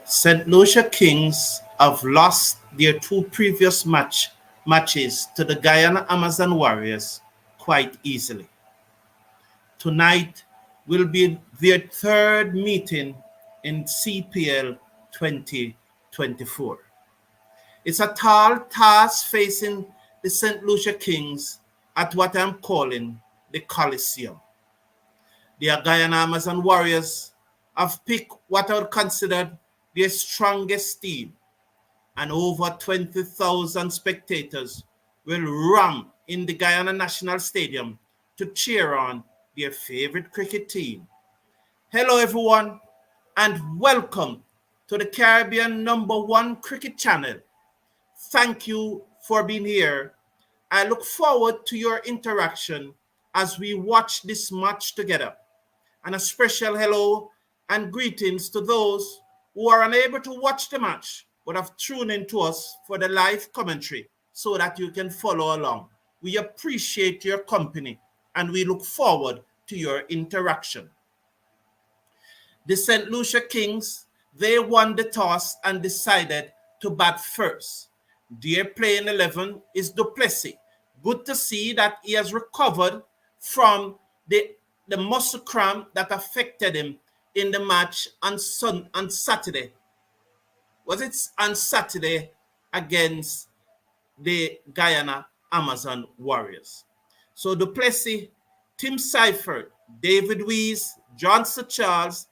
St. Lucia Kings have lost their two previous matches to the Guyana Amazon Warriors quite easily. Tonight will be their third meeting in CPL 2024. It's a tall task facing the St. Lucia Kings at what I'm calling the Coliseum. The Guyana Amazon Warriors have picked what I would consider their strongest team, and over 20,000 spectators will ram in the Guyana National Stadium to cheer on their favorite cricket team. Hello, everyone, and welcome to the Caribbean #1 cricket channel. Thank you for being here. I look forward to your interaction as we watch this match together. And a special hello and greetings to those who are unable to watch the match but have tuned in to us for the live commentary so that you can follow along. We appreciate your company and we look forward to your interaction. The St. Lucia Kings, they won the toss and decided to bat first. Their playing 11 is Duplessis. Good to see that he has recovered from the muscle cramp that affected him in the match on Saturday. Was it on Saturday against the Guyana Amazon Warriors? So Duplessis, Tim Seifert, David Weiss, Johnson Charles,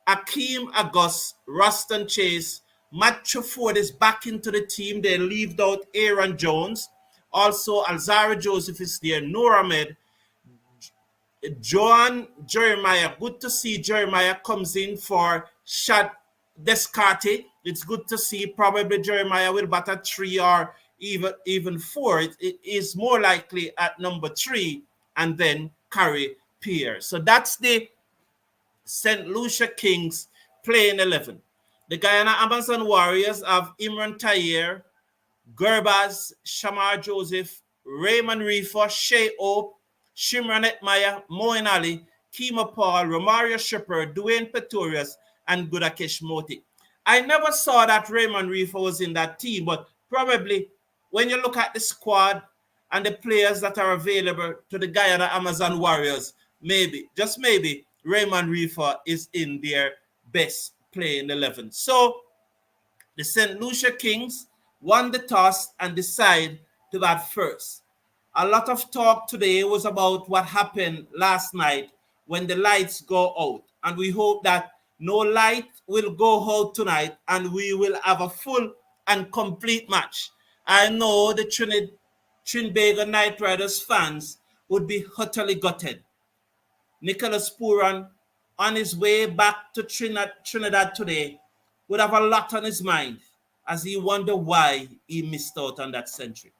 Akeem August, Ruston Chase, Matt Trafford is back into the team. They left out Aaron Jones. Also, Alzara Joseph is there. Noor Ahmed, Joan Jeremiah. Good to see Jeremiah comes in for Shad Descartes. It's good to see. Probably Jeremiah will bat at 3 or even 4. It is more likely at number 3 and then Curry Pierre. So that's the St. Lucia Kings playing 11. The Guyana Amazon Warriors have Imran Tayer, Gurbaz, Shamar Joseph, Raymond Reefer, Shea Ope, Shimranet Maya, Moen Ali, Kima Paul, Romario Shepherd, Dwayne Pretorius, and Gudakesh Moti. I never saw that Raymond Reefer was in that team, but probably when you look at the squad and the players that are available to the Guyana Amazon Warriors, maybe, just maybe, Raymond Reefer is in their best playing 11. So the St. Lucia Kings won the toss and decided to bat first. A lot of talk today was about what happened last night when the lights go out. And we hope that no light will go out tonight and we will have a full and complete match. I know the Trinbago Knight Riders fans would be utterly gutted. Nicholas Puran, on his way back to Trinidad today, would have a lot on his mind as he wonder why he missed out on that century.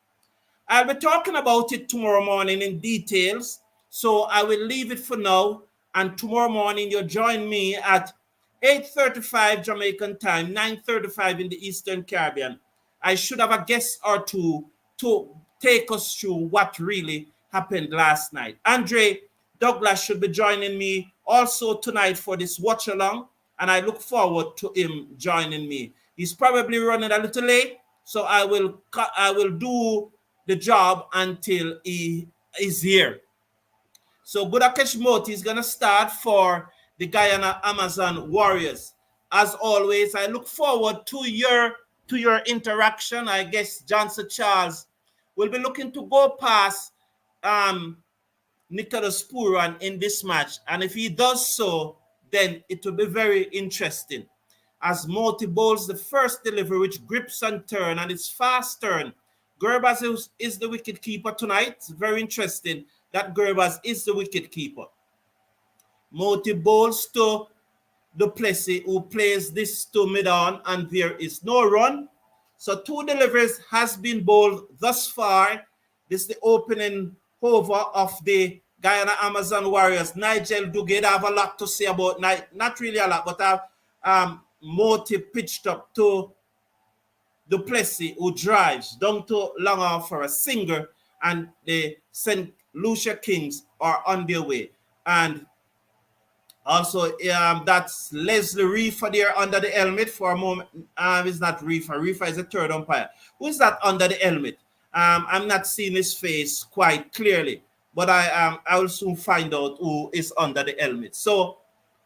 I'll be talking about it tomorrow morning in details, so I will leave it for now, and tomorrow morning you'll join me at 8:35 Jamaican time, 9:35 in the Eastern Caribbean. I should have a guest or two to take us through what really happened last night. Andre Douglas should be joining me also tonight for this watch along, and I look forward to him joining me. He's probably running a little late, so I will do the job until he is here. So Budakesh Moti is going to start for the Guyana Amazon Warriors. As always, I look forward to your interaction. I guess Johnson Charles will be looking to go past Nicholas Puran in this match. And if he does so, then it will be very interesting. As Moti bowls the first delivery, which grips and turn, and it's fast turn. Gurbaz is the wicket keeper tonight. It's very interesting that Gurbaz is the wicket keeper. Moti bowls to Duplessis, who plays this to mid-on, and there is no run. So 2 deliveries has been bowled thus far. This is the opening over of the Guyana Amazon Warriors. Nigel Duguay, I have a lot to say about, not really a lot, but Moti pitched up to Duplessis, who drives down to long off for a single, and the St. Lucia Kings are on their way. And Also, that's Leslie Reefer there under the helmet for a moment. It's not Reefer. Reefer is the third umpire. Who is that under the helmet? I'm not seeing his face quite clearly, but I will soon find out who is under the helmet. So,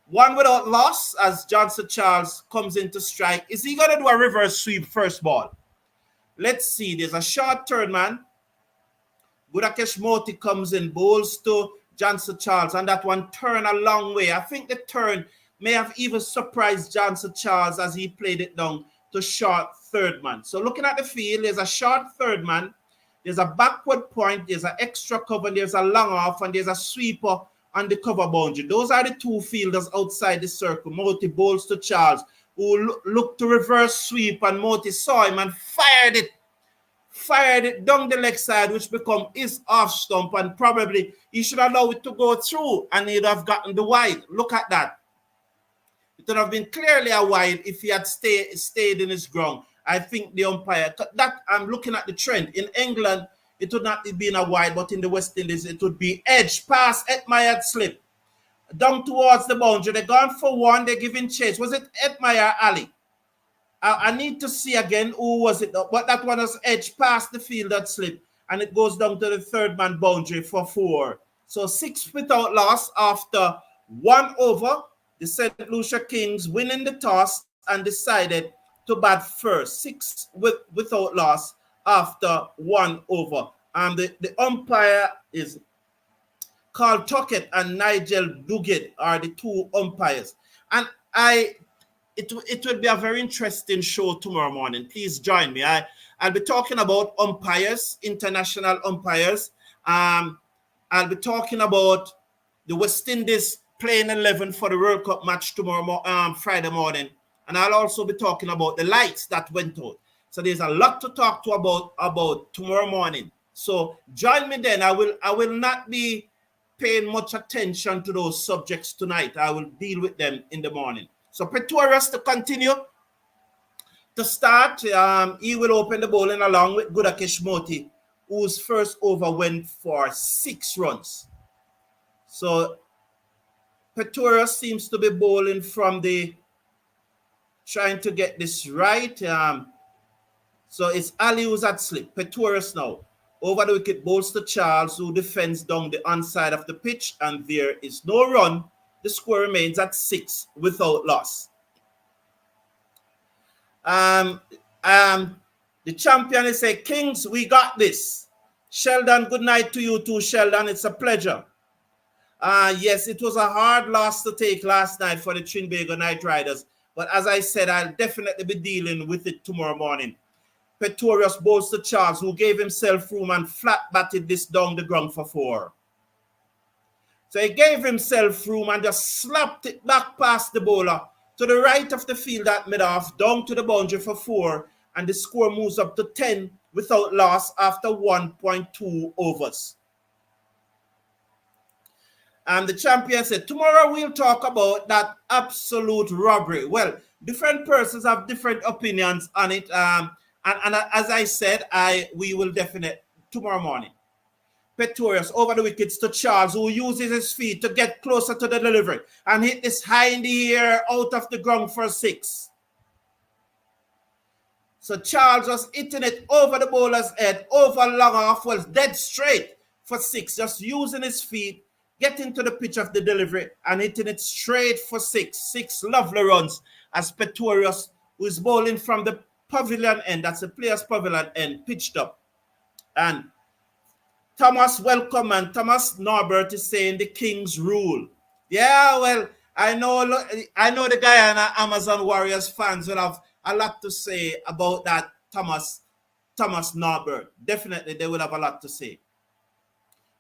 one without loss as Johnson Charles comes into strike. Is he going to do a reverse sweep first ball? Let's see. There's a short third man. Budakesh Moti comes in, bowls to Johnson Charles, and that one turned a long way. I think the turn may have even surprised Johnson Charles as he played it down to short third man. So looking at the field, there's a short third man, there's a backward point, there's an extra cover, there's a long off, and there's a sweeper on the cover boundary. Those are the two fielders outside the circle. Moti bowls to Charles, who looked to reverse sweep, and Moti saw him and fired it down the leg side, which become his off stump, and probably he should allow it to go through and he'd have gotten the wide. Look at that. It would have been clearly a wide if he had stayed in his ground. I think the umpire, that I'm looking at the trend. In England, it would not have been a wide, but in the West Indies, it would be edge, pass, Edmire slip, down towards the boundary. They're gone for one, they're giving chase. Was it Edmire Ali? I need to see again who was it, but that one was edge past the field that slip, and it goes down to the third man boundary for 4. So 6 without loss after 1 over. The St. Lucia Kings winning the toss and decided to bat first. 6 without loss after 1 over. And the umpire is Carl Tuckett and Nigel Duguid are the 2 umpires. And it will be a very interesting show tomorrow morning. Please join me. I'll be talking about umpires, international umpires. I'll be talking about the West Indies playing 11 for the World Cup match tomorrow, Friday morning. And I'll also be talking about the lights that went out. So there's a lot to talk to about tomorrow morning. So join me then. I will not be paying much attention to those subjects tonight. I will deal with them in the morning. So Pretorius to continue. To start, he will open the bowling along with Budakesh Moti, whose first over went for 6 runs. So Pretorius seems to be bowling from trying to get this right. So it's Ali who's at slip. Pretorius now. Over the wicket, bowls to Charles, who defends down the onside of the pitch, and there is no run. The score remains at 6 without loss. The champion is saying, Kings, we got this. Sheldon, good night to you too, Sheldon. It's a pleasure. Yes, it was a hard loss to take last night for the Trinbago Knight Riders. But as I said, I'll definitely be dealing with it tomorrow morning. Pretorius bowls to Charles, who gave himself room and flat batted this down the ground for 4. So he gave himself room and just slapped it back past the bowler to the right of the field at mid-off, down to the boundary for 4, and the score moves up to 10 without loss after 1.2 overs. And the champion said, tomorrow we'll talk about that absolute robbery. Well, different persons have different opinions on it. And as I said, we will definitely tomorrow morning. Pretorius over the wickets to Charles, who uses his feet to get closer to the delivery and hit this high in the air out of the ground for 6. So Charles was hitting it over the bowler's head, over long off, was dead straight for 6, just using his feet, getting to the pitch of the delivery and hitting it straight for 6. 6 lovely runs as Pretorius, who is bowling from the pavilion end, that's the player's pavilion end, pitched up. And Thomas, welcome, and Thomas Norbert is saying the Kings rule. Yeah, well, I know the Guyana Amazon Warriors fans will have a lot to say about that, Thomas Norbert. Definitely, they will have a lot to say.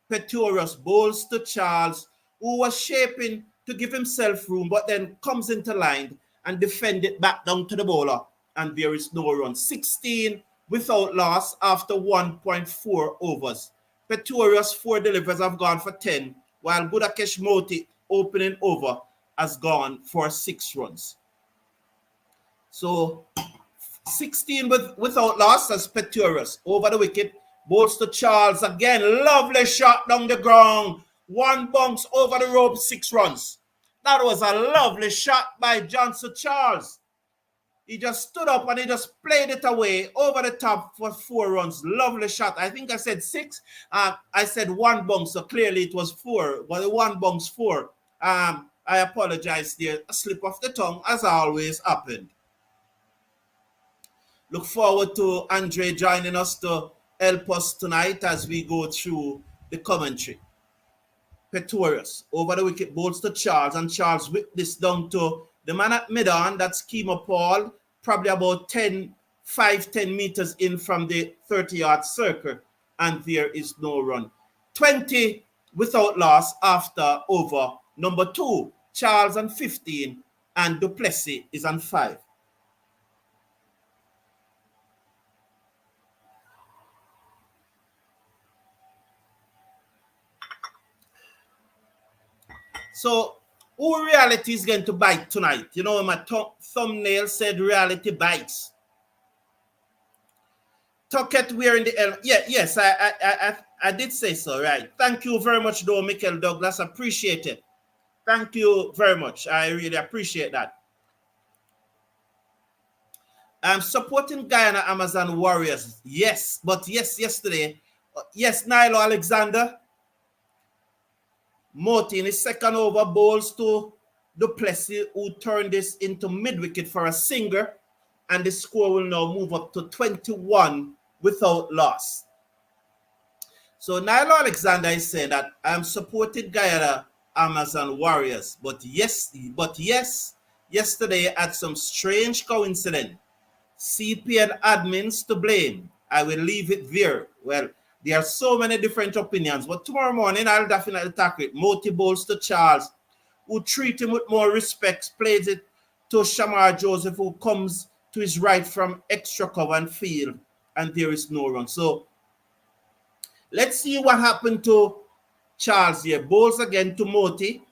Pretorius bowls to Charles, who was shaping to give himself room, but then comes into line and defend it back down to the bowler, and there is no run. 16 without loss after 1.4 overs. Pretorius 4 delivers have gone for 10, while Budakesh Moti opening over has gone for 6 runs. So 16 without loss as Pretorius over the wicket, bowls to Charles again. Lovely shot down the ground. 1 bounce over the rope, 6 runs. That was a lovely shot by Johnson Charles. He just stood up and he just played it away over the top for 4 runs. Lovely shot. I think I said 6. I said 1 bounce, so clearly it was 4. But the 1 bounce 4. I apologize there. A slip of the tongue, as always, happened. Look forward to Andre joining us to help us tonight as we go through the commentary. Pretorius over the wicket, bowls to Charles, and Charles whipped this down to the man at mid-on, that's Kemo Paul, probably about 10 meters in from the 30-yard circle, and there is no run. 20 without loss after over number 2. Charles on 15, and Duplessis is on 5. So, who reality is going to bite tonight? You know, my thumbnail said reality bites. Tuckett wearing the helmet. Yeah, yes, I did say so, right. Thank you very much, though, Michael Douglas. Appreciate it. Thank you very much. I really appreciate that. I'm supporting Guyana Amazon Warriors. Yes, but yes, yesterday. Yes, Nilo Alexander. Moti in his second over bowls to Duplessis, who turned this into mid-wicket for a singer, and the score will now move up to 21 without loss. So Nilo Alexander is saying that I'm supporting Guyana Amazon Warriors, but yes, yesterday had some strange coincidence. CPL admins to blame. I will leave it there. Well, there are so many different opinions, but tomorrow morning I'll definitely tackle it. Moti bowls to Charles, who treat him with more respect, plays it to Shamar Joseph, who comes to his right from extra cover and field, and there is no run. So let's see what happened to Charles here. Bowls again to Moti,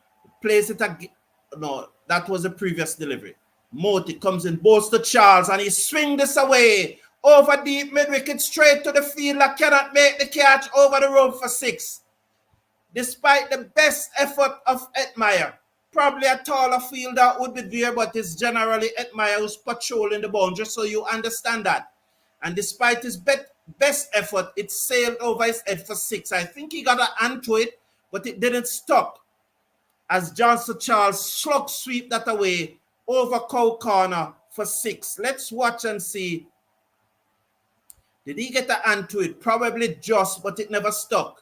plays it again. No, that was the previous delivery. Moti comes in, bowls to Charles, and he swings this away. Over deep mid-wicket, straight to the fielder, cannot make the catch over the rope for 6. Despite the best effort of Edmire, probably a taller fielder would be there, but it's generally Edmire who's patrolling the boundary, so you understand that. And despite his best effort, it sailed over his head for 6. I think he got an hand to it, but it didn't stop. As Johnson Charles slug sweep that away over Cow Corner for 6. Let's watch and see. Did he get a hand to it? Probably just, but it never stuck.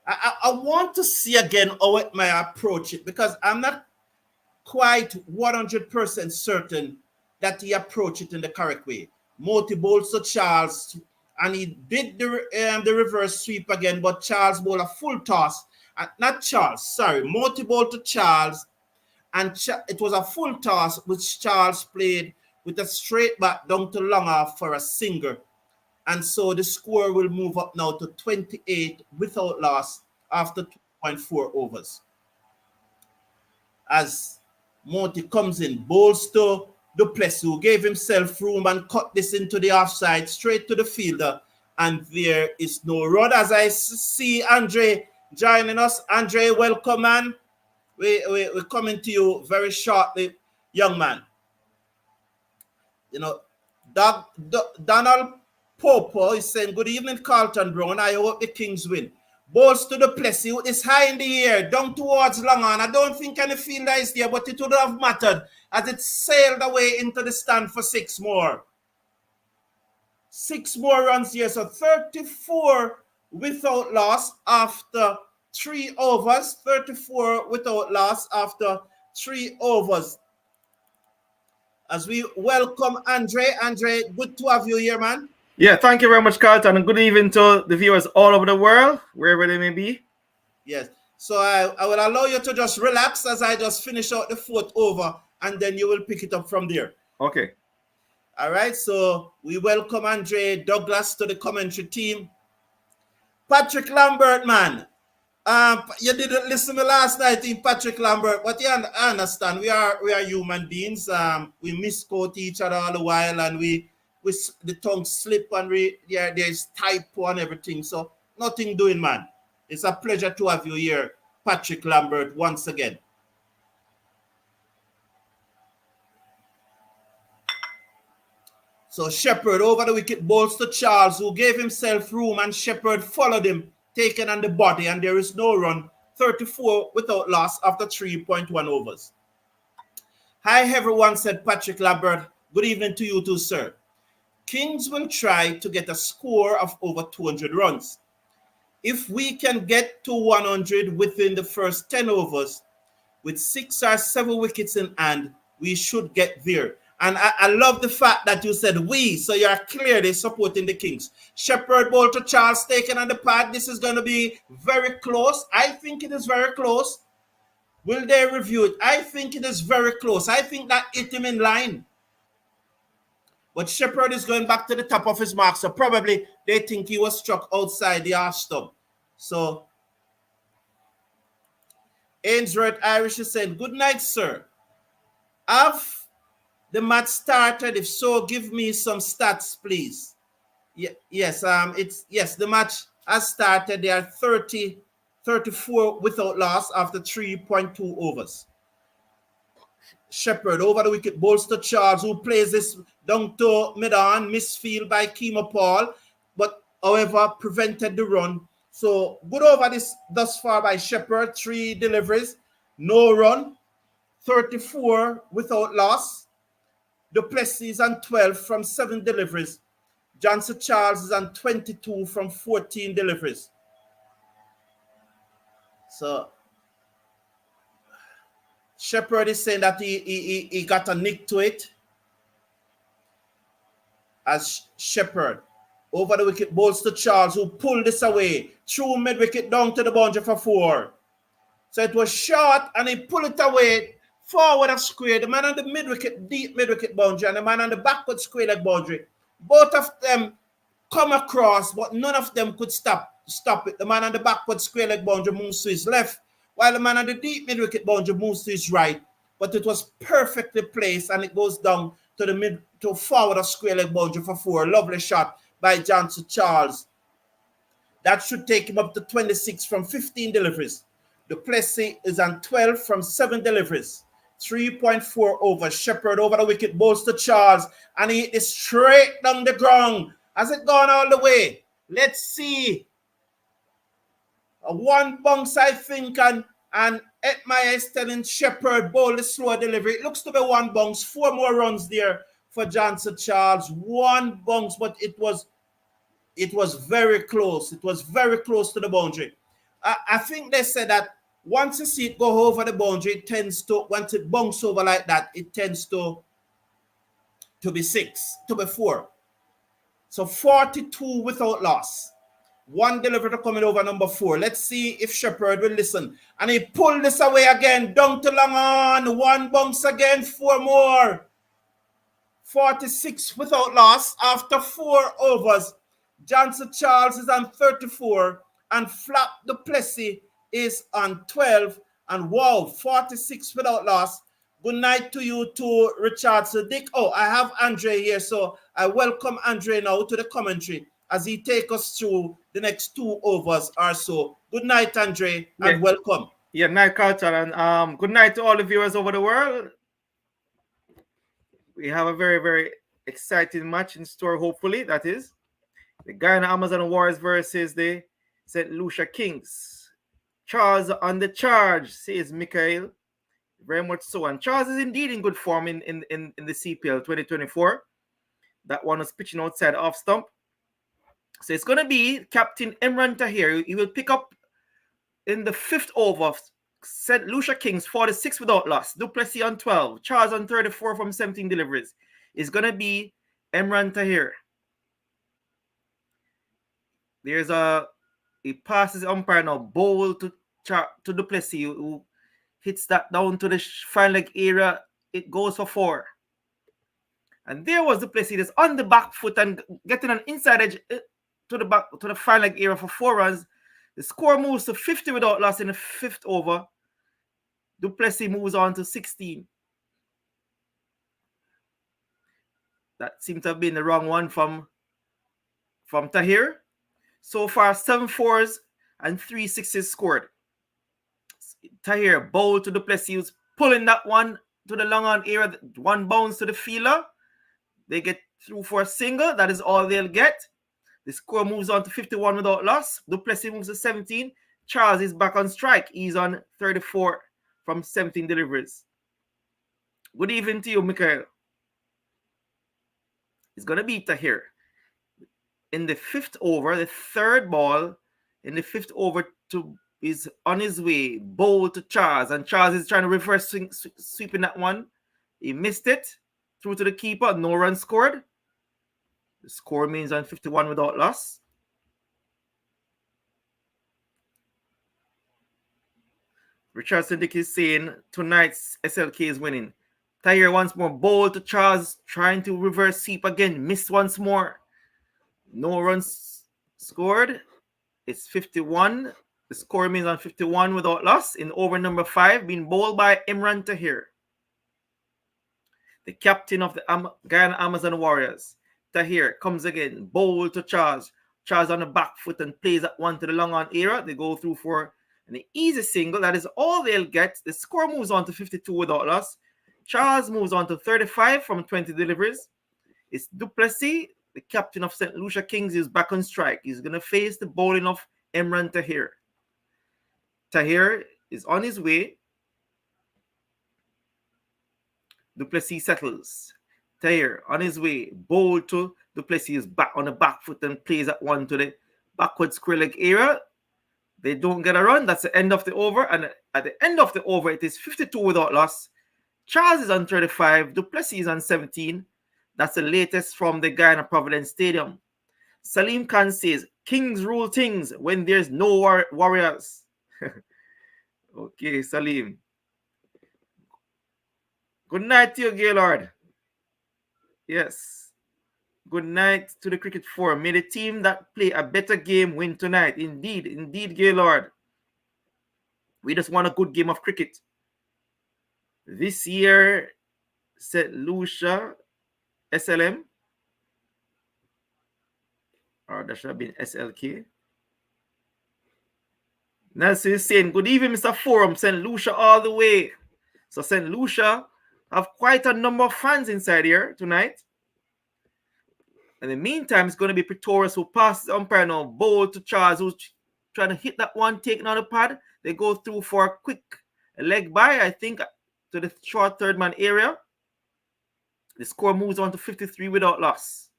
I want to see again how it might approach it, because I'm not quite 100% certain that he approached it in the correct way. Moti bowls to Charles, and he did the reverse sweep again, but Charles bowled a full toss. Not Charles, sorry. Moti bowled to Charles, and it was a full toss, which Charles played with a straight back down to long off for a single. And so the score will move up now to 28 without loss after 2.4 overs. As Moti comes in, bowls to Duplessis, who gave himself room and cut this into the offside, straight to the fielder. And there is no run. As I see Andre joining us. Andre, welcome, man. We're coming to you very shortly, young man. You know, Donald Popo is saying, good evening, Carlton Brown. I hope the Kings win. Balls to Duplessis with this high in the air, down towards long on. I don't think any fielder is there, but it would have mattered as it sailed away into the stand for 6 more. 6 more runs here. So 34 without loss after 3 overs. 34 without loss after 3 overs. As we welcome Andre. Andre, good to have you here, man. Yeah, thank you very much, Carlton, and good evening to the viewers all over the world, wherever they may be. Yes. So I will allow you to just relax as I just finish out the 4th over, and then you will pick it up from there. Okay. All right. So we welcome Andre Douglas to the commentary team. Patrick Lambert, man. You didn't listen to me last night in Patrick Lambert, but you understand we are human beings. We misquote each other all the while, and the tongue slip, and there's typo and everything. So nothing doing, man. It's a pleasure to have you here, Patrick Lambert, once again. So Shepherd over the wicket bowls to Charles, who gave himself room, and Shepherd followed him, taken on the body, and there is no run. 34 without loss after 3.1 overs. Hi everyone, said Patrick Labert. Good evening to you too, sir. Kings will try to get a score of over 200 runs. If we can get to 100 within the first 10 overs, with 6 or 7 wickets in hand, we should get there. And I love the fact that you said we, so you are clearly supporting the Kings. Shepherd ball to Charles, taken on the pad. This is going to be very close. I think it is very close. Will they review it? I think it is very close. I think that hit him in line. But Shepherd is going back to the top of his mark, so probably they think he was struck outside the arch stump. So Ainsworth Irish is saying, good night, sir. Have the match started? If so, give me some stats, please. Yes, the match has started. They are 34 without loss after 3.2 overs. Shepherd over the wicket bowls to Charles, who plays this down to mid-on, misfield by Kemo Paul, but however prevented the run. So good over this thus far by Shepherd. 3 deliveries, no run, 34 without loss. Duplessis is on 12 from 7 deliveries. Johnson Charles is on 22 from 14 deliveries. So Shepherd is saying that he got a nick to it. As Shepherd over the wicket bowls to Charles, who pulled this away, threw mid-wicket down to the boundary for 4. So it was short, and he pulled it away forward of square. The man on the mid-wicket, deep mid-wicket boundary, and the man on the backward square leg boundary. Both of them come across, but none of them could stop it. The man on the backward square leg boundary moves to his left, while the man on the deep mid-wicket boundary moves to his right. But it was perfectly placed, and it goes down to the forward of square leg boundary for 4. Lovely shot by Johnson Charles. That should take him up to 26 from 15 deliveries. Duplessis is on 12 from 7 deliveries. 3.4 overs. Shepherd over the wicket bowls to Charles, and he hit it straight down the ground. Has it gone all the way? Let's see. One bounce, I think, and Etmire is telling Shepherd bowl the slower delivery. It looks to be one bounce. 4 more runs there for Johnson Charles. One bounce, but it was very close. It was very close to the boundary. I think they said that once you see it go over the boundary, it tends to, once it bounces over like that, it tends to be 6, to be 4. So 42 without loss. 1 delivery to coming over number 4. Let's see if Shepherd will listen. And he pulled this away again, down to long on. 1 bounce again, 4 more. 46 without loss after 4 overs. Johnson Charles is on 34, and Flap Duplessis is on 12. And wow, 46 without loss. Good night to you too, Richard Dick. Oh, I have Andre here, so I welcome Andre now to the commentary as he takes us through the next 2 overs or so. Good night, Andre, and welcome. Yeah, night, Carlton, and good night to all the viewers over the world. We have a very, very exciting match in store, hopefully, that is. The Guyana Amazon Warriors versus the St. Lucia Kings. Charles on the charge, says Mikhail. Very much so. And Charles is indeed in good form in the CPL 2024. That one was pitching outside off stump. So it's going to be Captain Imran Tahir. He will pick up in the 5th over. St. Lucia Kings 46 without loss. Duplessis on 12. Charles on 34 from 17 deliveries. It's going to be Imran Tahir. There's he passes the umpire now. Bowl to Duplessis, who hits that down to the fine leg area. It goes for 4. And there was Duplessis that's on the back foot and getting an inside edge to the fine leg area for 4 runs. The score moves to 50 without loss in the 5th over. Duplessis moves on to 16. That seemed to have been the wrong one from Tahir. So far, 7 4s and 3 6s scored. Tahir bowled to Duplessis, pulling that one to the long on area. 1 bounce to the fielder. They get through for a single. That is all they'll get. The score moves on to 51 without loss. Duplessis moves to 17. Charles is back on strike. He's on 34 from 17 deliveries. Good evening to you, Mikhail. It's going to be Tahir. In the fifth over, the third ball in the fifth over is on his way. Bowl to Charles. And Charles is trying to reverse sweeping that one. He missed it. Through to the keeper. No run scored. The score means on 51 without loss. Richardson Dick is saying tonight's SLK is winning. Tahir once more. Bowl to Charles. Trying to reverse sweep again. Missed once more. No runs scored. It's 51. The score means on 51 without loss in over number 5, being bowled by Imran Tahir, the captain of the Guyana Amazon Warriors. Tahir comes again, bowl to Charles. Charles on the back foot and plays that one to the long on area. They go through for an easy single. That is all they'll get. The score moves on to 52 without loss. Charles moves on to 35 from 20 deliveries. It's Duplessis, the captain of St. Lucia Kings, is back on strike. He's going to face the bowling of Imran Tahir. Tahir is on his way. Duplessis settles. Tahir on his way. Bowl to Duplessis is back on the back foot and plays that one to the backward square leg area. They don't get a run. That's the end of the over. And at the end of the over, it is 52 without loss. Charles is on 35. Duplessis is on 17. That's the latest from the Guyana Providence Stadium. Salim Khan says, Kings rule things when there's no warriors. Okay, Salim. Good night to you, Gaylord. Yes. Good night to the Cricket Forum. May the team that play a better game win tonight. Indeed, Gaylord. We just want a good game of cricket. This year, St. Lucia, SLM. Or that should have been SLK. Nelson is saying, good evening, Mr. Forum. St. Lucia all the way. So St. Lucia have quite a number of fans inside here tonight. In the meantime, it's going to be Pretorius who passes the umpire now. Bowl to Charles, who's trying to hit that one, taking on the pad. They go through for a quick leg by, I think, to the short third man area. The score moves on to 53 without loss.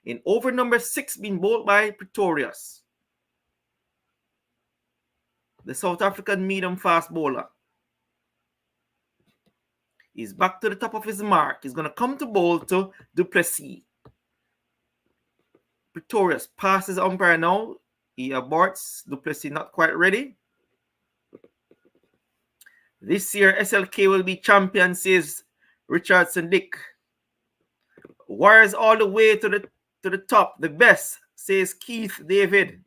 In over number 6 being bowled by Pretorius, the South African medium fast bowler. He's back to the top of his mark. He's going to come to bowl to Duplessis. Pretorius passes umpire now. He aborts. Duplessis not quite ready. This year, SLK will be champion, says Richardson Dick. Warriors all the way to the top, the best, says Keith David.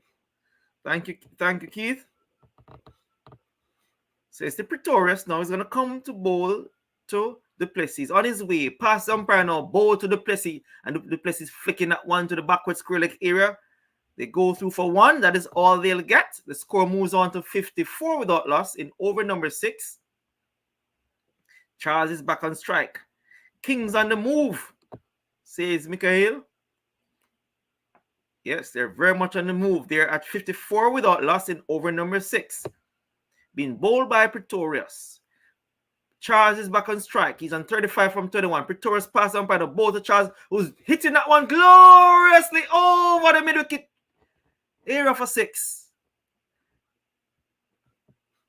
Thank you, Keith. So it's the Pretorius now. He's going to come to bowl to Duplessis. On his way, past the umpire now, bowl to Duplessis. And Duplessis flicking that one to the backward square leg area. They go through for one. That is all they'll get. The score moves on to 54 without loss in over number 6. Charles is back on strike. Kings on the move, says Mikhail. Yes, they're very much on the move. They're at 54 without loss in over number 6. Being bowled by Pretorius. Charles is back on strike. He's on 35 from 21. Pretorius passes on by the ball to Charles, who's hitting that one gloriously over the mid-wicket area for 6.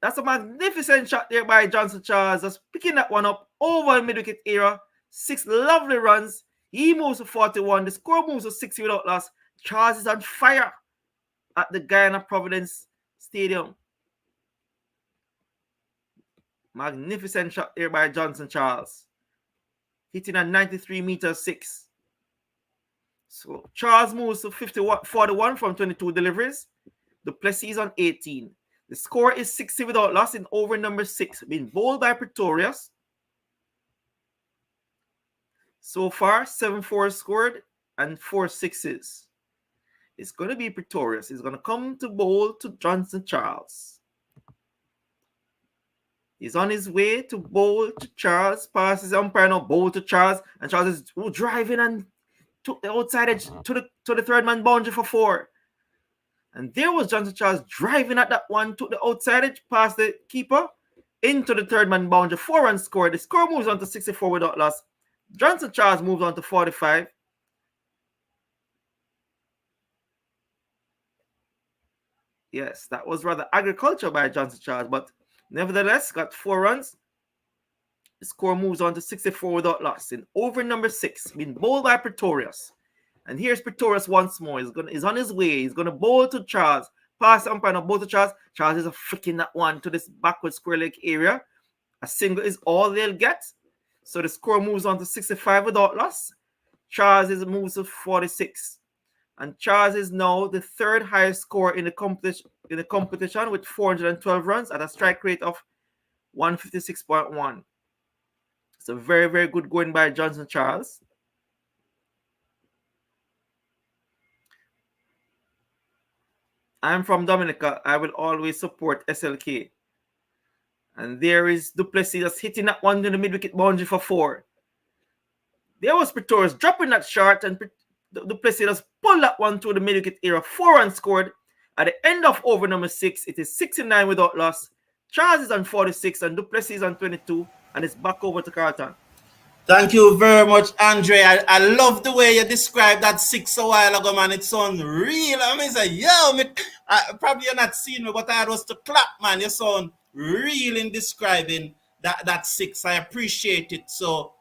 That's a magnificent shot there by Johnson Charles. Just picking that one up over the mid-wicket area. 6 lovely runs. He moves to 41. The score moves to 60 without loss. Charles is on fire at the Guyana Providence Stadium. Magnificent shot there by Johnson Charles. Hitting at 93 meters 6. So Charles moves to 41 from 22 deliveries. Duplessis is on 18. The score is 60 without loss in over number 6. Being bowled by Pretorius. So far, 7-4 scored and 4 6s. It's going to be Pretorius. He's going to come to bowl to Johnson Charles. He's on his way to bowl to Charles. Passes umpire now, bowl to Charles. And Charles is driving and took the outside edge to the third man boundary for 4. And there was Johnson Charles driving at that one, took the outside edge past the keeper into the third man boundary, 4-run score. The score moves on to 64 without loss. Johnson Charles moves on to 45. Yes, that was rather agriculture by Johnson Charles, but nevertheless, got 4 runs. The score moves on to 64 without loss. In over number 6, being bowled by Pretorius. And here's Pretorius once more. He's on his way. He's going to bowl to Charles. Pass the umpire, bowl to Charles. Charles is a freaking that one to this backward square leg area. A single is all they'll get. So the score moves on to 65 without loss. Charles moves to 46. And Charles is now the 3rd highest scorer in the competition with 412 runs at a strike rate of 156.1. It's a very, very good going by Johnson Charles. I'm from Dominica. I will always support SLK. And there is Duplessis just hitting that one in the mid-wicket boundary for 4. There was Pretorius dropping that shot, and Duplessis just pulled that one to the mid-wicket area. 4 runs scored. At the end of over number 6, it is 69 without loss. Charles is on 46 and Duplessis is on 22, and it's back over to Carlton. Thank you very much, Andre. I love the way you described that 6 a while ago, man. It sounds real. I mean, say, probably you're not seeing me, but I was to clap, man. You sound real in describing that 6. I appreciate it. So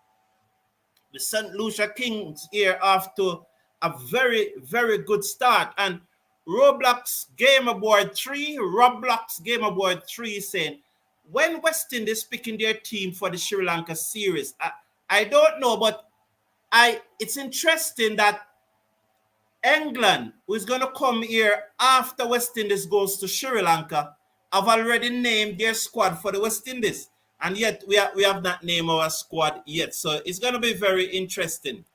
the St. Lucia Kings here after a very, very good start. And Roblox Game Aboard 3 saying, when West Indies picking their team for the Sri Lanka series, I don't know, but it's interesting that England, who is going to come here after West Indies goes to Sri Lanka, have already named their squad for the West Indies. And yet we have not named our squad yet. So it's going to be very interesting.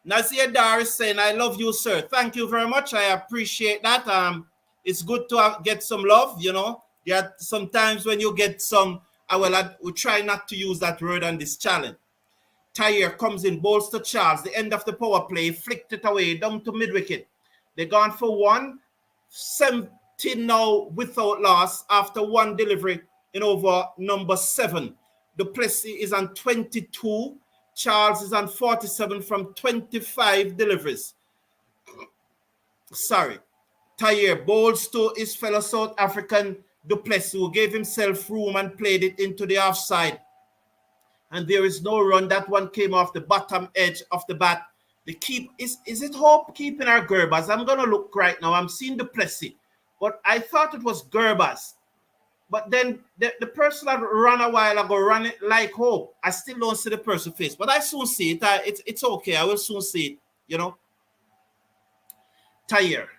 Nazir Dar is saying, I love you, sir. Thank you very much. I appreciate that. It's good to get some love, you know. Yeah, sometimes when you get some, we try not to use that word on this challenge. Tyre comes in, bowls to Charles. The end of the power play, flicked it away down to mid-wicket. They're gone for 170 now without loss after 1 delivery in over number 7. Duplessis is on 22. Charles is on 47 from 25 deliveries. Sorry. Tyre bowls to his fellow South African Duplessis, who gave himself room and played it into the offside. And there is no run. That one came off the bottom edge of the bat. Is it Hope keeping our Gerbers? I'm going to look right now. I'm seeing Duplessis. But I thought it was Gerbers. But then the person that ran a while ago ran it like Hope. I still don't see the person face. But I soon see it. It's okay. I will soon see it. You know. Tyre.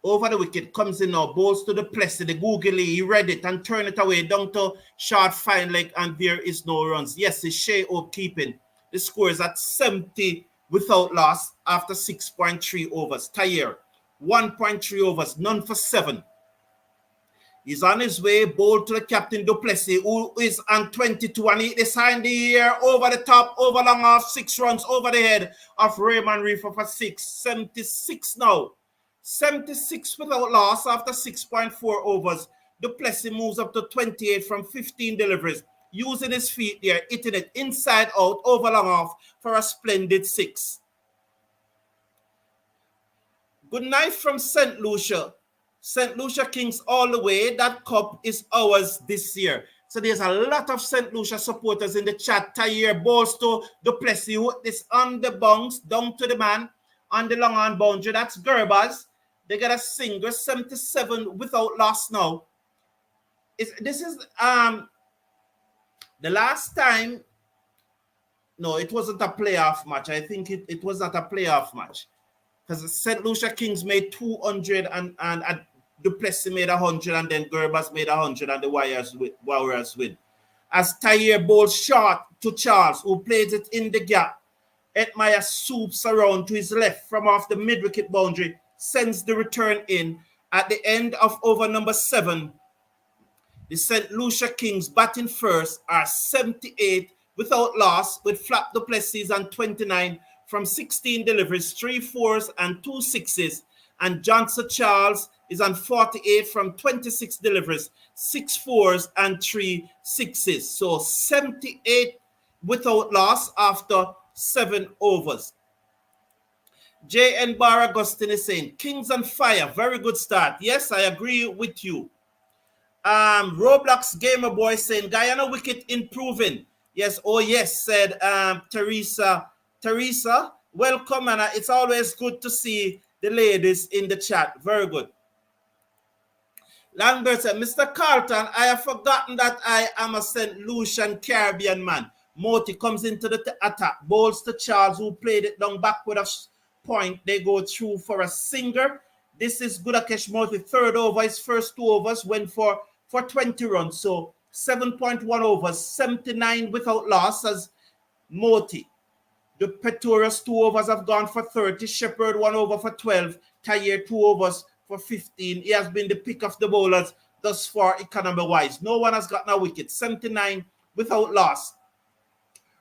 Over the wicket, comes in now, bowls to Duplessis, the googly, he read it and turn it away down to short fine leg, and there is no runs. Yes, it's Shea Hope keeping. The score is at 70 without loss after 6.3 overs. Tyre, 1.3 overs, none for 7. He's on his way, bowled to the captain Duplessis, who is on 22, and he designed the air over the top, over long off, 6 runs over the head of Raymond Reefer for 6. 76 now. 76 without loss after 6.4 overs. Duplessis moves up to 28 from 15 deliveries, using his feet there, hitting it inside out, over long off for a splendid 6. Good night from St. Lucia. St. Lucia Kings all the way. That cup is ours this year. So there's a lot of St. Lucia supporters in the chat. Tyre balls to Duplessis, who this on the bounce, down to the man on the long on boundary. That's Gerbers. They got a single, 77 without loss now. This is the last time. No, it wasn't a playoff match. I think it was not a playoff match. Because St. Lucia Kings made 200 and Duplessis made 100, and then Gerbers made 100, and the Warriors win. As Tyre bowls short to Charles, who plays it in the gap. Edmire swoops around to his left from off the mid-wicket boundary, sends the return in. At the end of over number 7, the St. Lucia Kings batting first are 78 without loss, with Flap Duplessis on 29 from 16 deliveries, 3 fours and 2 sixes. And Johnson Charles is on 48 from 26 deliveries, 6 fours and 3 sixes. So 78 without loss after 7 overs. J.N. Bar Augustine is saying, Kings on fire, very good start. Yes, I agree with you. Roblox Gamer Boy saying, Guyana wicket improving. Yes, oh yes, said Teresa. Teresa, welcome, and it's always good to see the ladies in the chat. Very good. Lambert said, Mr. Carlton, I have forgotten that I am a St. Lucian Caribbean man. Moti comes into the attack, bowls to Charles, who played it down back with a point. They go through for a singer. This is Gudakesh Moti. Third over, his first 2 overs went for 20 runs. So 7.1 overs, 79 without loss as Moti. The Pretorius 2 overs have gone for 30. Shepherd 1 over for 12. Tayer 2 overs for 15. He has been the pick of the bowlers thus far, economy-wise. No one has gotten a wicket. 79 without loss.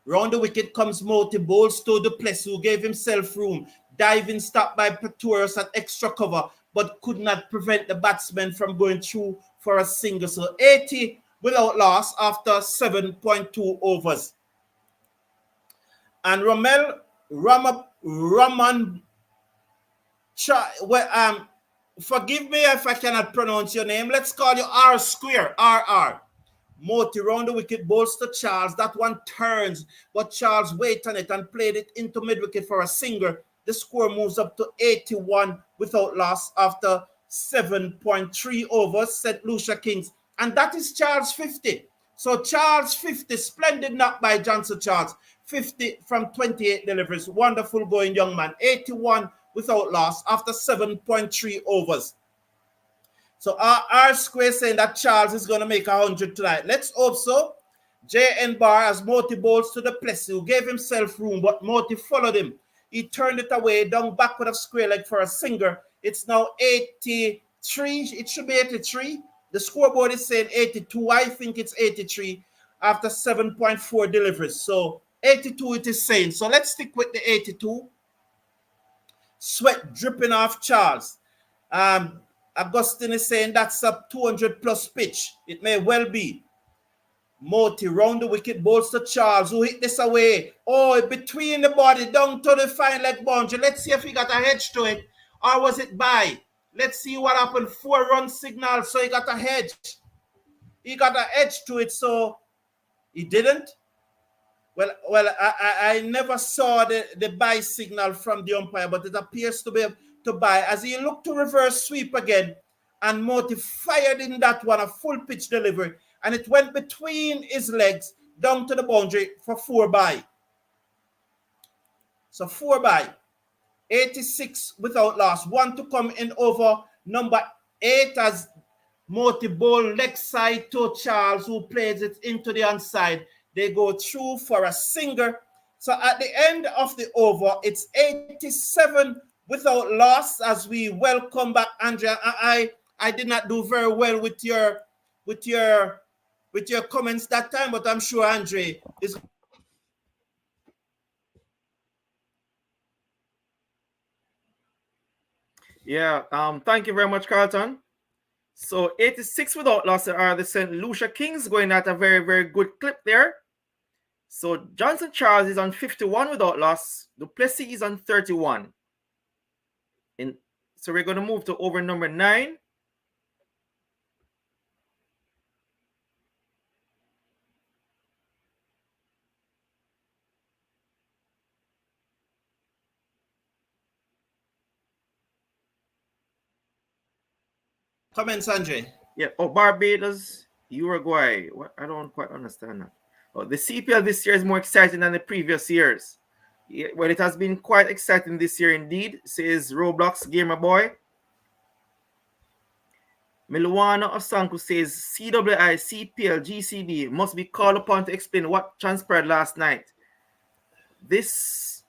Round the wicket comes Moti, bowls to Duplessis, who gave himself room. Diving stop by Pretorius at extra cover, but could not prevent the batsman from going through for a single. So 80 without loss after 7.2 overs. And Raman, forgive me if I cannot pronounce your name. Let's call you R Square, RR. Moti round the wicket, bowls to Charles. That one turns, but Charles waited on it and played it into mid-wicket for a single. The score moves up to 81 without loss after 7.3 overs, said Lucia Kings. And that is Charles 50. So Charles 50, splendid knock by Johnson Charles. 50 from 28 deliveries. Wonderful going, young man. 81 without loss after 7.3 overs. So R Square saying that Charles is going to make 100 tonight. Let's hope so. J.N. Bar as Moti bowls to Duplessis, who gave himself room, but Moti followed him. He turned it away, down backward of square leg for a singer. It's now 83. It should be 83. The scoreboard is saying 82. I think it's 83 after 7.4 deliveries. So 82 it is saying. So let's stick with the 82. Sweat dripping off Charles. Augustine is saying that's a 200 plus pitch. It may well be. Moti round the wicket, bowls to Charles, who hit this away. Oh, between the body, down to the fine leg boundary. Let's see if he got a hedge to it, or was it by? Let's see what happened. 4-run signal, so he got a hedge. He got a edge to it, so he didn't. Well, I never saw the buy signal from the umpire, but it appears to be to buy. As he looked to reverse sweep again, and Moti fired in that one, a full pitch delivery, and it went between his legs down to the boundary for 4 by. So 4 by. 86 without loss. 1 to come in over number 8 as Moti bowl leg side to Charles, who plays it into the onside. They go through for a singer. So at the end of the over, it's 87 without loss as we welcome back Andrea. I did not do very well with your comments that time, but I'm sure Andre is. Yeah, thank you very much, Carlton. So 86 without loss are the St. Lucia Kings, going at a very, very good clip there. So Johnson Charles is on 51 without loss. Duplessis is on 31. So we're going to move to over number 9. Comments, Andre. Yeah. Oh, Barbados, Uruguay. What? I don't quite understand that. Oh, the CPL this year is more exciting than the previous years. Yeah, well, it has been quite exciting this year indeed, says Roblox Gamer Boy. Milwana Osanku says CWI, CPL, GCB must be called upon to explain what transpired last night. This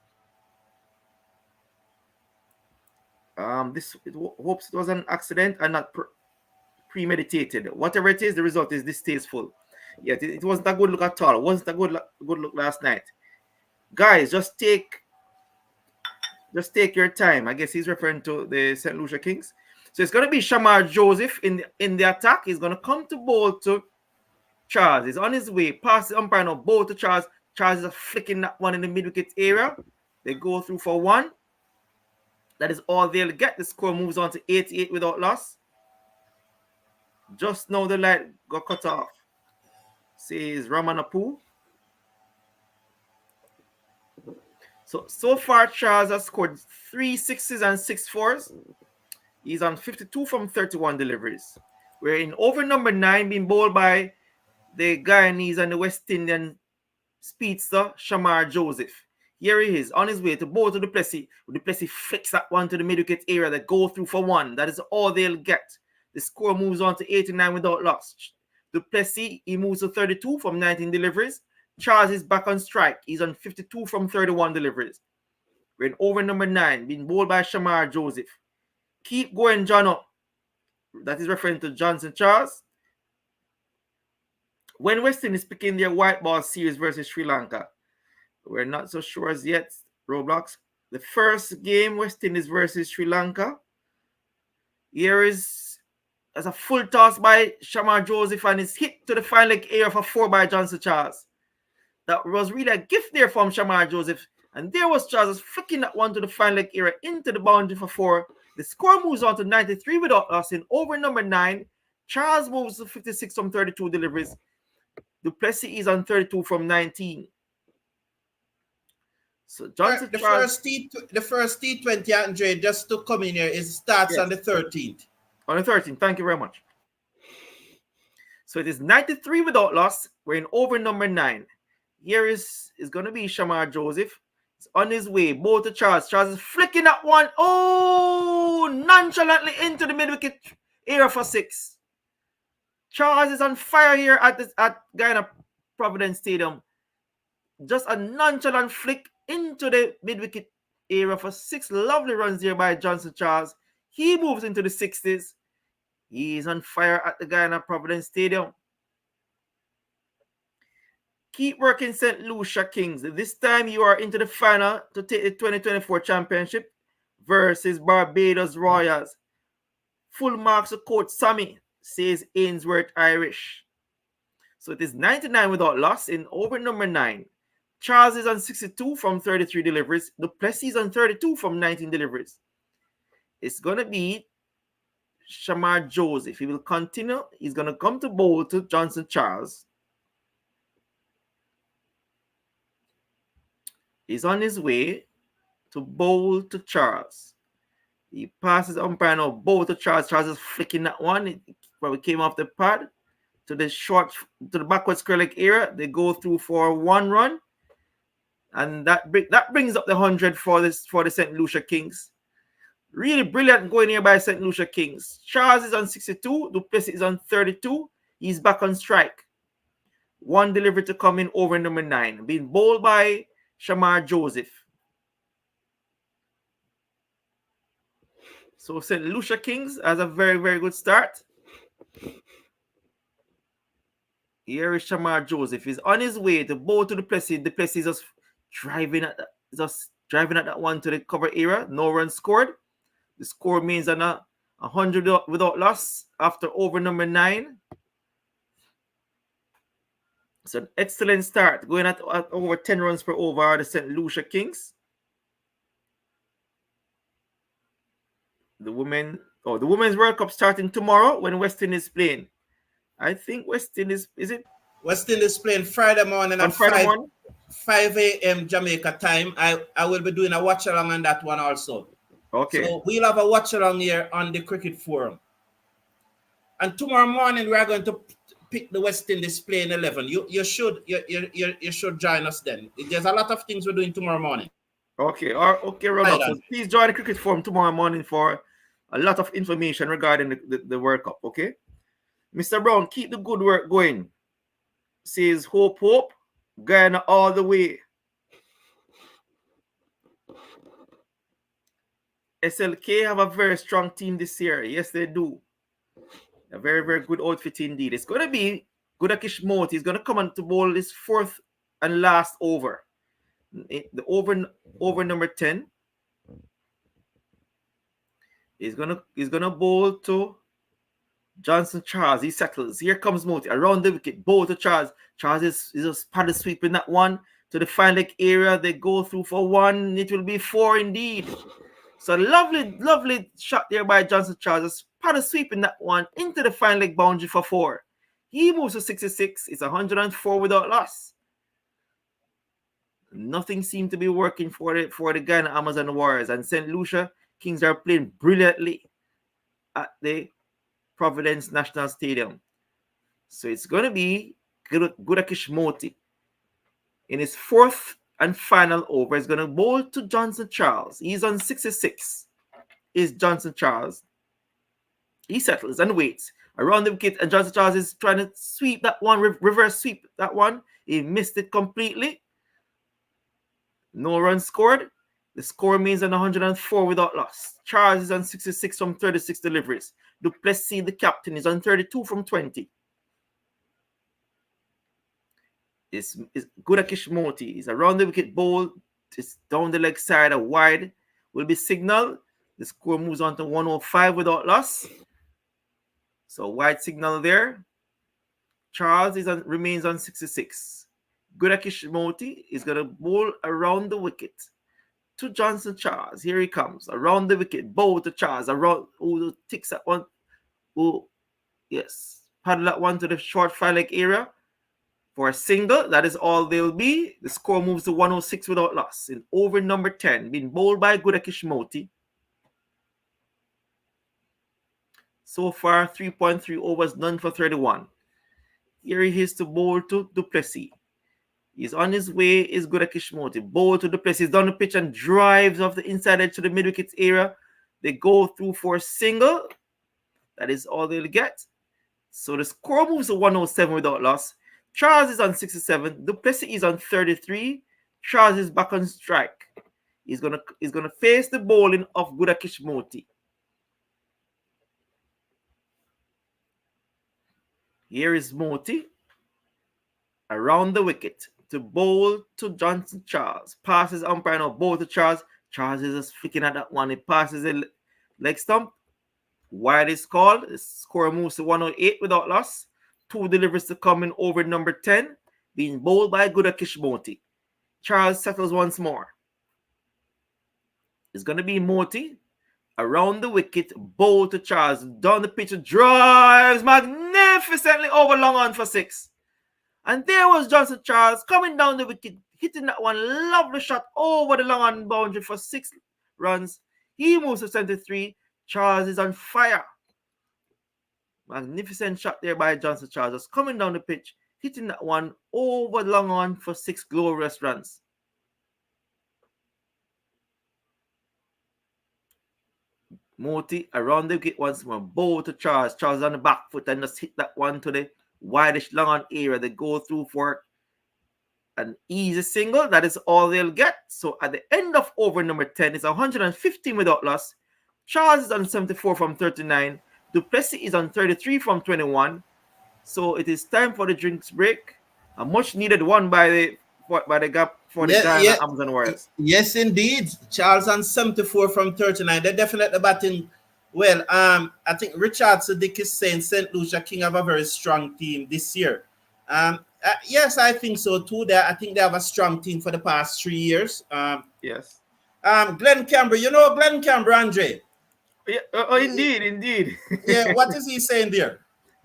hopes it was an accident and not premeditated. Whatever it is, the result is distasteful. Yeah, it wasn't a good look at all. It wasn't a good look last night. Guys, just take Just take your time. I guess he's referring to the St. Lucia Kings. So it's going to be Shamar Joseph in the attack. He's going to come to bowl to Charles. He's on his way. Pass the umpire now. Bowl to Charles. Charles is flicking that one in the mid-wicket area. They go through for one. That is all they'll get. The score moves on to 88 without loss. Just now the light got cut off. Says Ramanapu. So far, Charles has scored 3 sixes and 6 fours. He's on 52 from 31 deliveries. We're in over number 9, being bowled by the Guyanese and the West Indian speedster, Shamar Joseph. Here he is, on his way to bowl to Du Plessis. Du Plessis flicks that one to the mid-wicket area. That go through for one. That is all they'll get. The score moves on to 89 without loss. Du Plessis, he moves to 32 from 19 deliveries. Charles is back on strike. He's on 52 from 31 deliveries. We're in over number 9, being bowled by Shamar Joseph. Keep going, Jono. That is referring to Johnson Charles. When West Indies picking their white ball series versus Sri Lanka, we're not so sure as yet. Roblox. The first game, West Indies versus Sri Lanka. Here is as a full toss by Shamar Joseph, and it's hit to the final leg area for 4 by Johnson Charles. That was really a gift there from Shamar Joseph. And there was Charles flicking that one to the final leg area into the boundary for 4. The score moves on to 93 without loss in over number 9. Charles moves to 56 from 32 deliveries. Du Plessis is on 32 from 19. So Johnson the Charles, first T20, Andre, just to come in here, is starts on the 13th. On the 13th, thank you very much. So it is 93 without loss. We're in over number 9. Here is going to be Shamar Joseph. He's on his way. Bowl to Charles. Charles is flicking that one. Oh, nonchalantly into the mid-wicket area for 6. Charles is on fire here at Guyana Providence Stadium. Just a nonchalant flick into the mid-wicket area for 6 lovely runs here by Johnson Charles. He moves into the 60s. He is on fire at the Guyana Providence Stadium. Keep working, St. Lucia Kings. This time you are into the final to take the 2024 championship versus Barbados Royals. Full marks to Coach Sammy, says Ainsworth Irish. So it is 99 without loss in over number 9. Charles is on 62 from 33 deliveries. Du Plessis is on 32 from 19 deliveries. It's going to be Shamar Joseph. He will continue. He's going to come to bowl to Johnson Charles. He's on his way to bowl to Charles. He passes umpire now, bowl to Charles. Charles is flicking that one. It probably came off the pad to the backward square leg area. They go through for 1 run. And that brings up the 100 for the St. Lucia Kings. Really brilliant going here by St. Lucia Kings. Charles is on 62. Du Plessis is on 32. He's back on strike. 1 delivery to come in over number 9. Being bowled by Shamar Joseph. So St. Lucia Kings has a very, very good start. Here is Shamar Joseph. He's on his way to bowl to Du Plessis. Du Plessis is driving at that one to the cover area. No run scored. The score means a 100 without loss after over number 9. It's an excellent start. Going at over 10 runs per over are the St. Lucia Kings. The Women's World Cup starting tomorrow when West Indies playing. I think West Indies, is it? West Indies playing Friday morning at 5 a.m. Jamaica time. I will be doing a watch along on that one also. Okay. So we'll have a watch along here on the Cricket Forum. And tomorrow morning we are going to pick the West Indies playing 11. You should join us then. There's a lot of things we're doing tomorrow morning. Okay, Robert. So please join the Cricket Forum tomorrow morning for a lot of information regarding the World Cup. Okay, Mr. Brown, keep the good work going. Says Hope, Guyana all the way. SLK have a very strong team this year. Yes, they do. A very, very good outfit indeed. It's going to be Gudakish Moti. He's going to come on to bowl this 4th and last over. The over number 10. He's gonna bowl to Johnson Charles. He settles. Here comes Moti. Around the wicket. Bowl to Charles. Charles is just paddle sweeping that one to the fine leg area. They go through for one. It will be four indeed. So lovely shot there by Johnson Charles. Just paddle sweeping that one into the fine leg boundary for four. He moves to 66. It's 104 without loss. Nothing seemed to be working for the Guyana Amazon Warriors, and St. Lucia Kings are playing brilliantly at the Providence National Stadium. So it's going to be Gudakish Moti in his fourth and final over. He's going to bowl to Johnson Charles. He's on 66. Is Johnson Charles. He settles and waits around the wicket, and Johnson Charles is trying to sweep that one, reverse sweep that one. He missed it completely. No runs scored. The score remains on 104 without loss. Charles is on 66 from 36 deliveries. Duplessis, the captain, is on 32 from 20. It's Gudakish Moti. He's around the wicket bowl. It's down the leg side. A wide will be signaled. The score moves on to 105 without loss. So wide signal there. Charles remains on 66. Gudakish Moti is going to bowl around the wicket to Johnson Charles. Here he comes. Around the wicket. Bowl to Charles. Around. Who ticks that one? Who? Yes. Paddle that one to the short fine leg area for a single. That is all they'll be. The score moves to 106 without loss. In over number 10, being bowled by Gudakish Moti. So far, 3.3 overs, none for 31. Here he is to bowl to Duplessis. He's on his way, is Gudakish Moti. Bowl to Duplessis. He's down the pitch and drives off the inside edge to the mid-wicket area. They go through for a single. That is all they'll get. So the score moves to 107 without loss. Charles is on 67. Duplessis is on 33. Charles is back on strike. He's gonna face the bowling of Gudakish Moti. Here is Moti around the wicket to bowl to Johnson Charles. Passes umpire now, bowl to Charles. Charles is just flicking at that one. He passes the leg stump. Wide is called. The score moves to 108 without loss. 2 deliveries to come in over number 10, being bowled by Gudakish Moti. Charles settles once more. It's going to be Moti around the wicket, bowl to Charles. Down the pitch, drives magnificently over long on for 6. And there was Johnson Charles coming down the wicket, hitting that one lovely shot over the long on boundary for 6 runs. He moves to 73. Charles is on fire. Magnificent shot there by Johnson Charles, just coming down the pitch, hitting that one over the long on for 6 glorious runs. Moti around the wicket once more, bowl to Charles. Charles on the back foot and just hit that one to the wideish long on area. They go through for an easy single. That is all they'll get. So at the end of over number 10, it's 115 without loss. Charles is on 74 from 39. Duplessis is on 33 from 21. So it is time for the drinks break. A much needed one by the Guyana Amazon Warriors. Yes, indeed. Charles on 74 from 39. They're definitely batting well. I think Richard Sadiq is saying St. Lucia King have a very strong team this year. Yes, I think so too. I think they have a strong team for the past 3 years. Yes. Glenn Campbell, you know Glenn Campbell, Andre? Yeah, indeed. Yeah, what is he saying there?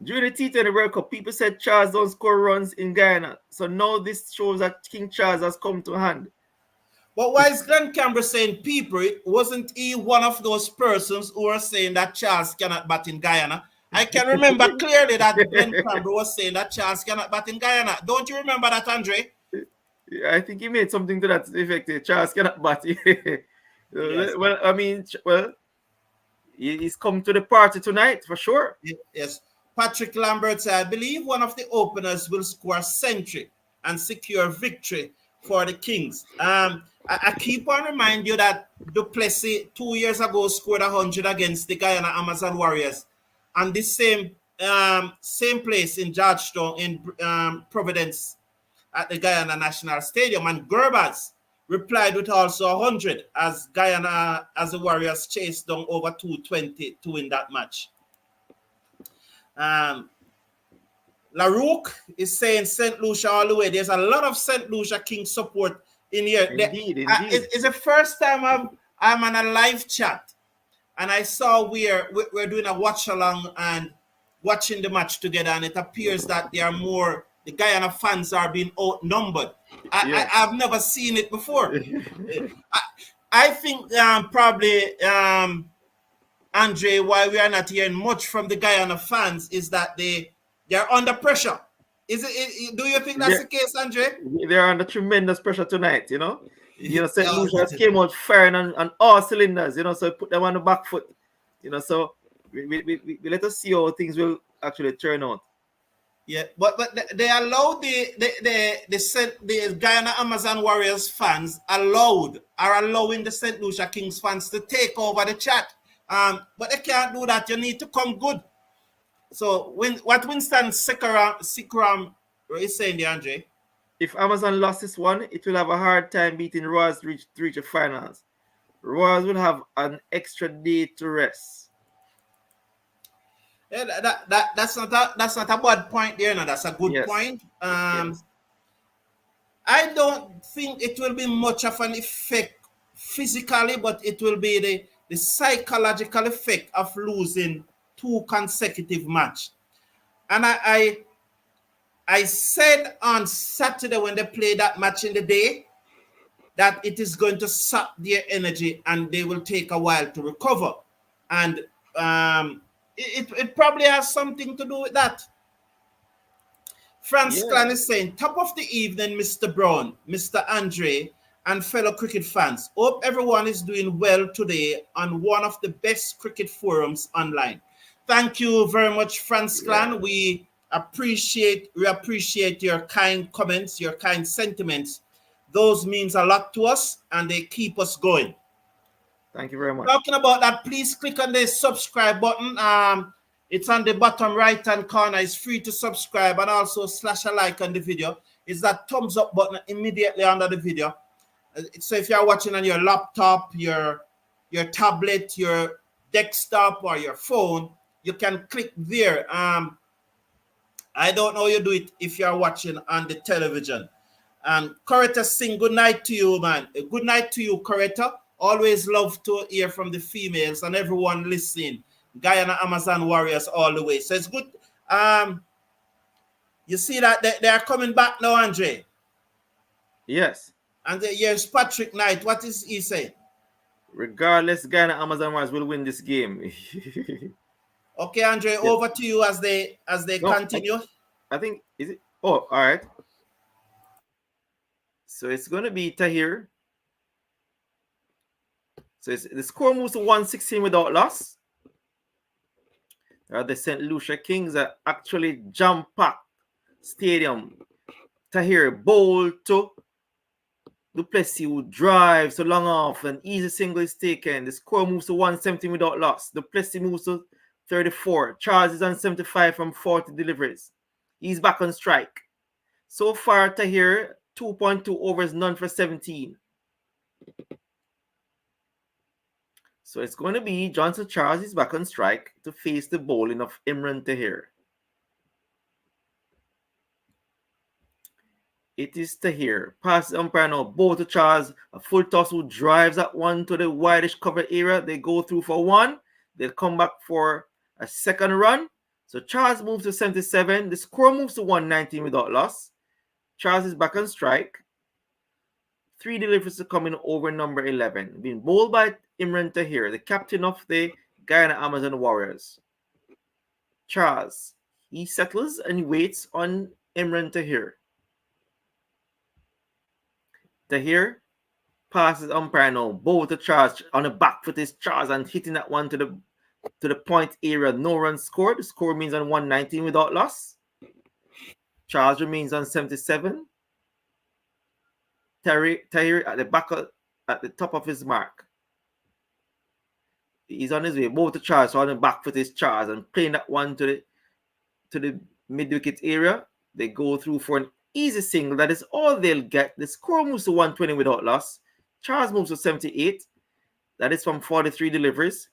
During the T20 World Cup, people said Charles don't score runs in Guyana. So now this shows that King Charles has come to hand. But why is Glenn Campbell saying people? Wasn't he one of those persons who were saying that Charles cannot bat in Guyana? I can remember clearly that Glenn Campbell was saying that Charles cannot bat in Guyana. Don't you remember that, Andre? Yeah, I think he made something to that effect. Charles cannot bat. Yes. Well, he's come to the party tonight for sure. Yes. Patrick Lambert said, I believe one of the openers will score a century and secure victory for the Kings. I keep on reminding you that Duplessis 2 years ago scored 100 against the Guyana Amazon Warriors. And this same place in Georgetown, in Providence, at the Guyana National Stadium. And Gerbers replied with also 100 as Guyana, as the Warriors chased down over 220 to win that match. Um, LaRoque is saying St. Lucia all the way. There's a lot of St. Lucia King support in here. Indeed, indeed. It's the first time I'm on a live chat, and I saw we're doing a watch along and watching the match together, and it appears that the Guyana fans are being outnumbered. I've never seen it before. I think probably Andre, why we are not hearing much from the Guyana fans is that they're under pressure. Do you think that's the case, Andre? They're under tremendous pressure tonight, you know. St. Lucia came out firing on all cylinders, so put them on the back foot, so we let us see how things will actually turn out. Yeah, but they allowed the Guyana Amazon Warriors fans are allowing the St. Lucia Kings fans to take over the chat. But they can't do that. You need to come good. So what Winston Sikram is saying there, Andre? If Amazon lost this one, it will have a hard time beating Royals to reach the finals. Royals will have an extra day to rest. Yeah, that's not a bad point there. No, that's a good point. Yes. I don't think it will be much of an effect physically, but it will be the psychological effect of losing 2 consecutive matches. And I said on Saturday when they played that match in the day that it is going to sap their energy and they will take a while to recover. And it probably has something to do with that. Franz Clan is saying, top of the evening, Mr. Brown, Mr. Andre, and fellow cricket fans. Hope everyone is doing well today on one of the best cricket forums online. Thank you very much, Franz Clan. We appreciate your kind comments, your kind sentiments. Those means a lot to us and they keep us going. Thank you very much. Talking about that, please click on the subscribe button. It's on the bottom right hand corner. It's free to subscribe, and also slash a like on the video. It's that thumbs up button immediately under the video. So if you're watching on your laptop, your tablet, your desktop, or your phone, you can click there. I don't know how you do it if you're watching on the television. Coretta sing good night to you, man. Good night to you, Coretta. Always love to hear from the females and everyone listening. Guyana Amazon Warriors all the way. So it's good. You see that they are coming back now, Andre? Yes. And here's Patrick Knight. What is he saying? Regardless, Guyana Amazon Warriors will win this game. Okay, Andre, over to you as they continue. I think, is it? Oh, all right. So it's going to be Tahir. So the score moves to 116 without loss. The St. Lucia Kings are actually jam-packed stadium. Tahir bowl to Duplessis, who drives so long off. An easy single is taken. The score moves to 117 without loss. Duplessis moves to 34. Charles is on 75 from 40 deliveries. He's back on strike. So far, Tahir, 2.2 overs, none for 17. So it's going to be Johnson Charles is back on strike to face the bowling of Imran Tahir. It is Tahir. Pass the umpire now. Bowl to Charles. A full toss who drives that one to the wideish cover area. They go through for one. They'll come back for a second run. So Charles moves to 77. The score moves to 119 without loss. Charles is back on strike. 3 deliveries to come in over number 11. Being bowled by Imran Tahir, the captain of the Guyana Amazon Warriors. Charles. He settles and he waits on Imran Tahir. Tahir passes umpire now. Bowl to Charles on the back foot is Charles and hitting that one to the point area. No run scored. The score remains on 119 without loss. Charles remains on 77. Tahir at the back at the top of his mark. He's on his way. Bowl to Charles. So on the back foot is Charles and playing that one to the mid wicket area. They go through for an easy single. That is all they'll get. The score moves to 120 without loss. Charles moves to 78. That is from 43 deliveries.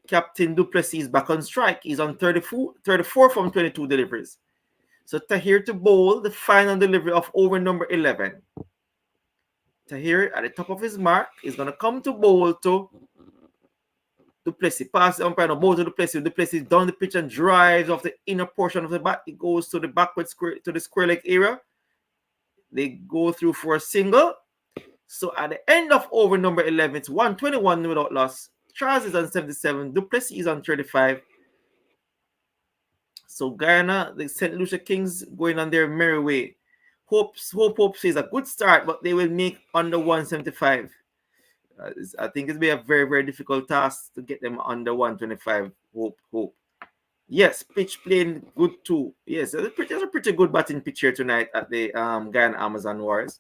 Captain Duplessis is back on strike. He's on 34 from 22 deliveries. So Tahir to bowl the final delivery of over number 11. Tahir at the top of his mark is going to come to bowl to Duplessis. Pass the umpire, bowl to Duplessis. Duplessis down the pitch and drives off the inner portion of the bat. It goes to the backward square, to the square leg area. They go through for a single. So at the end of over number 11, it's 121 without loss. Charles is on 77. Duplessis is on 35. So Guyana, the St. Lucia Kings going on their merry way. Hope is a good start, but they will make under 175. I think it'll be a very, very difficult task to get them under 125. Hope. Yes, pitch playing good too. Yes, there's a pretty good batting pitch here tonight at the Guyana Amazon Wars.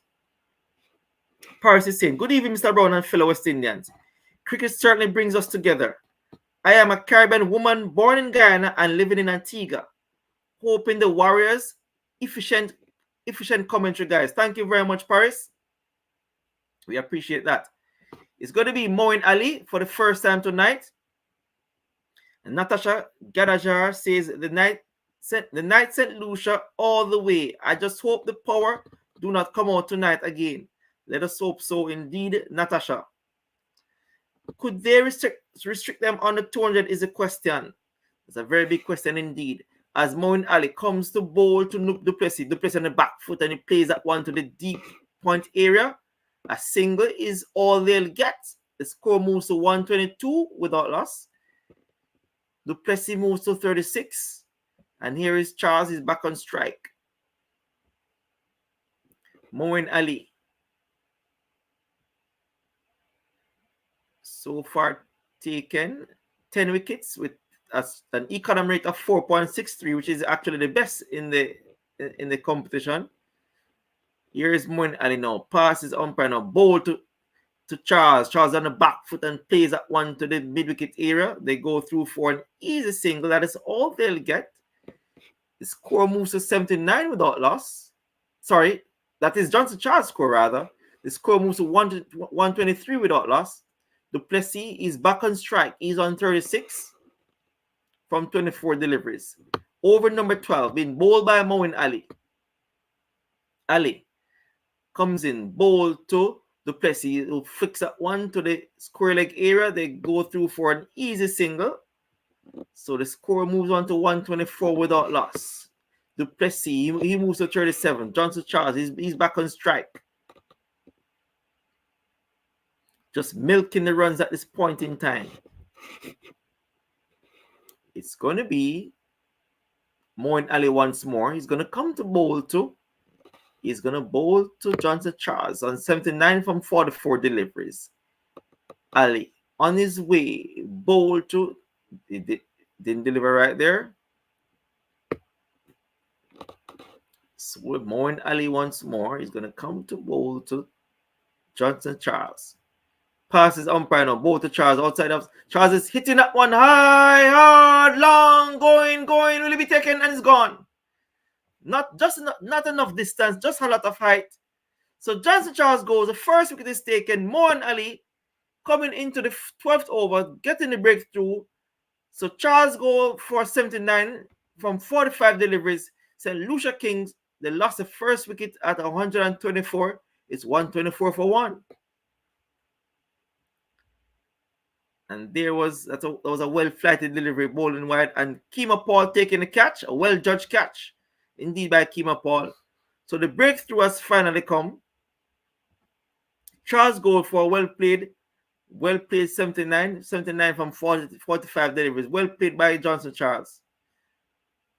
Paris is saying, good evening, Mr. Brown and fellow West Indians. Cricket certainly brings us together. I am a Caribbean woman born in Guyana and living in Antigua. Hoping the Warriors efficient commentary, guys. Thank you very much, Paris. We appreciate that. It's going to be Moeen Ali for the first time tonight. And Natasha Gadajar says the night sent Lucia all the way. I just hope the power do not come out tonight again. Let us hope so indeed, Natasha. Could they restrict them on the 200 is a question. It's a very big question indeed. As Moeen Ali comes to bowl to Duplessis on the back foot and he plays that one to the deep point area. A single is all they'll get. The score moves to 122 without loss. Duplessis moves to 36. And here is Charles. He's back on strike. Moeen Ali. So far taken 10 wickets with an economy rate of 4.63, which is actually the best in the competition. Here is Moeen Ali now. Passes umpire now. Bowl to Charles. Charles on the back foot and plays that one to the mid-wicket area. They go through for an easy single. That is all they'll get. The score moves to 79 without loss. Sorry, that is Johnson Charles' score rather. The score moves to 123 without loss. Duplessis is back on strike. He's on 36 from 24 deliveries. Over number 12, being bowled by Moeen Ali. Ali comes in, bowl to Duplessis, who flicks that one to the square leg area. They go through for an easy single. So the score moves on to 124 without loss. Duplessis, he moves to 37. Johnson Charles, he's back on strike. Just milking the runs at this point in time. It's going to be Moeen Ali once more. He's going to come to bowl to. He's going to bowl to Johnson Charles on 79 from 44 deliveries. Ali on his way. Bowl to. He didn't deliver right there. So with Moeen Ali once more. He's going to come to bowl to Johnson Charles. Passes umpire now. Bowl to Charles outside of. Charles is hitting that one high, hard, long, going. Will he be taken? And it's gone. Not enough distance, just a lot of height. So Johnson Charles goes. The first wicket is taken. Moeen Ali coming into the 12th over, getting the breakthrough. So Charles goes for 79 from 45 deliveries. St. Lucia Kings, they lost the first wicket at 124. It's 124 for 1. And that was a well-flighted delivery, bowling wide, and Keema Paul taking the catch, a well-judged catch, indeed by Keema Paul. So the breakthrough has finally come. Charles goes for a well-played 79 from 45 deliveries, well played by Johnson Charles.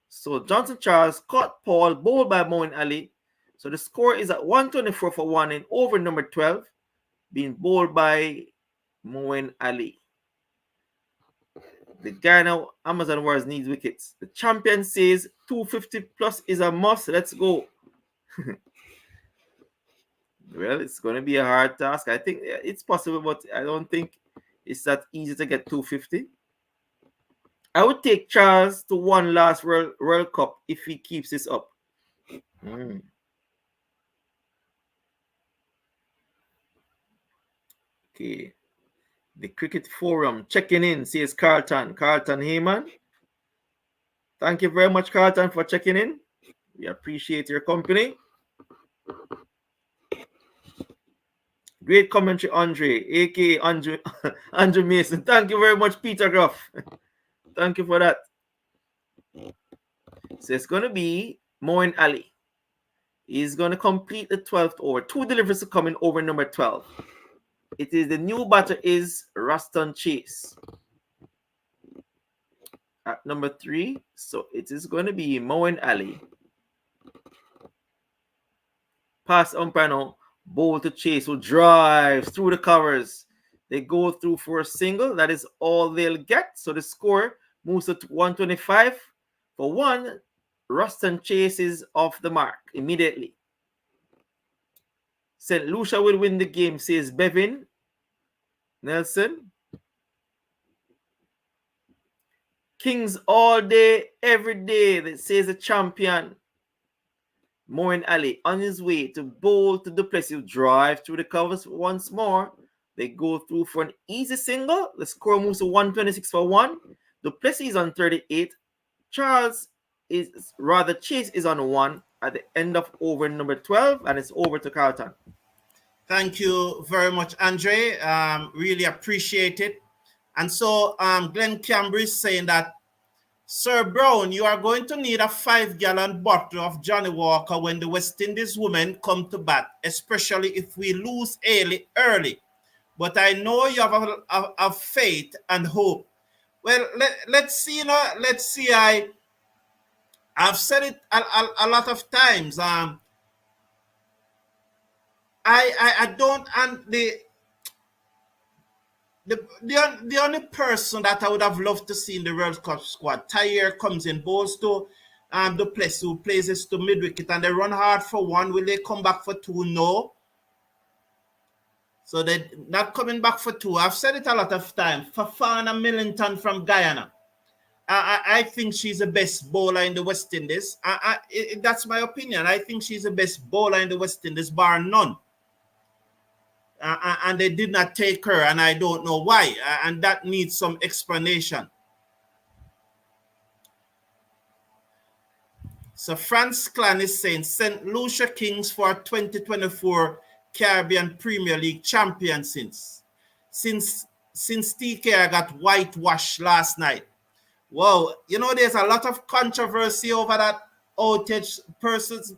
So Johnson Charles caught Paul, bowled by Moeen Ali. So the score is at 124 for 1 in over number 12, being bowled by Moeen Ali. The Guyana Amazon Wars needs wickets. The champion says 250 plus is a must. Let's go. Well, it's going to be a hard task. I think it's possible, but I don't think it's that easy to get 250. I would take Charles to one last World Cup if he keeps this up. Okay. The Cricket Forum checking in, says Carlton Heyman. Thank you very much, Carlton, for checking in. We appreciate your company. Great commentary, Andre, aka Andrew Mason. Thank you very much, Peter Gruff. Thank you for that. So it's going to be Moeen Ali. He's going to complete the 12th over. 2 deliveries are coming over number 12. It is the new batter is Ruston Chase at number 3. So it is going to be Moeen Ali. Pass umpire now. Bowl to Chase, who drives through the covers. They go through for a single. That is all they'll get. So the score moves to 125 for 1. Ruston Chase is off the mark immediately. St. Lucia will win the game, says Bevin Nelson. Kings all day, every day, that says the champion. Moeen Ali on his way to bowl to Duplessis, drive through the covers once more. They go through for an easy single. The score moves to 126 for 1. Duplessis is on 38. Chase is on 1 at the end of over number 12, and it's over to Carlton. Thank you very much, Andre. Really appreciate it. And so Glenn Camber is saying that, Sir Brown, you are going to need a 5-gallon bottle of Johnny Walker when the West Indies women come to bat, especially if we lose early. But I know you have a faith and hope. Well, let's see. Let's see. I've said it a lot of times. I don't, and the only person that I would have loved to see in the World Cup squad, Tyre comes in, bowls to Duplessis, who plays this to mid-wicket, and they run hard for 1. Will they come back for 2? No. So they're not coming back for 2. I've said it a lot of times. Fafana Millington from Guyana. I think she's the best bowler in the West Indies. That's my opinion. I think she's the best bowler in the West Indies, bar none. And they did not take her, and I don't know why. And that needs some explanation. So Franz Clan is saying St. Lucia Kings for 2024 Caribbean Premier League champion since TK got whitewashed last night. Wow, there's a lot of controversy over that outage. Persons,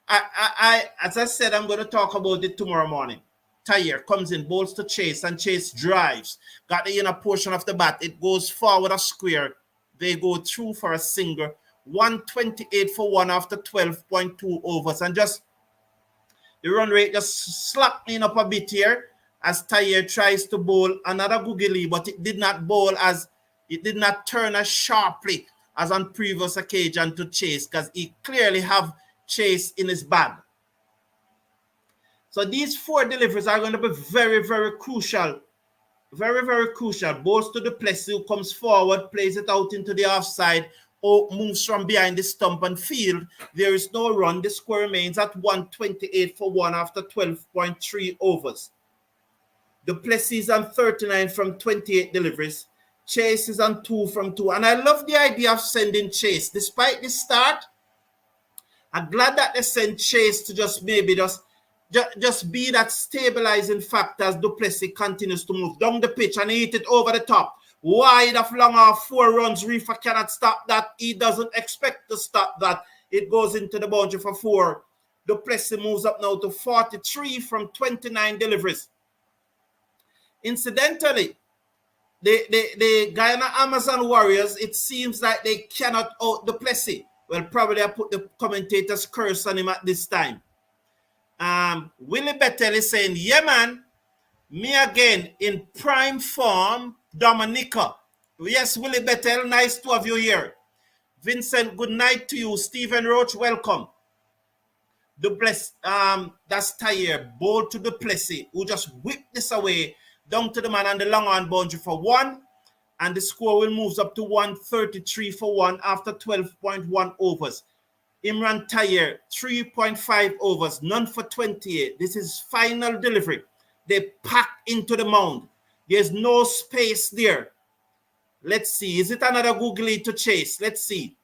as I said, I'm going to talk about it tomorrow morning. Tyre comes in, bowls to Chase, and Chase drives. Got the inner portion of the bat. It goes forward a square. They go through for a single. 128 for 1 after 12.2 overs. And just the run rate just slackening up a bit here as Tyre tries to bowl another googly, but it did not turn as sharply as on previous occasion to Chase, because he clearly have Chase in his bag. So these 4 deliveries are going to be very, very crucial. Very, very crucial. Bowls to Duplessis, who comes forward, plays it out into the offside, or moves from behind the stump and field. There is no run. The score remains at 128 for 1 after 12.3 overs. Duplessis is on 39 from 28 deliveries. Chase is on 2 from 2. And I love the idea of sending Chase. Despite the start, I'm glad that they sent Chase to just maybe just be that stabilizing factor as Duplessis continues to move down the pitch and hit it over the top. Wide of long off 4 runs. Reefer cannot stop that. He doesn't expect to stop that. It goes into the boundary for 4. Duplessis moves up now to 43 from 29 deliveries. Incidentally, the Guyana Amazon Warriors, it seems like they cannot out Duplessis. Well, probably I put the commentator's curse on him at this time. Willie Bettel is saying, yeah, man, me again in prime form, Dominica. Yes, Willie Bettel, nice to have you here. Vincent, good night to you. Stephen Roach, welcome. Duplessis, that's Tyre, bowl to Duplessis, who just whipped this away down to the man on the long on boundary for 1, and the score will move up to 133 for 1 after 12.1 overs. Imran Tyre, 3.5 overs, none for 28. This is final delivery. they pack into the mound. There's no space there. Let's see. Is it another googly to chase? Let's see.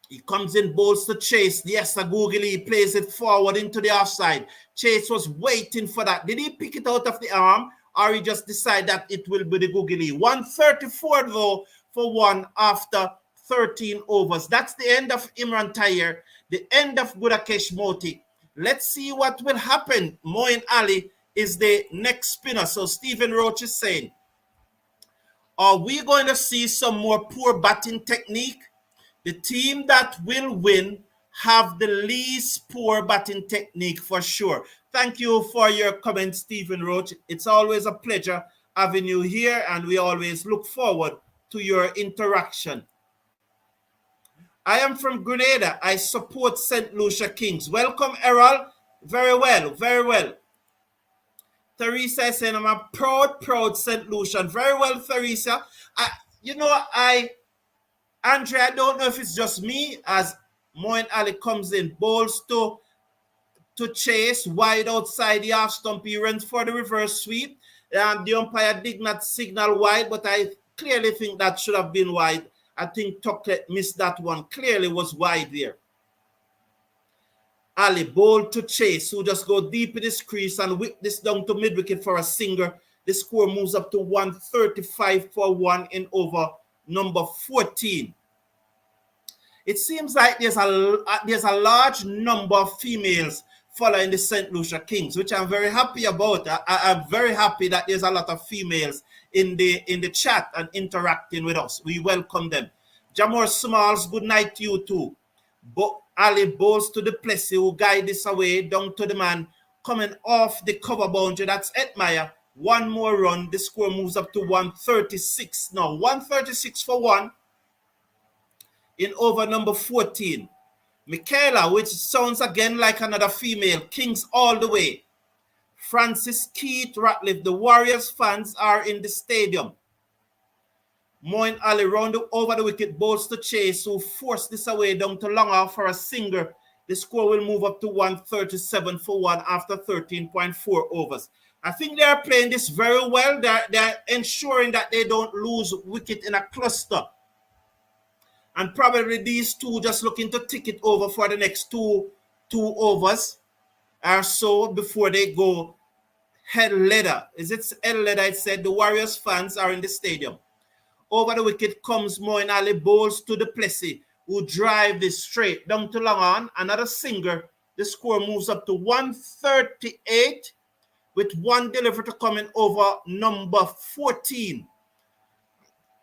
He comes in, bowls to Chase. Yes, a googly plays it forward into the offside. Chase was waiting for that. Did he pick it out of the arm, or he just decide that it will be the googly? 134 though for one after 13 overs. That's the end of Imran Tayer, the end of Gudakesh Moti. Let's see what will happen. Moeen Ali is the next spinner. So Stephen Roach is saying, are we going to see some more poor batting technique? The team that will win have the least poor batting technique for sure. Thank you for your comment, Stephen Roach. It's always a pleasure having you here, and we always look forward to your interaction. I am from Grenada. I support St. Lucia Kings. Welcome, Errol. Very well, very well. Teresa is saying, I'm a proud St. Lucian. Very well, Teresa. Andre, I don't know if it's just me, as Moeen Ali comes in, bowls to Chase, wide outside the half stump. He runs for the reverse sweep. The umpire did not signal wide, but I clearly think that should have been wide. I think Tuckett missed that one. Clearly was wide there. Ali bowled to Chase, who just go deep in his crease and whip this down to mid-wicket for a single. The score moves up to 135 for one in over number 14. It seems like there's a large number of females following the St. Lucia Kings, which I'm very happy about. I'm very happy that there's a lot of females in the chat and interacting with us. We welcome them. Jamor Smalls, good night to you too. Ali bowls to the Plessy, who guide this away down to the man coming off the cover boundary. That's Edmire. One more run. The score moves up to 136 now. 136 for one in over number 14. Michaela, which sounds again like another female. Kings all the way. Francis Keith Ratliff. The Warriors fans are in the stadium. Moeen Ali round over the wicket, bowls to Chase, who forced this away down to long off for a single. The score will move up to 137 for one after 13.4 overs. I think they are playing this very well. They're ensuring that they don't lose wicket in a cluster. And probably these two just looking to tick it over for the next two overs or so before they go head leather. Is it head leather? It said the Warriors fans are in the stadium. Over the wicket comes Moeen Ali, bowls to the Plessy, who drive this straight down to long on. Another single. The score moves up to 138 with one delivery to come in over number 14.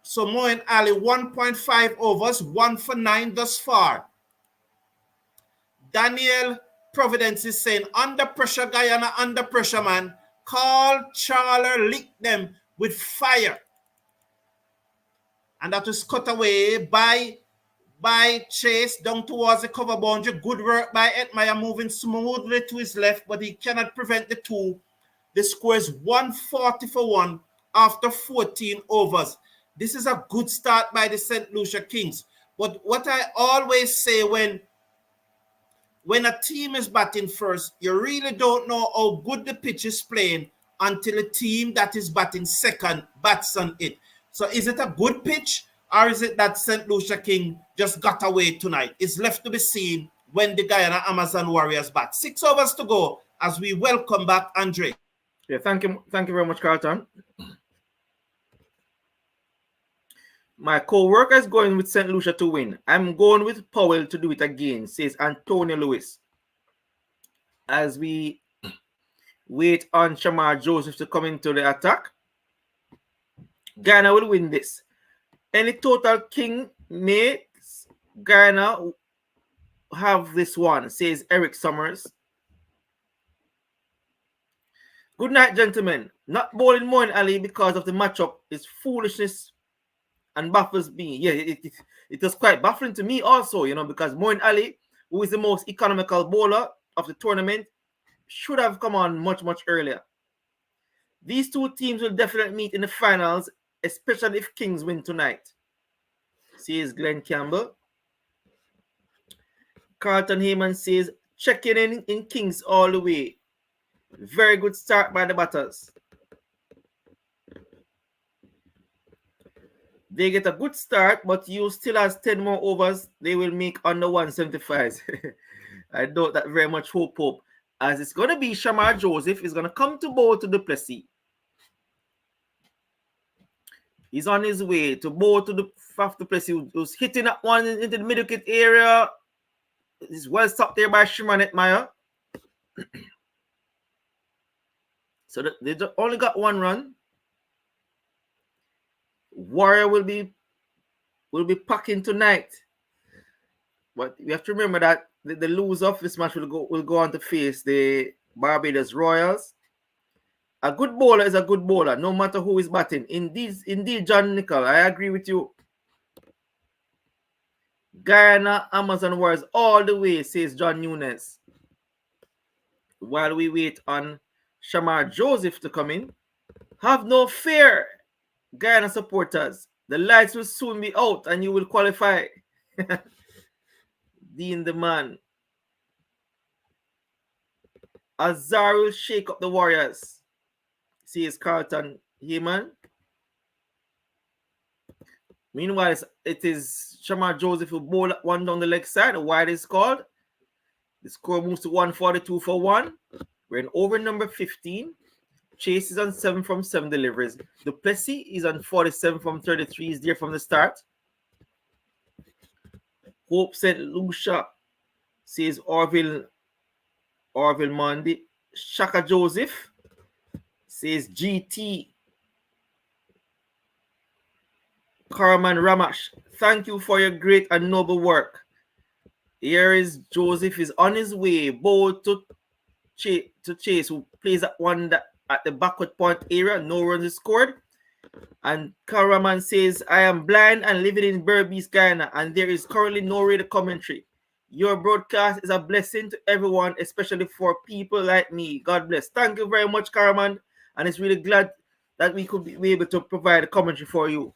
So Moeen Ali, 1.5 overs, 1 for 9 thus far. Daniel Providence is saying, under pressure, Guyana, under pressure, man. Call Charler, lick them with fire. And that was cut away by Chase down towards the cover boundary. Good work by Edmire, moving smoothly to his left, but he cannot prevent the two. The score is 140 for one after 14 overs. This is a good start by the St. Lucia Kings. But what I always say when a team is batting first, you really don't know how good the pitch is playing until a team that is batting second bats on it. So is it a good pitch, or is it that St. Lucia King just got away tonight? It's left to be seen when the Guyana Amazon Warriors bat. 6 overs to go as we welcome back Andre. Yeah, thank you very much, Carlton. My co-worker is going with St. Lucia to win. I'm going with Powell to do it again, says Antonio Lewis. As we wait on Shamar Joseph to come into the attack, Guyana will win this. Any total King mates, Guyana have this one, says Eric Summers. Good night, gentlemen. Not bowling Moeen Ali because of the matchup is foolishness and baffles me. Yeah, it was quite baffling to me also, because Moeen Ali, who is the most economical bowler of the tournament, should have come on much, much earlier. These two teams will definitely meet in the finals, especially if Kings win tonight, says Glenn Campbell. Carlton Heyman says, checking in Kings all the way. Very good start by the batters. They get a good start, but you still has 10 more overs. They will make under 175. I doubt that very much. Hope. As it's going to be Shamar Joseph is going to come to bowl to Duplessis. He's on his way to bowl to the Faf Duplessis, who's hitting that one into the middle wicket area. It's well stopped there by Shimon Etmire. So they only got one run. Warrior will be packing tonight. But we have to remember that the loser of this match will go on to face the Barbados Royals. A good bowler is a good bowler, no matter who is batting. Indeed, John Nicol, I agree with you. Guyana, Amazon Warriors all the way, says John Nunes. While we wait on Shamar Joseph to come in, have no fear, Guyana supporters. The lights will soon be out and you will qualify. Dean the man. Azar will shake up the Warriors, says Carlton Heyman. Meanwhile, it is Shamar Joseph who bowled one down the leg side. Wide is called. The score moves to 142 for 1. We're in over number 15. Chase is on 7 from 7 deliveries. Duplessis is on 47 from 33. He's there from the start. Hope St. Lucia, says Orville Mondi. Shaka Joseph, says GT. Karaman Ramash, thank you for your great and noble work. Here is Joseph is on his way, bowl to Chase, who plays at one at the backward point area. No runs is scored. And Karaman says, I am blind and living in Berbice, Guyana, and there is currently no radio commentary. Your broadcast is a blessing to everyone, especially for people like me. God bless. Thank you very much, Karaman. And it's really glad that we could be able to provide a commentary for you.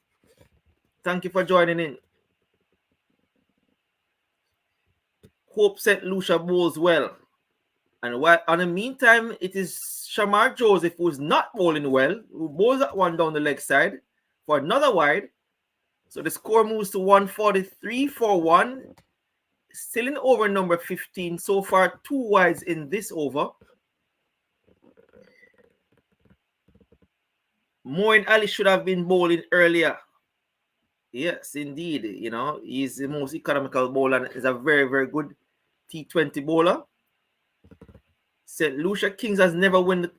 Thank you for joining in. Hope St. Lucia bowls well. And while in the meantime, it is Shamar Joseph who is not bowling well, who bowls that one down the leg side for another wide. So the score moves to 143 for 1. Still in over number 15. So far, 2 wides in this over. Moin Ali should have been bowling earlier. Yes, indeed. You know, he's the most economical bowler and is a very, very good T20 bowler. St. Lucia Kings has never won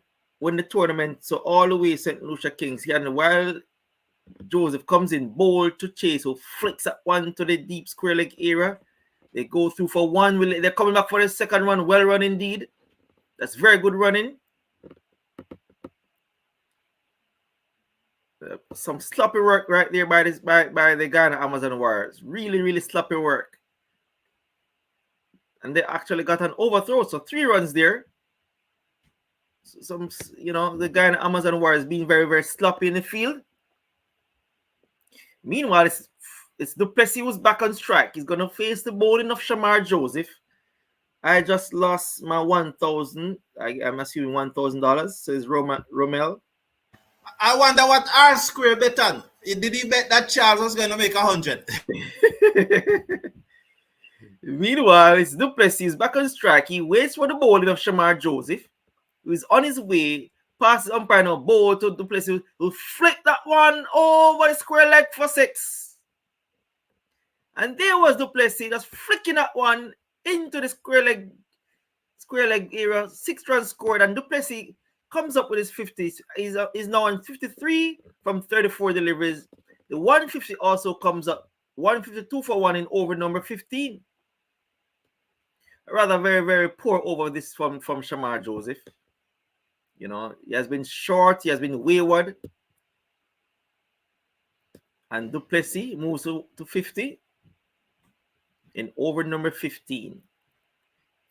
the tournament, so all the way St. Lucia Kings. And while Joseph comes in, bowl to Chase, who flicks that one to the deep square leg area. They go through for one. They're coming back for the second one. Well run indeed. That's very good running. Some sloppy work right there by the Guyana Amazon Warriors. Really, really sloppy work. And they actually got an overthrow, so 3 runs there. Some, the Guyana Amazon Warriors being very, very sloppy in the field. Meanwhile, it's Duplessis who's back on strike. He's going to face the bowling of Shamar Joseph. I just lost my $1,000. I'm assuming $1,000, says Romel. I wonder what R Square bet on. Did he bet that Charles was going to make 100? Meanwhile, it's Duplessis back on strike. He waits for the bowling of Shamar Joseph, who is on his way. Passes umpire now, bowl to Duplessis, who flick that one over the square leg for 6. And there was Duplessis just flicking that one into the square leg area. 6 runs scored, and Duplessis comes up with his 50s. He's now on 53 from 34 deliveries. The 150 also comes up 152 for 1 in over number 15. A rather very, very poor over this from Shamar Joseph. He has been short. He has been wayward. And Duplessis moves to 50 in over number 15.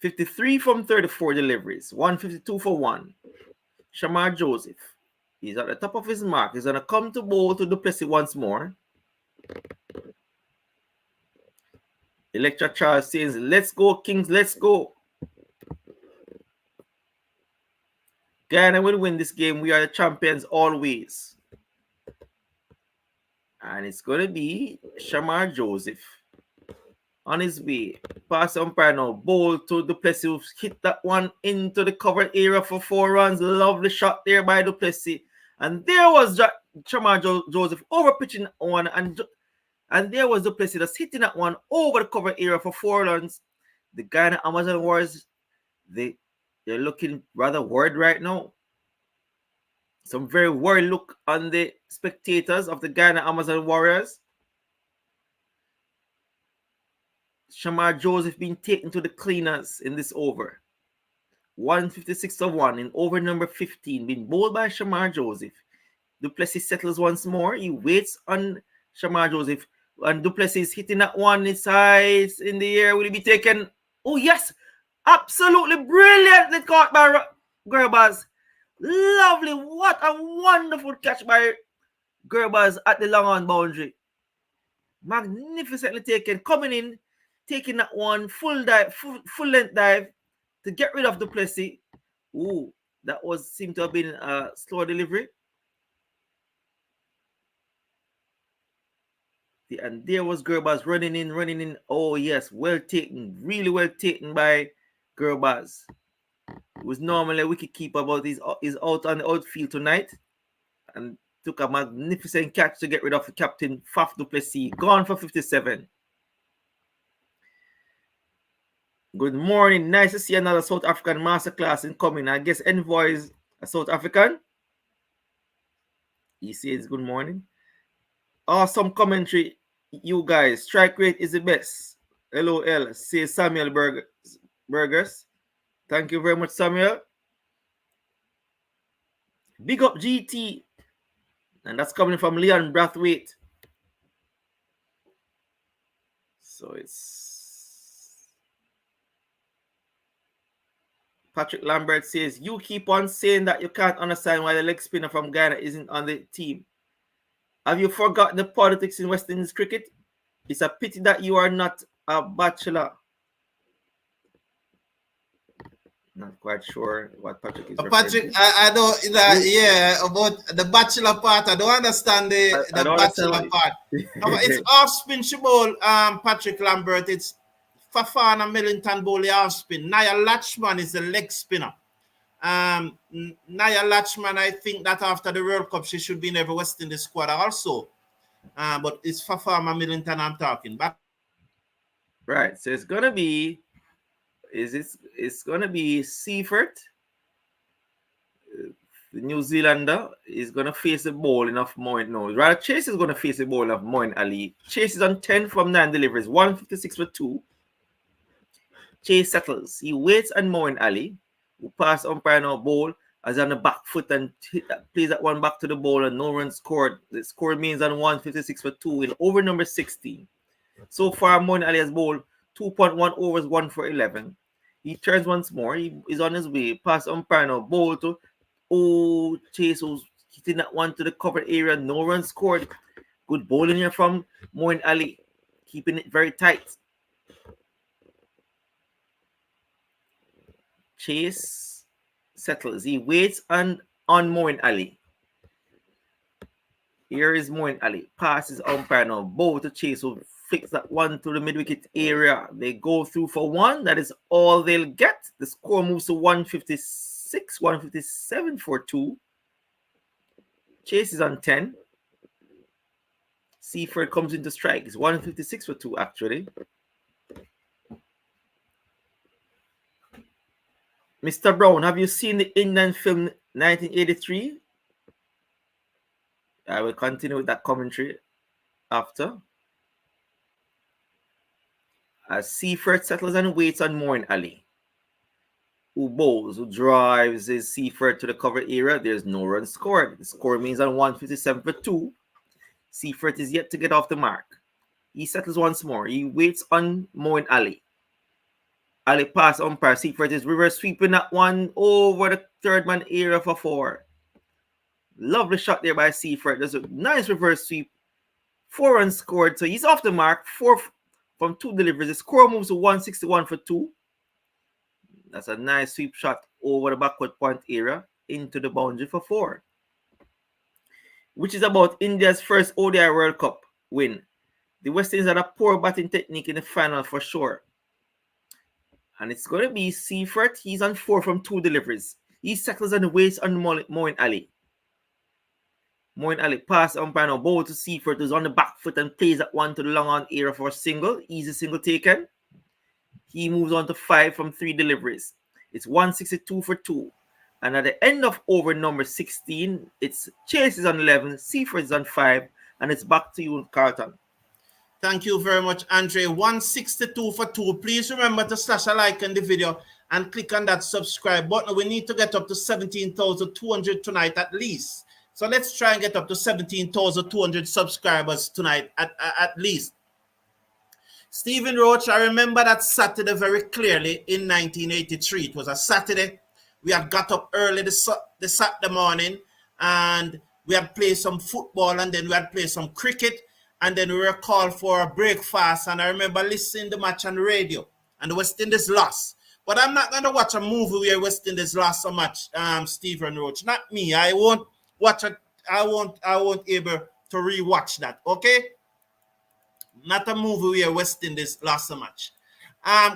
53 from 34 deliveries. 152 for 1. Shamar Joseph. He's at the top of his mark. He's going to come to bowl to Duplessis once more. Electra Charles says, let's go, Kings, let's go. Guyana will win this game. We are the champions always. And it's going to be Shamar Joseph on his way. Pass umpire now. Bowl to Duplessis. Hit that one into the covered area for 4 runs. Lovely shot there by Duplessis. And there was Shamar Joseph over pitching one. And there was Duplessis that's hitting that one over the covered area for 4 runs. The Guyana Amazon Warriors, they're looking rather worried right now. Some very worried look on the spectators of the Guyana Amazon Warriors. Shamar Joseph being taken to the cleaners in this over. 156-1 in over number 15, being bowled by Shamar Joseph. Duplessis settles once more. He waits on Shamar Joseph. And Duplessis hitting that one. It's high in the air. Will he be taken? Oh, yes. Absolutely brilliantly caught by Gerbaz. Lovely. What a wonderful catch by Gerbaz at the long on boundary. Magnificently taken. Coming in, taking that one full length dive to get rid of Duplessis. Ooh, that seemed to have been a slow delivery. And there was Gerbaz running in. Oh, yes, well taken. Really well taken by Gerbaz. It was normally a wicket keeper, but he's out on the outfield tonight. And took a magnificent catch to get rid of the captain, Faf du Plessis. Gone for 57. Good morning. Nice to see another South African masterclass incoming. I guess Envoy is a South African. He says good morning. Awesome commentary, you guys. Strike rate is the best. LOL, says Samuel Burgers. Thank you very much, Samuel. Big up GT. And that's coming from Leon Brathwaite. So it's Patrick Lambert says, you keep on saying that you can't understand why the leg spinner from Guyana isn't on the team. Have you forgotten the politics in West Indies cricket? It's a pity that you are not a bachelor. Not quite sure what Patrick is Patrick, I don't, about the bachelor part. I don't understand the bachelor part. It's off spin Shibol, Patrick Lambert. It's Fafana Millington Bowley off spin. Naya Latchman is the leg spinner. Naya Latchman, I think that after the World Cup, she should be in every West Indies squad also. But it's Fafana Millington I'm talking back. Right, so it's gonna be. It's gonna be Seifert. The New Zealander is gonna face the bowling of Moeen. No, rather Chase is gonna face the bowling of Moeen Ali. Chase is on 10 from 9 deliveries, 156 for 2. Chase settles. He waits on Moeen Ali, who pass umpire now bowl as on the back foot and plays that one back to the bowl and no run scored. The score remains on 156 for 2 in over number 16. So far, Moeen Ali has bowled 2.1 overs, 1 for 11. He turns once more. He is on his way. Pass umpire now. Bowl to Chase, who's hitting that one to the cover area. No run scored. Good bowling here from Moeen Ali. Keeping it very tight. Chase settles. He waits on Moeen Ali. Here is Moeen Ali. Passes umpire now. Bowl to Chase, who flicks that one to the mid-wicket area. They go through for 1. That is all they'll get. The score moves to 156, 157 for 2. Chase is on 10. Seifert comes into strike. It's 156 for 2, actually. Mr. Brown, have you seen the Indian film 1983? I will continue with that commentary after. As Seifert settles and waits on Moeen Ali, who bowls, who drives his Seifert to the cover area. There's no run scored. The score remains on 157 for 2. Seifert is yet to get off the mark. He settles once more. He waits on Moeen Ali. Ali pass umpire. Seifert is reverse sweeping that one over the third man area for 4. Lovely shot there by Seifert. There's a nice reverse sweep. 4 runs scored. So he's off the mark. 4 from 2 deliveries. The score moves to 161 for 2. That's a nice sweep shot over the backward point area. into the boundary for 4, which is about India's first ODI World Cup win. The West Indies had a poor batting technique in the final for sure. And it's going to be Seifert. He's on 4 from 2 deliveries. He settles on the waist on Moeen Ali. Moeen Ali pass umpire now. Ball to Seifert, who's on the back foot and plays that one to the long on area for a single. Easy single taken. He moves on to 5 from 3 deliveries. It's 162 for 2. And at the end of over number 16, it's Chase is on 11, Seifert is on 5, and it's back to you, Carlton. Thank you very much, Andre. 162 for 2. Please remember to slash a like on the video and click on that subscribe button. We need to get up to 17,200 tonight at least. So let's try and get up to 17,200 subscribers tonight at least. Stephen Roach, I remember that Saturday very clearly in 1983. It was a Saturday. We had got up early the Saturday morning and we had played some football and then we had played some cricket and then we were called for a breakfast. And I remember listening to the match on the radio and the West Indies lost. But I'm not going to watch a movie where West Indies lost so much, Stephen Roach. Not me. I won't watch it. I won't able to rewatch that. Okay? Not a movie where West Indies lost so much.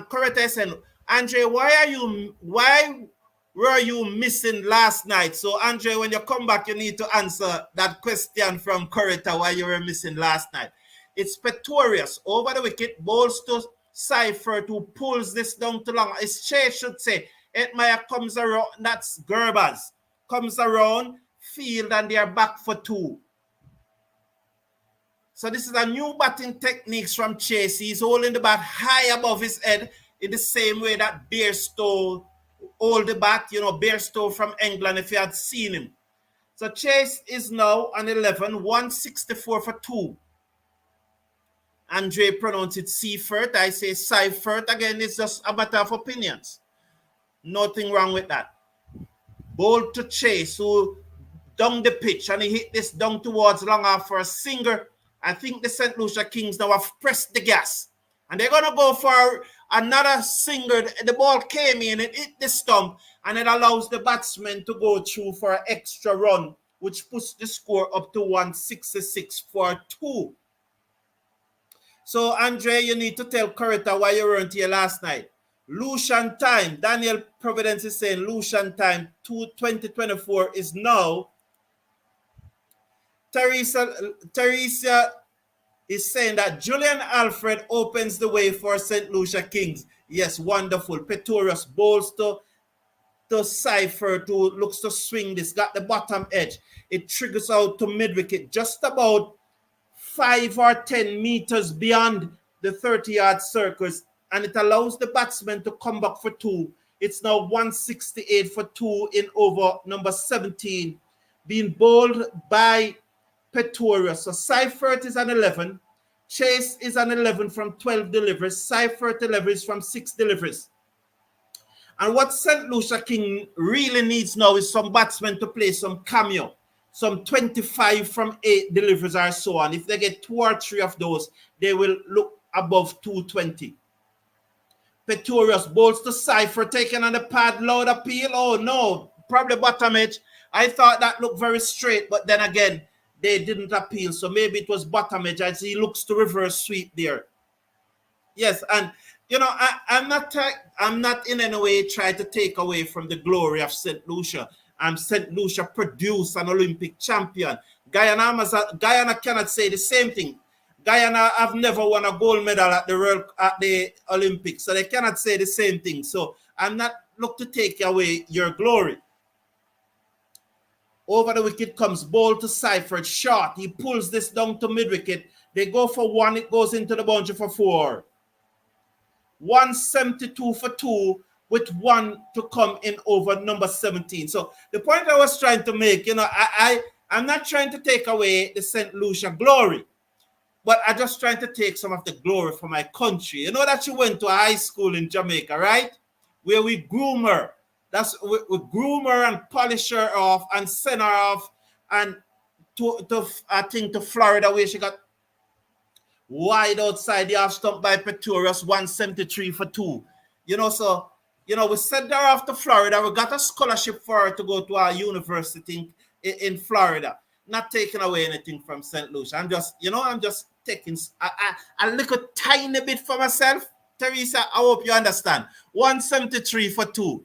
Correct, I said, Andre, why were you missing last night? So, Andre, when you come back, you need to answer that question from Coretta, why you were missing last night. It's Pretorius over the wicket, bowls to Seifert, who pulls this down to long. It's Chase should say. Edmeyer comes around, that's Gerbers, comes around, field, and they're back for 2. So this is a new batting techniques from Chase. He's holding the bat high above his head in the same way that Bairstow hold the bat. You know, Bairstow from England, if you had seen him. So Chase is now on 11, 164 for 2. Andre pronounced it Seifert. I say Seifert. Again, it's just a matter of opinions. Nothing wrong with that. Ball to Chase, who down the pitch, and he hit this down towards long off for a single. I think the St. Lucia Kings now have pressed the gas. And they're going to go for another single. The ball came in, it hit the stump, and it allows the batsman to go through for an extra run, which puts the score up to 166 for 2. So, Andre, you need to tell Coretta why you weren't here last night. Lucian time. Daniel Providence is saying Lucian time 2024 is now. Teresa is saying that Julian Alfred opens the way for St. Lucia Kings. Yes, wonderful. Pretorius bowls to Seifert, who looks to swing this, got the bottom edge. It triggers out to mid-wicket, just about 5 or 10 meters beyond the 30-yard circles, and it allows the batsman to come back for 2. It's now 168 for 2 in over number 17, being bowled by Pretorius. So Seifert is an 11. Chase is an 11 from 12 deliveries. Seifert delivers from 6 deliveries. And what St. Lucia King really needs now is some batsmen to play some cameo. Some 25 from 8 deliveries or so on. If they get 2 or 3 of those, they will look above 220. Pretorius bowls to Seifert, taken on the pad, loud appeal. Oh no, probably bottom edge. I thought that looked very straight, but then again, they didn't appeal. So maybe it was bottom edge as he looks to reverse sweep there. Yes, and you know, I'm not in any way trying to take away from the glory of St. Lucia. St. Lucia produced an Olympic champion. Guyana cannot say the same thing. Guyana have never won a gold medal at the Olympics, so they cannot say the same thing. So I'm not looking to take away your glory. Over the wicket comes ball to Seifert, short. He pulls this down to mid-wicket. They go for 1. It goes into the boundary for 4. 172 for 2 with 1 to come in over number 17. So the point I was trying to make, you know, I'm not trying to take away the St. Lucia glory, but I'm just trying to take some of the glory for my country. You know that you went to a high school in Jamaica, right? Where we groom her. That's we groom her and polish her off and send her off and to I think to Florida where she got wide outside the half stump by Pretorius, 173 for 2. You know, so we sent her off to Florida. We got a scholarship for her to go to our university in Florida. Not taking away anything from St. Lucia. I'm just taking a little tiny bit for myself. Teresa, I hope you understand. 173 for 2.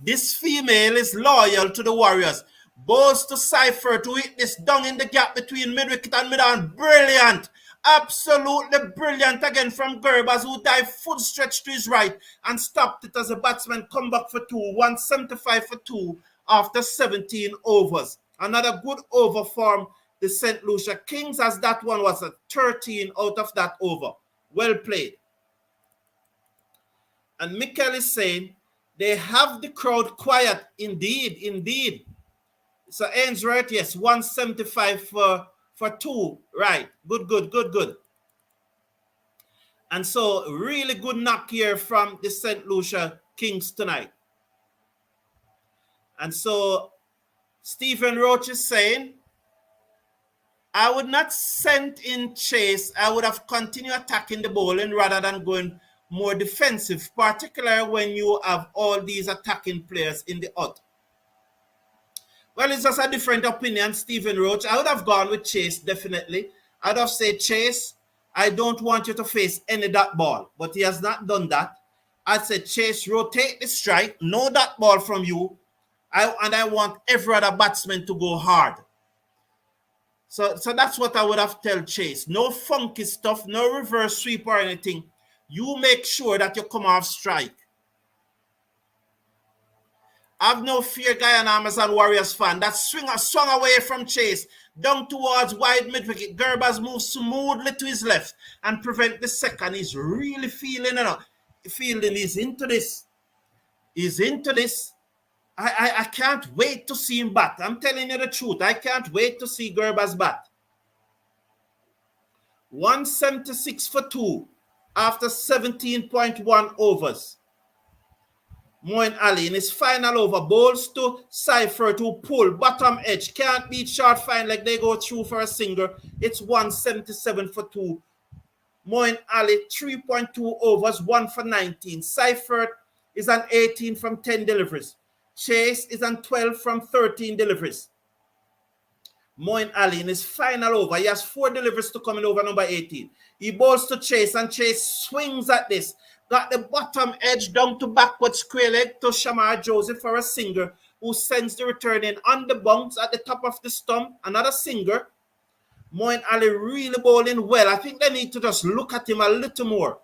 This female is loyal to the Warriors. Bows to Cypher to hit this down in the gap between mid-wicket and mid-on. Brilliant. Absolutely brilliant again from Gerbers, who dived full stretch to his right and stopped it as a batsman come back for 2. 175 for 2 after 17 overs. Another good over from the St. Lucia Kings, as that one was a 13 out of that over. Well played. And Mikel is saying, they have the crowd quiet. Indeed. So Ainsworth, yes, 175 for 2. Right. Good. And so really good knock here from the St. Lucia Kings tonight. And so Stephen Roach is saying, I would not send in Chase. I would have continued attacking the bowling rather than going more defensive, particularly when you have all these attacking players in the out. Well, it's just a different opinion, Stephen Roach. I would have gone with Chase, definitely. I'd have said, Chase, I don't want you to face any dot ball. But he has not done that. I'd say, Chase, rotate the strike. No dot ball from you. I want every other batsman to go hard. So that's what I would have told Chase. No funky stuff, no reverse sweep or anything. You make sure that you come off strike. Have no fear, Guyana Amazon Warriors fan. That swung away from Chase, down towards wide mid-wicket. Gerbers moves smoothly to his left and prevent the second. He's really feeling he's into this. I can't wait to see him bat. I'm telling you the truth. I can't wait to see Gerbers bat. 176 for 2 after 17.1 overs. Moeen Ali in his final over bowls to Cypher to pull bottom edge. Can't beat short fine like they go through for a single. It's 177 for 2. Moeen Ali 3.2 overs, 1 for 19. Cypher is on 18 from 10 deliveries. Chase is on 12 from 13 deliveries. Moeen Ali in his final over. He has 4 deliveries to come in over number 18. He bowls to Chase and Chase swings at this. Got the bottom edge down to backward square leg to Shamar Joseph for a singer, who sends the return in on the bounce at the top of the stump. Another singer. Moeen Ali really bowling well. I think they need to just look at him a little more.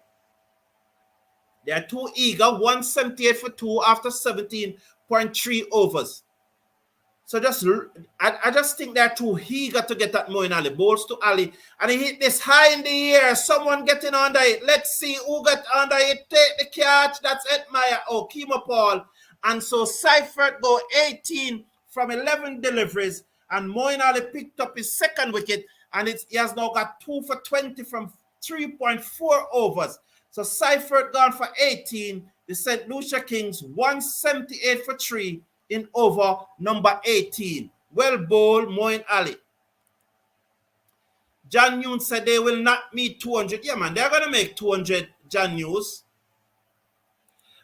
They are too eager. 178 for 2 after 17.3 overs. So I just think they're too eager to get at Moeen Ali. Bowls to Ali. And he hit this high in the air. Someone getting under it. Let's see who got under it. Take the catch. That's Edmire. Oh, Kimo Paul. And so Seifert go 18 from 11 deliveries. And Moeen Ali picked up his second wicket. And he has now got 2 for 20 from 3.4 overs. So Seifert gone for 18. The St. Lucia Kings 178 for 3. In over number 18. Well bowled, Moeen Ali. John News said they will not meet 200. Yeah, man, they're going to make 200, John News.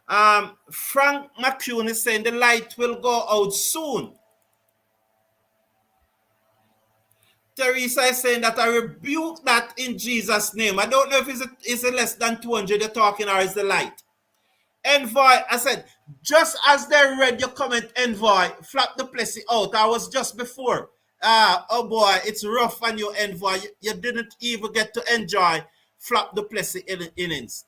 Frank McCune is saying the light will go out soon. Teresa is saying that I rebuke that in Jesus' name. I don't know if it's a less than 200 you're talking or is the light. Envoy, I said, just as they read your comment, Envoy, Flap du Plessis out. I was just before. Oh boy, it's rough on you, Envoy. You didn't even get to enjoy Flap du Plessis innings.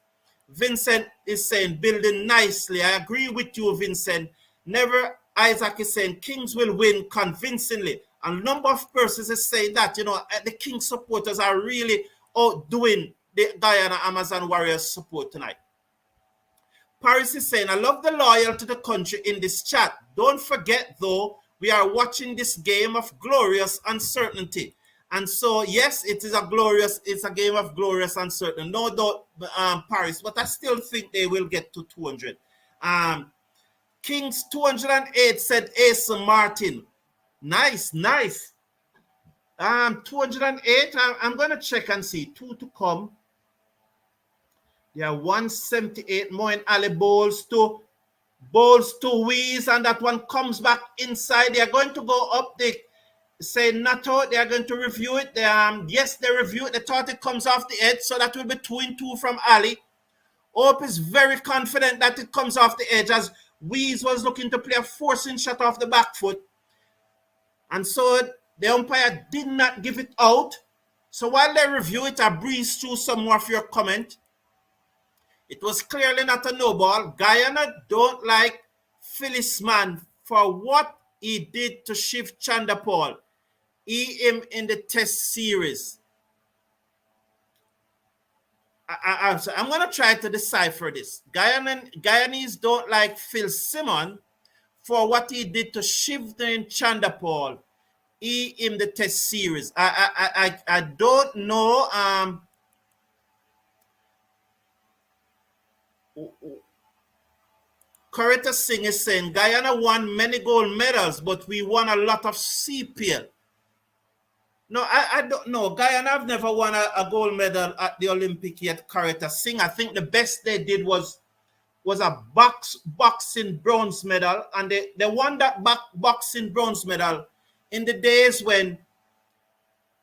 Vincent is saying, building nicely. I agree with you, Vincent. Never, Isaac is saying, Kings will win convincingly. And a number of persons is saying that, the Kings supporters are really outdoing the Guyana Amazon Warriors support tonight. Paris is saying, I love the loyalty to the country in this chat. Don't forget, though, we are watching this game of glorious uncertainty. And so, yes, it's a game of glorious uncertainty. No doubt, Paris, but I still think they will get to 200. Kings 208 said Asa Martin. Nice. 208, I'm going to check and see. 2 to come. Yeah, 178 more in Ali bowls to Weeze, and that one comes back inside. They are going to go up. They say NATO. They are going to review it. Yes, they review it. They thought it comes off the edge, so that will be 2-2 from Ali. Hope is very confident that it comes off the edge, as Weeze was looking to play a forcing shot off the back foot. And so the umpire did not give it out. So while they review it, I breeze through some more of your comment. It was clearly not a no ball. Guyana don't like Phyllis Man for what he did to Shiv Chandapal. Him in the test series. I'm going to try to decipher this. Guyanese don't like Phil Simon for what he did to Shivdan Chandapal in the test series. I don't know. Coretta Singh is saying Guyana won many gold medals, but we won a lot of CPL. No, I don't know. Guyana have never won a gold medal at the Olympic yet, Coretta Singh. I think the best they did was a boxing bronze medal, and they won that boxing bronze medal in the days when,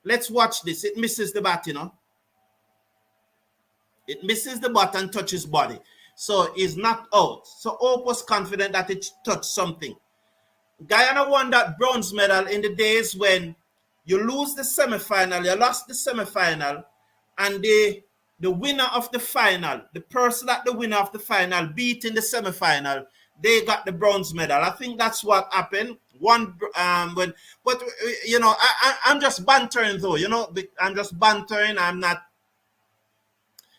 let's watch this, it misses the bat, It misses the bat and touches body. So it's not out. So Hope was confident that it touched something. Guyana won that bronze medal in the days when you lose the semi-final, you lost the semi-final, and the winner of the final, the person that the winner of the final beat in the semi-final, they got the bronze medal. I think that's what happened. I'm just bantering though, I'm just bantering. I'm not.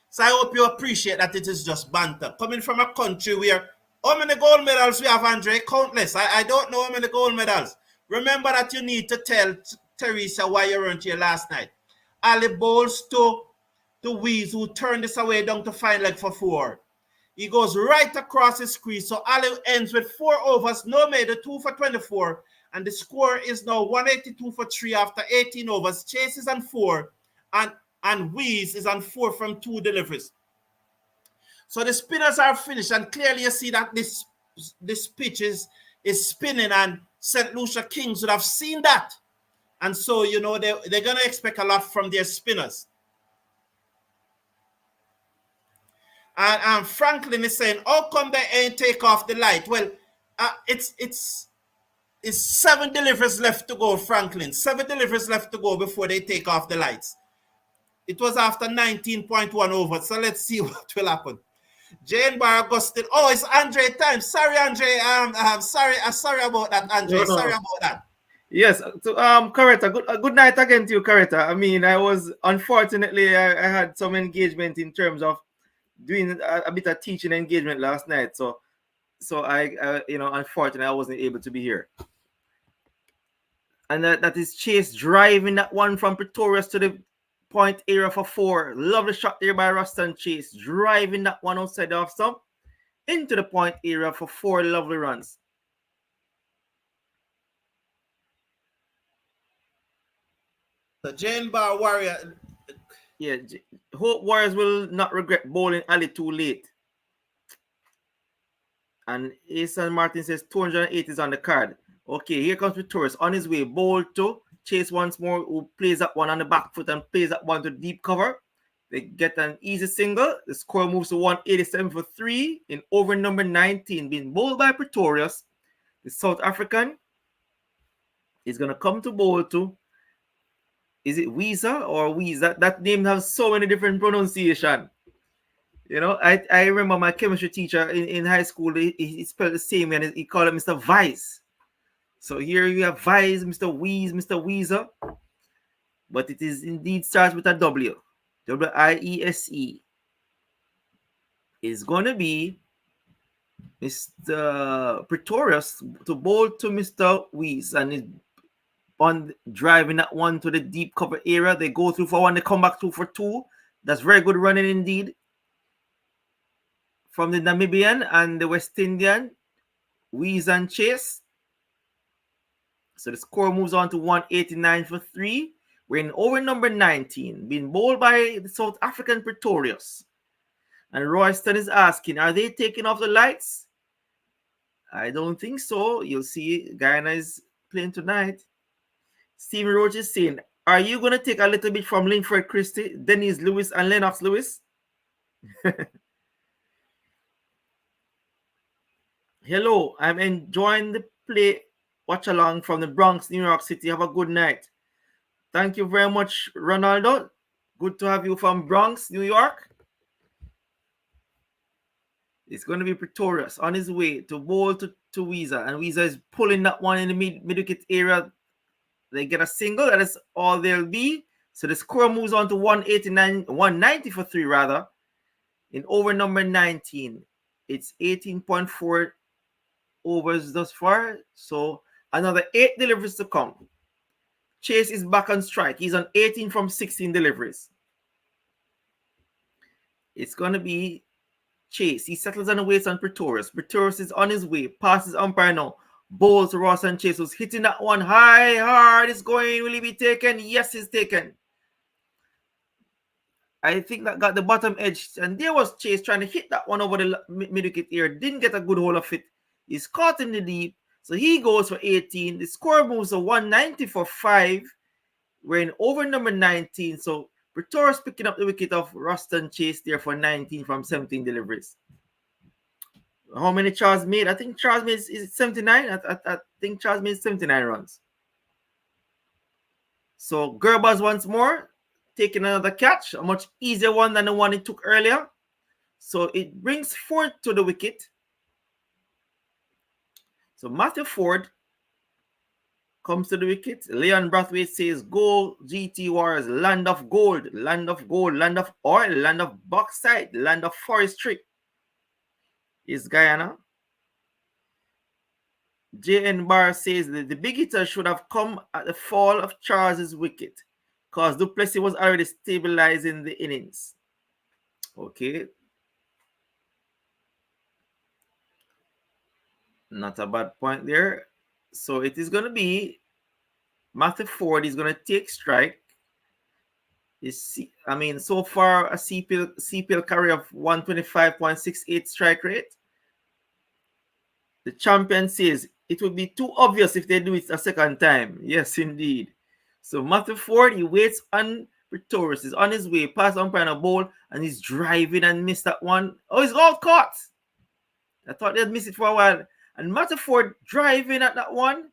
So I hope you appreciate that it is just banter. Coming from a country where how many gold medals we have, Andre? Countless. I don't know how many gold medals. Remember that you need to tell Teresa why you weren't here last night. Ali bowls to Weeze, who turned this away down to fine leg for 4. He goes right across his crease. So Ali ends with 4 overs, no made, 2 for 24. And the score is now 182 for 3 after 18 overs. Chase is on 4. And Weeze is on 4 from 2 deliveries. So the spinners are finished, and clearly you see that this pitch is spinning, and St. Lucia Kings would have seen that. And so, they're going to expect a lot from their spinners. And Franklin is saying, how come they ain't take off the light? Well, it's 7 deliveries left to go, Franklin. 7 deliveries left to go before they take off the lights. It was after 19.1 over. So let's see what will happen. Jane Bar Augustine. Oh, it's Andre time. Sorry, Andre. Sorry about that, Andre. No. Sorry about that. Yes. So, Coretta, good night again to you, Coretta. I mean, unfortunately, I had some engagement in terms of doing a bit of teaching engagement last night. So I unfortunately, I wasn't able to be here. And that is Chase driving that one from Pretorius to the point area for 4. Lovely shot there by Ruston Chase, driving that one outside the off stump into the point area for 4 lovely runs. The Jane Bar Warrior. Yeah, Hope Warriors will not regret bowling Ali too late. And Asan Martin says 208 is on the card. Okay, here comes Pretorius on his way. Bowl to Chase once more, who plays that one on the back foot and plays that one to deep cover. They get an easy single. The score moves to 187 for 3 in over number 19, being bowled by Pretorius. The South African is going to come to bowl to. Is it Weeza or Weeze? That name has so many different pronunciation. I remember my chemistry teacher in high school, he spelled the same and he called it Mr. Vice. So here you have Vice, Mr. Weeze, Mr. Weezer. But it is indeed starts with a W. W-I-E-S-E. Is going to be Mr. Pretorius to bowl to Mr. Weeze. And is on driving that one to the deep cover area. They go through for 1, they come back 2 for 2. That's very good running indeed. From the Namibian and the West Indian, Weeze and Chase. So the score moves on to 189 for 3. We're in over number 19, being bowled by the South African Pretorius. And Royston is asking, are they taking off the lights? I don't think so. You'll see Guyana is playing tonight. Stephen Roach is saying, are you going to take a little bit from Linford Christie, Denise Lewis, and Lennox Lewis? Hello, I'm enjoying the play watch along from the Bronx, New York City. Have a good night. Thank you very much, Ronaldo. Good to have you from Bronx, New York. It's going to be Pretorius on his way to bowl to Weezer, and Weezer is pulling that one in the mid-wicket area. They get a single, that is all they'll be. So the score moves on to 190 for 3 rather. In over number 19, it's 18.4 overs thus far. So another 8 deliveries to come. Chase is back on strike. He's on 18 from 16 deliveries. It's going to be Chase. He settles on the waist on Pretorius. Pretorius is on his way. Passes umpire now. Bowls to Ross and Chase, who's hitting that one high, hard. It's going. Will he be taken? Yes, he's taken. I think that got the bottom edge. And there was Chase trying to hit that one over the mid-wicket area. Didn't get a good hold of it. He's caught in the deep. So he goes for 18. The score moves to 190 for 5. We're in over number 19. So Pretorius picking up the wicket of Ruston Chase there for 19 from 17 deliveries. How many Charles made? I think Charles made is 79. I think Charles made 79 runs. So Gerbers once more taking another catch, a much easier one than the one he took earlier. So it brings Ford to the wicket. So Matthew Ford comes to the wicket. Leon Brathwaite says, go GT Warriors, land of gold, land of gold, land of oil, land of bauxite, land of forestry. Is Guyana. J.N. Barr says that the big hitter should have come at the fall of Charles's wicket because Duplessis was already stabilizing the innings. Okay. Not a bad point there. So it is going to be Matthew Ford is going to take strike. So far a CPL carry of 125.68 strike rate. The champion says it would be too obvious if they do it a second time. Yes, indeed. So Matthew Ford, he waits on Pretorius. He's on his way past umpire and a bowl, and he's driving and missed that one. Oh, he's all caught. I thought they'd miss it for a while. And Matthew Ford driving at that one.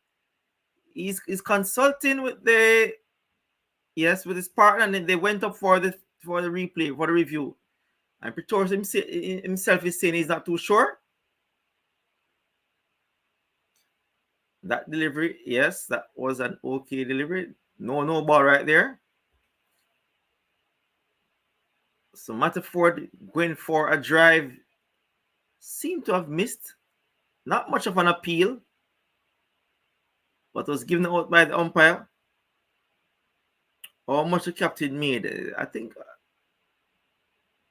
He's consulting with with his partner, and then they went up for the replay, for the review. And Pretorius himself is saying he's not too sure. That delivery, yes, that was an okay delivery. No ball right there. So Matthew Ford going for a drive seemed to have missed. Not much of an appeal, but was given out by the umpire. How much the captain made? I think,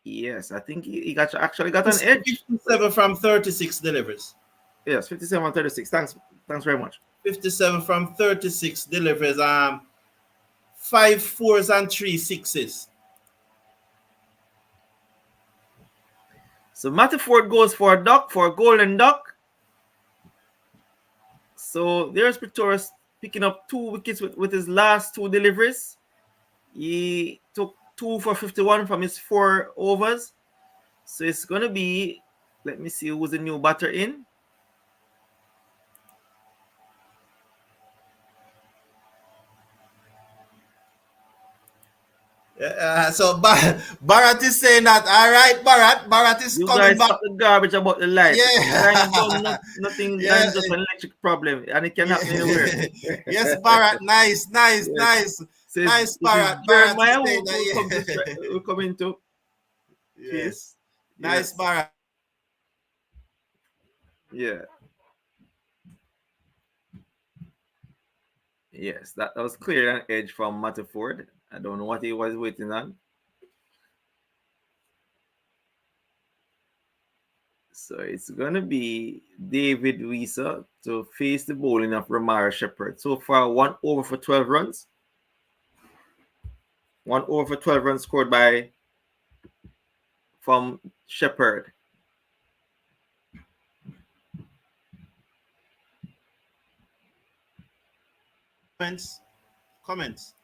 yes, I think he actually got an edge. 57 from 36 deliveries. Yes, 57 from 36. Thanks very much. 57 from 36 deliveries. 5 4s and 3 6s. So Matthew Ford goes for a duck, for a golden duck. So there's Pretorius picking up 2 wickets with his last 2 deliveries. He took 2 for 51 from his 4 overs. So it's going to be, let me see who's the new batter in. So Bharat is saying that, all right, Bharat is coming back. Stop the garbage about the light. Yeah. Nothing, just an electric problem, and it can happen anywhere. Yes, Bharat, nice. Says, nice, Bharat. Jeremiah will come into. Yes. Nice, Bharat. Yeah. Yes, that was clear an edge from Matthew Ford. I don't know what he was waiting on. So it's going to be David Weezer to face the bowling of Ramara Shepherd. So far, 1 over for 12 runs. 1 over for 12 runs scored from Shepherd. Comments.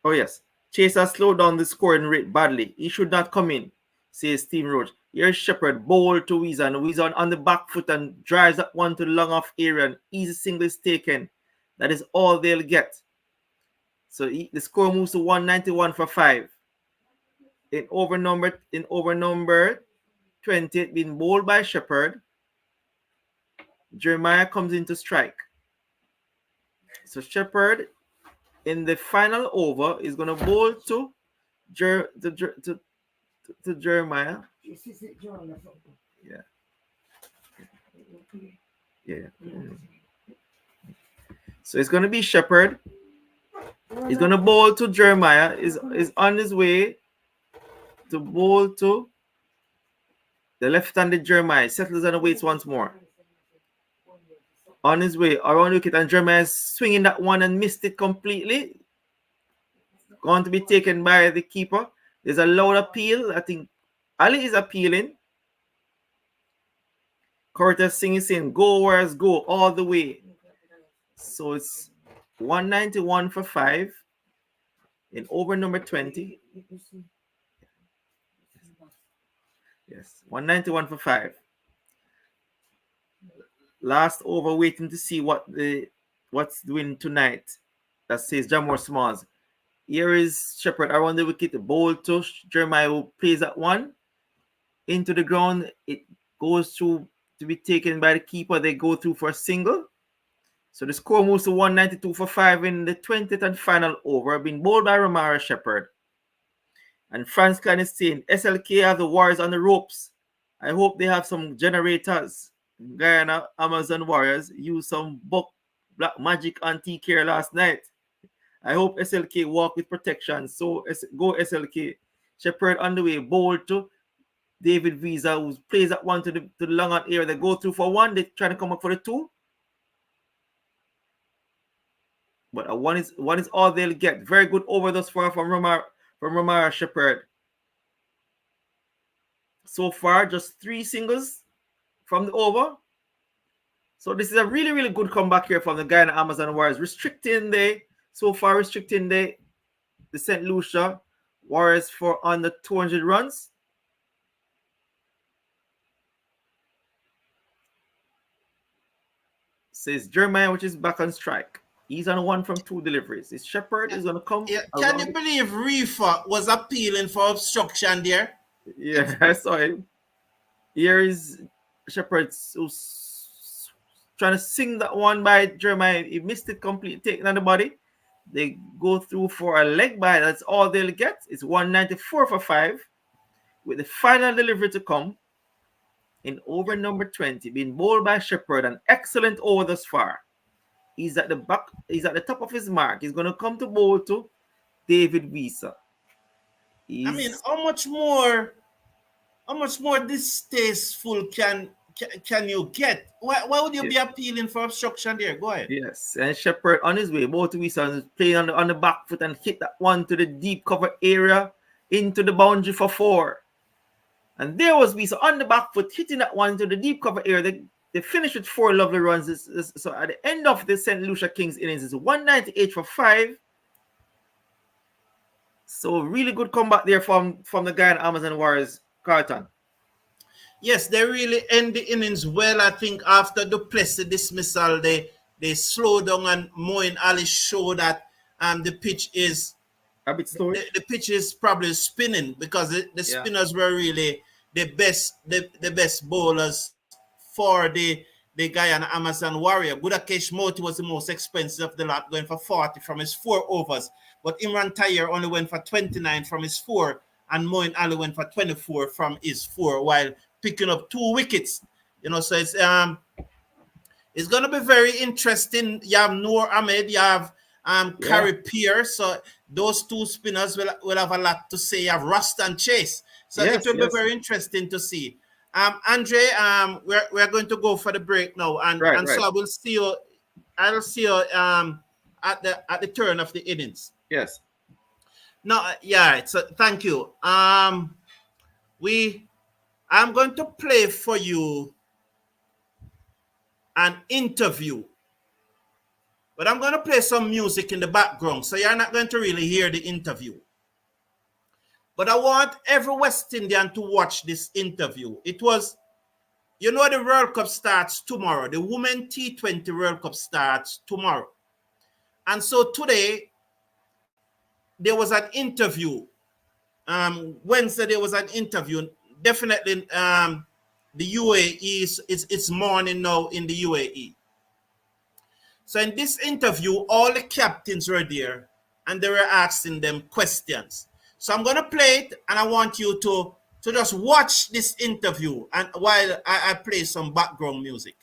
Oh yes. Chase has slowed down the scoring rate badly. He should not come in, says Team Roach. Here's Shepherd, bowl to Weezer, and Weezer on the back foot and drives that one to the long off area, and easy single is taken. That is all they'll get. So the score moves to 191 for 5. In over number 20, being bowled by Shepherd. Jeremiah comes in to strike. So Shepherd in the final over is going to bowl to Jeremiah. Yeah. Yeah. So it's going to be Shepherd. He's going to bowl to Jeremiah. Is on his way to bowl to the left-handed Jeremiah. Settles and waits once more. On his way around the wicket, and Jeremiah is swinging that one and missed it completely. Going to be taken by the keeper. There's a loud appeal. I think Ali is appealing. Curtis Singh is saying, go Warriors, go all the way. So it's 191 for 5 in over number 20. Yes, 191 for 5. Last over, waiting to see what's doing tonight. That says Jamor Smalls. Here is Shepherd around the wicket. The bowl to Jeremiah, who plays that one into the ground. It goes through to be taken by the keeper. They go through for a single. So the score moves to 192 for 5 in the 20th and final over, being bowled by Romara Shepherd. And Franz Klein is saying, SLK have the Warriors on the ropes. I hope they have some generators. Guyana Amazon Warriors used some black magic on TK last night. I hope SLK walk with protection. So go SLK. Shepherd on the way, bowl to David Visa, who plays that one to the long on area. They go through for one. They try to come up for the 2. But one is all they'll get. Very good over thus far from Romara Shepherd. So far, just 3 singles from the over. So this is a really, really good comeback here from the Guyana Amazon Warriors. Restricting the St. Lucia Warriors for under 200 runs. Says Jeremiah, which is back on strike. He's on 1 from 2 deliveries. His Shepherd is going to come. Yeah. Can you believe Reefer was appealing for obstruction there? Yeah, I saw him. Here is Shepherd who's trying to sing that one by Jeremiah. He missed it completely, taking on the body. They go through for a leg bye. That's all they'll get. It's 194 for 5 with the final delivery to come in over number 20, being bowled by Shepherd. An excellent over thus far. He's at the back. He's at the top of his mark. He's going to come to bowl to David Visa. I mean, how much more distasteful can you get? Why would you be appealing for obstruction there? Go ahead. Yes, and Shepherd on his way, bowl to Visa, is playing on the back foot and hit that one to the deep cover area into the boundary for 4. And there was Visa on the back foot hitting that one to the deep cover area. They finished with 4 lovely runs. So at the end of the St. Lucia Kings innings, it's 198 for 5. So really good comeback there from the Guyana Amazon Warriors, Carlton. Yes, they really end the innings well. I think after the Duplessis dismissal, they slowed down, and Moeen Ali showed that the pitch is a bit slow. The pitch is probably spinning because the spinners were really the best bowlers for the Guyana Amazon Warrior. Budakesh Moti was the most expensive of the lot, going for 40 from his 4 overs. But Imran Tayer only went for 29 from his 4, and Moeen Ali went for 24 from his 4, while picking up 2 wickets. So it's going to be very interesting. You have Noor Ahmed, you have Carrie Pierce. So those 2 spinners will have a lot to say. You have Rust and Chase. So it will be very interesting to see. Andre, we're going to go for the break now, and so I will see you. I'll see you at the turn of the innings. Yes. No, yeah. So thank you. We I'm going to play for you an interview, but I'm going to play some music in the background, so you're not going to really hear the interview. But I want every West Indian to watch this interview. It was, you know, the World Cup starts tomorrow. The Women T20 World Cup starts tomorrow. And so today, there was an interview. Wednesday, there was an interview. Definitely, the UAE it's morning now in the UAE. So in this interview, all the captains were there and they were asking them questions. So I'm gonna play it, and I want you to just watch this interview, and while I play some background music.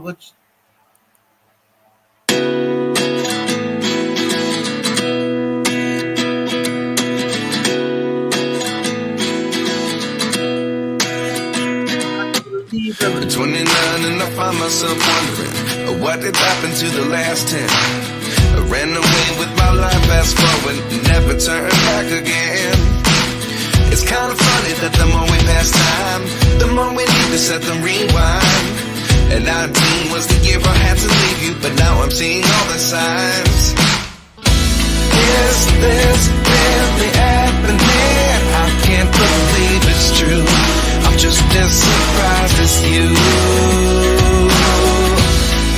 Which 29 and I find myself wondering what did happen to the last 10. I ran away with my life, fast forward, never turn back again. It's kind of funny that the more we pass time, the more we need to set them rewind. And 19 was the year I had to leave you, but now I'm seeing all the signs. Is this really happening? I can't believe it's true. I'm just as surprised as you.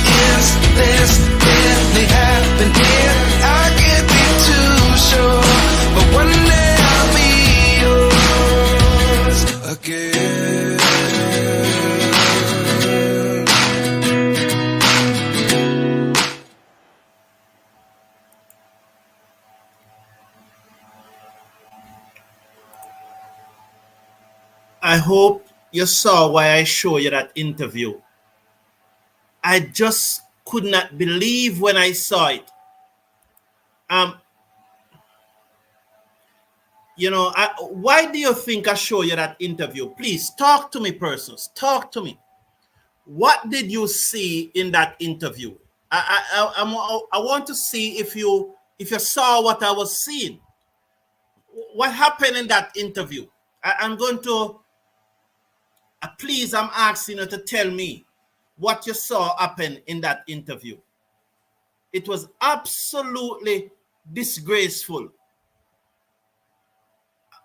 Is this really happening? I can't be too sure, but one day I'll be yours again. I hope you saw why I show you that interview. I just could not believe when I saw it. Why do you think I show you that interview? Please talk to me, persons. Talk to me. What did you see in that interview? I want to see if you saw what I was seeing. What happened in that interview? I'm going to please. I'm asking you to tell me what you saw happen in that interview. It was absolutely disgraceful.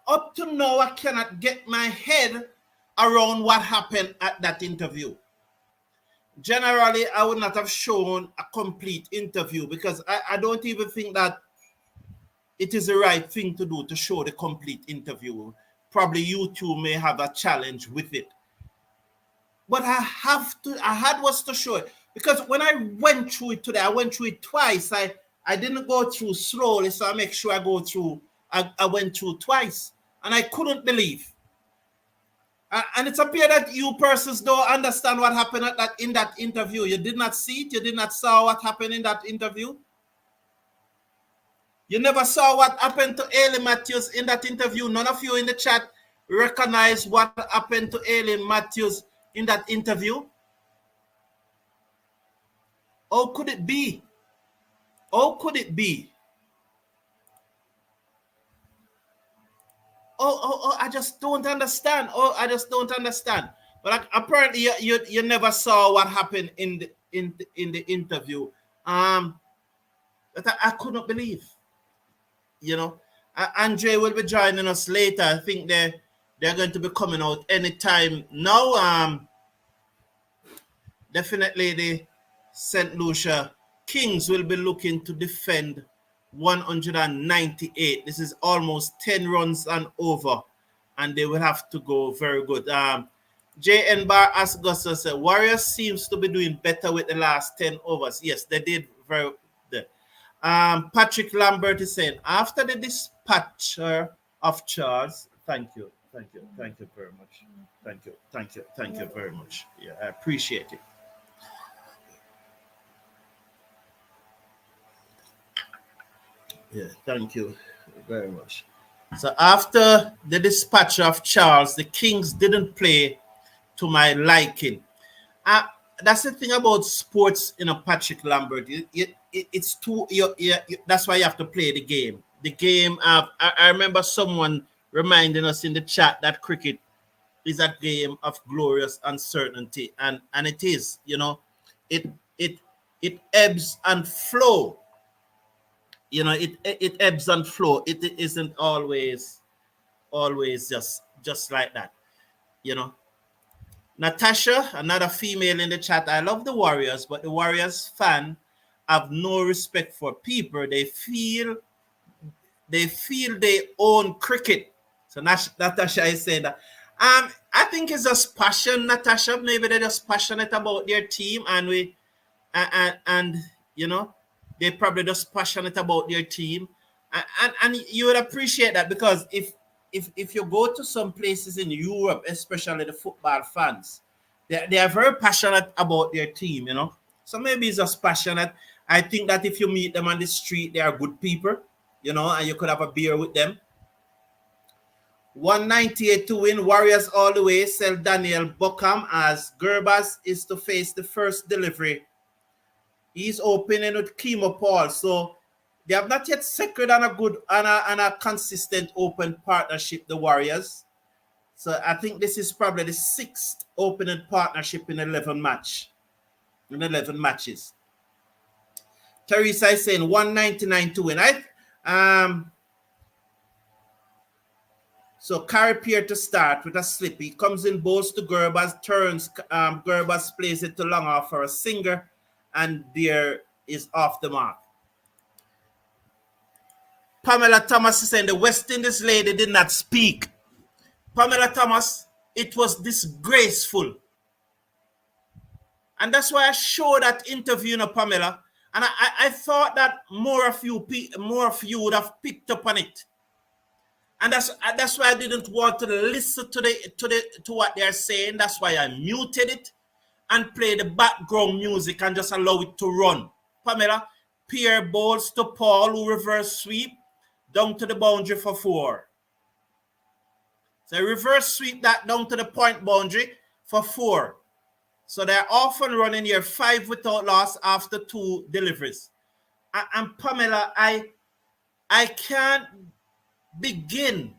Up to now, I cannot get my head around what happened at that interview. Generally, I would not have shown a complete interview because I don't even think that it is the right thing to do to show the complete interview. Probably you two may have a challenge with it. But I had was to show it. Because when I went through it today, I went through it twice. I didn't go through slowly, so I make sure I go through. I went through twice. And I couldn't believe. And it's appear that you persons don't understand what happened in that interview. You did not see it. You did not saw what happened in that interview. You never saw what happened to Aileen Matthews in that interview. None of you in the chat recognize what happened to Aileen Matthews in that interview. How could it be? How could it be? I just don't understand. I just don't understand. But apparently, you never saw what happened in the interview. That I couldn't believe. Andre will be joining us later. I think they're going to be coming out anytime now. Definitely, the St. Lucia Kings will be looking to defend 198. This is almost 10 runs and over, and they will have to go very good. JN Bar asked us, Warriors seems to be doing better with the last 10 overs. Yes, they did very good. Patrick Lambert is saying, after the dispatcher of Charles, thank you very much. Thank you very much. Yeah, I appreciate it. Yeah, thank you very much. So after the dispatch of Charles, the Kings didn't play to my liking. That's the thing about sports, Patrick Lambert. It's too. That's why you have to play the game. The game. I remember someone reminding us in the chat that cricket is a game of glorious uncertainty, and it is. It ebbs and flow. It ebbs and flow. It isn't always just like that. Natasha, another female in the chat. I love the Warriors, but the Warriors fan have no respect for people. They feel they own cricket. So Natasha is saying that. I think it's just passion, Natasha. Maybe they're just passionate about their team, and they're probably just passionate about their team, and you would appreciate that, because if you go to some places in Europe, especially the football fans, They are very passionate about their team, you know. So maybe it's just passionate. I think that if you meet them on the street, they are good people, you know, and you could have a beer with them. 198 to win. Warriors all the way. Sell Daniel Buckham as Gerbas is to face the first delivery. He's opening with Kimo Paul. So they have not yet secured on a good and a consistent open partnership, the Warriors. So I think this is probably the 6th opening partnership in 11 matches. Teresa is saying 199 to win. So Carripier to start with a slip. He comes in, bowls to Gerbas, turns. Gerbas plays it to long off for a singer, and there is off the mark. Pamela Thomas is saying the West Indies lady did not speak. Pamela Thomas, it was disgraceful. And that's why I showed that interview, Pamela. And I thought that more of you would have picked up on it. And that's why I didn't want to listen to what they're saying. That's why I muted it and play the background music and just allow it to run. Pamela, Pierre bowls to Paul, who reverse sweep down to the boundary for 4. So reverse sweep that down to the point boundary for 4. So they're off and running here, 5 without loss after 2 deliveries. And Pamela, I can't begin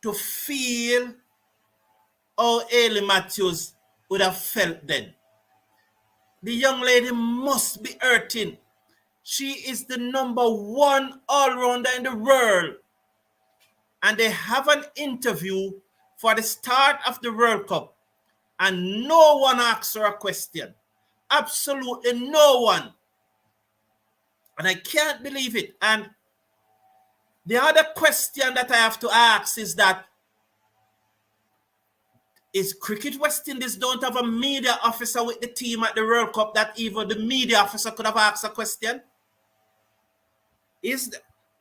to feel how Ailey Matthews would have felt then. The young lady must be hurting. She is the number 1 all-rounder in the world. And they have an interview for the start of the World Cup. And no one asks her a question. Absolutely no one. And I can't believe it. And the other question that I have to ask is that, is Cricket West Indies don't have a media officer with the team at the World Cup that even the media officer could have asked a question?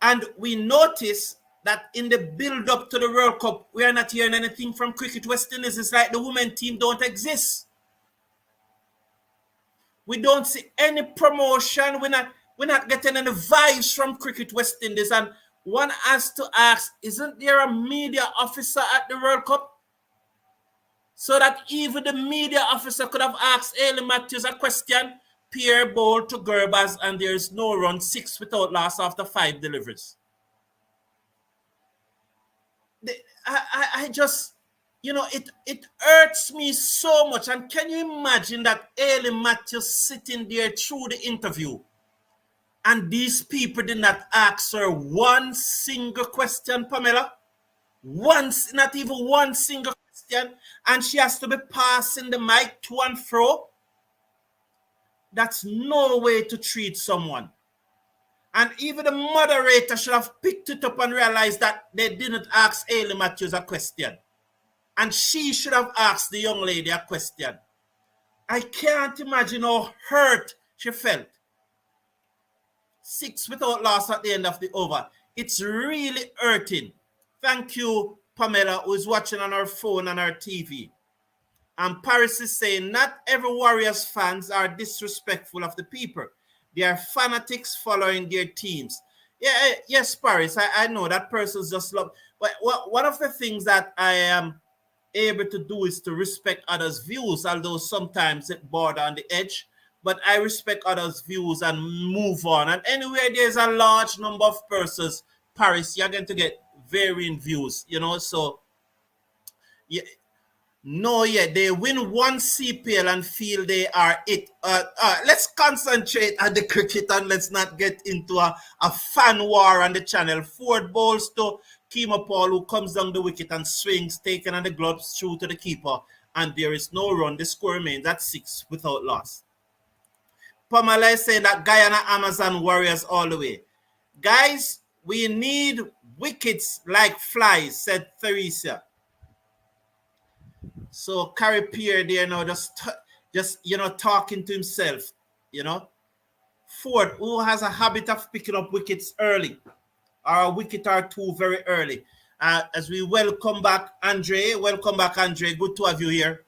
And we notice that in the build-up to the World Cup, we are not hearing anything from Cricket West Indies. It's like the women team don't exist. We don't see any promotion. We're not getting any vibes from Cricket West Indies. And one has to ask, isn't there a media officer at the World Cup? So that even the media officer could have asked Ailey Matthews a question. Pierre bowled to Gerbas, and there is no run, 6 without loss after 5 deliveries. I just, you know, it hurts me so much. And can you imagine that Ailey Matthews sitting there through the interview and these people did not ask her one single question, Pamela? Once, not even one single question. And she has to be passing the mic to and fro. That's no way to treat someone. And even the moderator should have picked it up and realized that they didn't ask Ailey Matthews a question. And she should have asked the young lady a question. I can't imagine how hurt she felt. 6 without loss at the end of the over. It's really hurting. Thank you, Pamela, who is watching on her phone and her TV. And Paris is saying, not every Warriors fans are disrespectful of the people. They are fanatics following their teams. Yeah, yes, Paris, I know that person's just love. But one of the things that I am able to do is to respect others' views, although sometimes it border on the edge. But I respect others' views and move on. And anyway, there's a large number of persons, Paris, you're going to get varying views, you know. So, yeah. No, yeah, they win one CPL and feel they are it. Let's concentrate on the cricket and let's not get into a fan war on the channel. Ford bowls to Kimo Paul, who comes down the wicket and swings, taking on the gloves through to the keeper. And there is no run. The score remains at 6 without loss. Pamela is saying that Guyana Amazon Warriors all the way. Guys, we need wickets like flies, said Theresa. So Carrie Pierre there now just you know, talking to himself, you know. Ford, who has a habit of picking up wickets early, or a wicket or two very early. As we welcome back Andre. Welcome back, Andre. Good to have you here.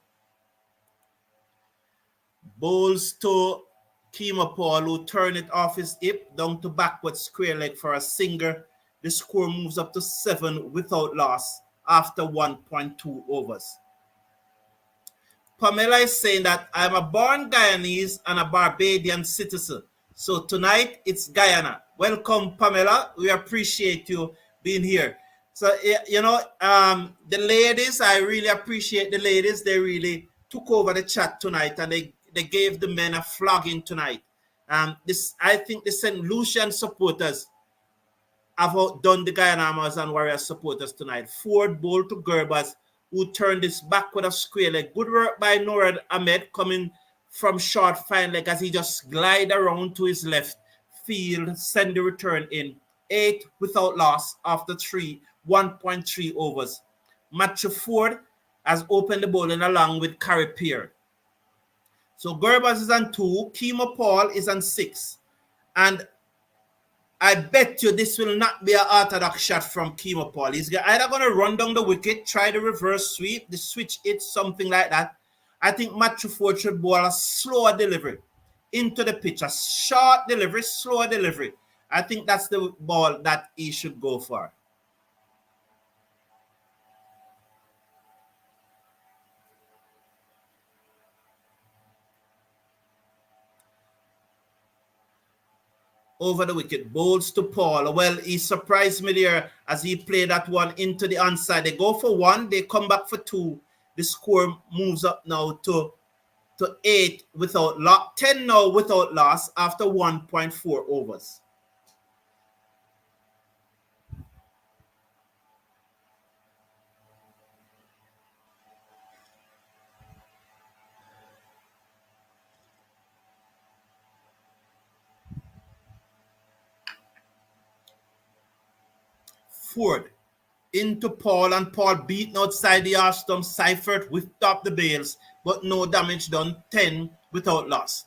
Bowls to Kima Paul, who turn it off his hip down to backward square leg for a singer. The score moves up to 7 without loss after 1.2 overs. Pamela is saying that I'm a born Guyanese and a Barbadian citizen. So tonight it's Guyana. Welcome, Pamela. We appreciate you being here. So, the ladies, I really appreciate the ladies. They really took over the chat tonight and they gave the men a flogging tonight. I think the St. Lucian supporters have outdone the Guyana and Warriors supporters tonight. Ford bowled to Gerbers, who turned this back with a square leg. Good work by Norad Ahmed coming from short fine leg as he just glide around to his left field, send the return in. 8 without loss after 1.3 overs. Matthew Ford has opened the bowling along with Qualifier. So Gerbers is on 2, Kimo Paul is on 6. And I bet you this will not be an orthodox shot from Kimo Paul. He's either going to run down the wicket, try the reverse sweep, the switch hit, something like that. I think Matthew Ford should bowl a slower delivery into the pitch, a short delivery, slower delivery. I think that's the ball that he should go for. Over the wicket, bowls to Paul. Well, he surprised me there as he played that one into the onside. They go for 1, they come back for 2. The score moves up now to 8 without loss, 10 now without loss after 1.4 overs. Ford into Paul, and Paul beaten outside the arse stump. Seifert whipped up the bails, but no damage done. 10 without loss.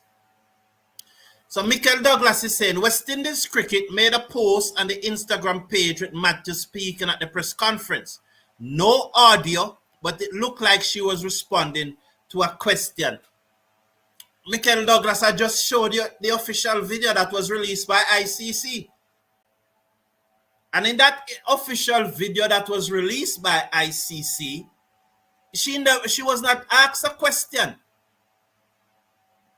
So Michael Douglas is saying West Indies Cricket made a post on the Instagram page with Matthew speaking at the press conference. No audio, but it looked like she was responding to a question. Michael Douglas, I just showed you the official video that was released by ICC. And in that official video that was released by ICC, she was not asked a question.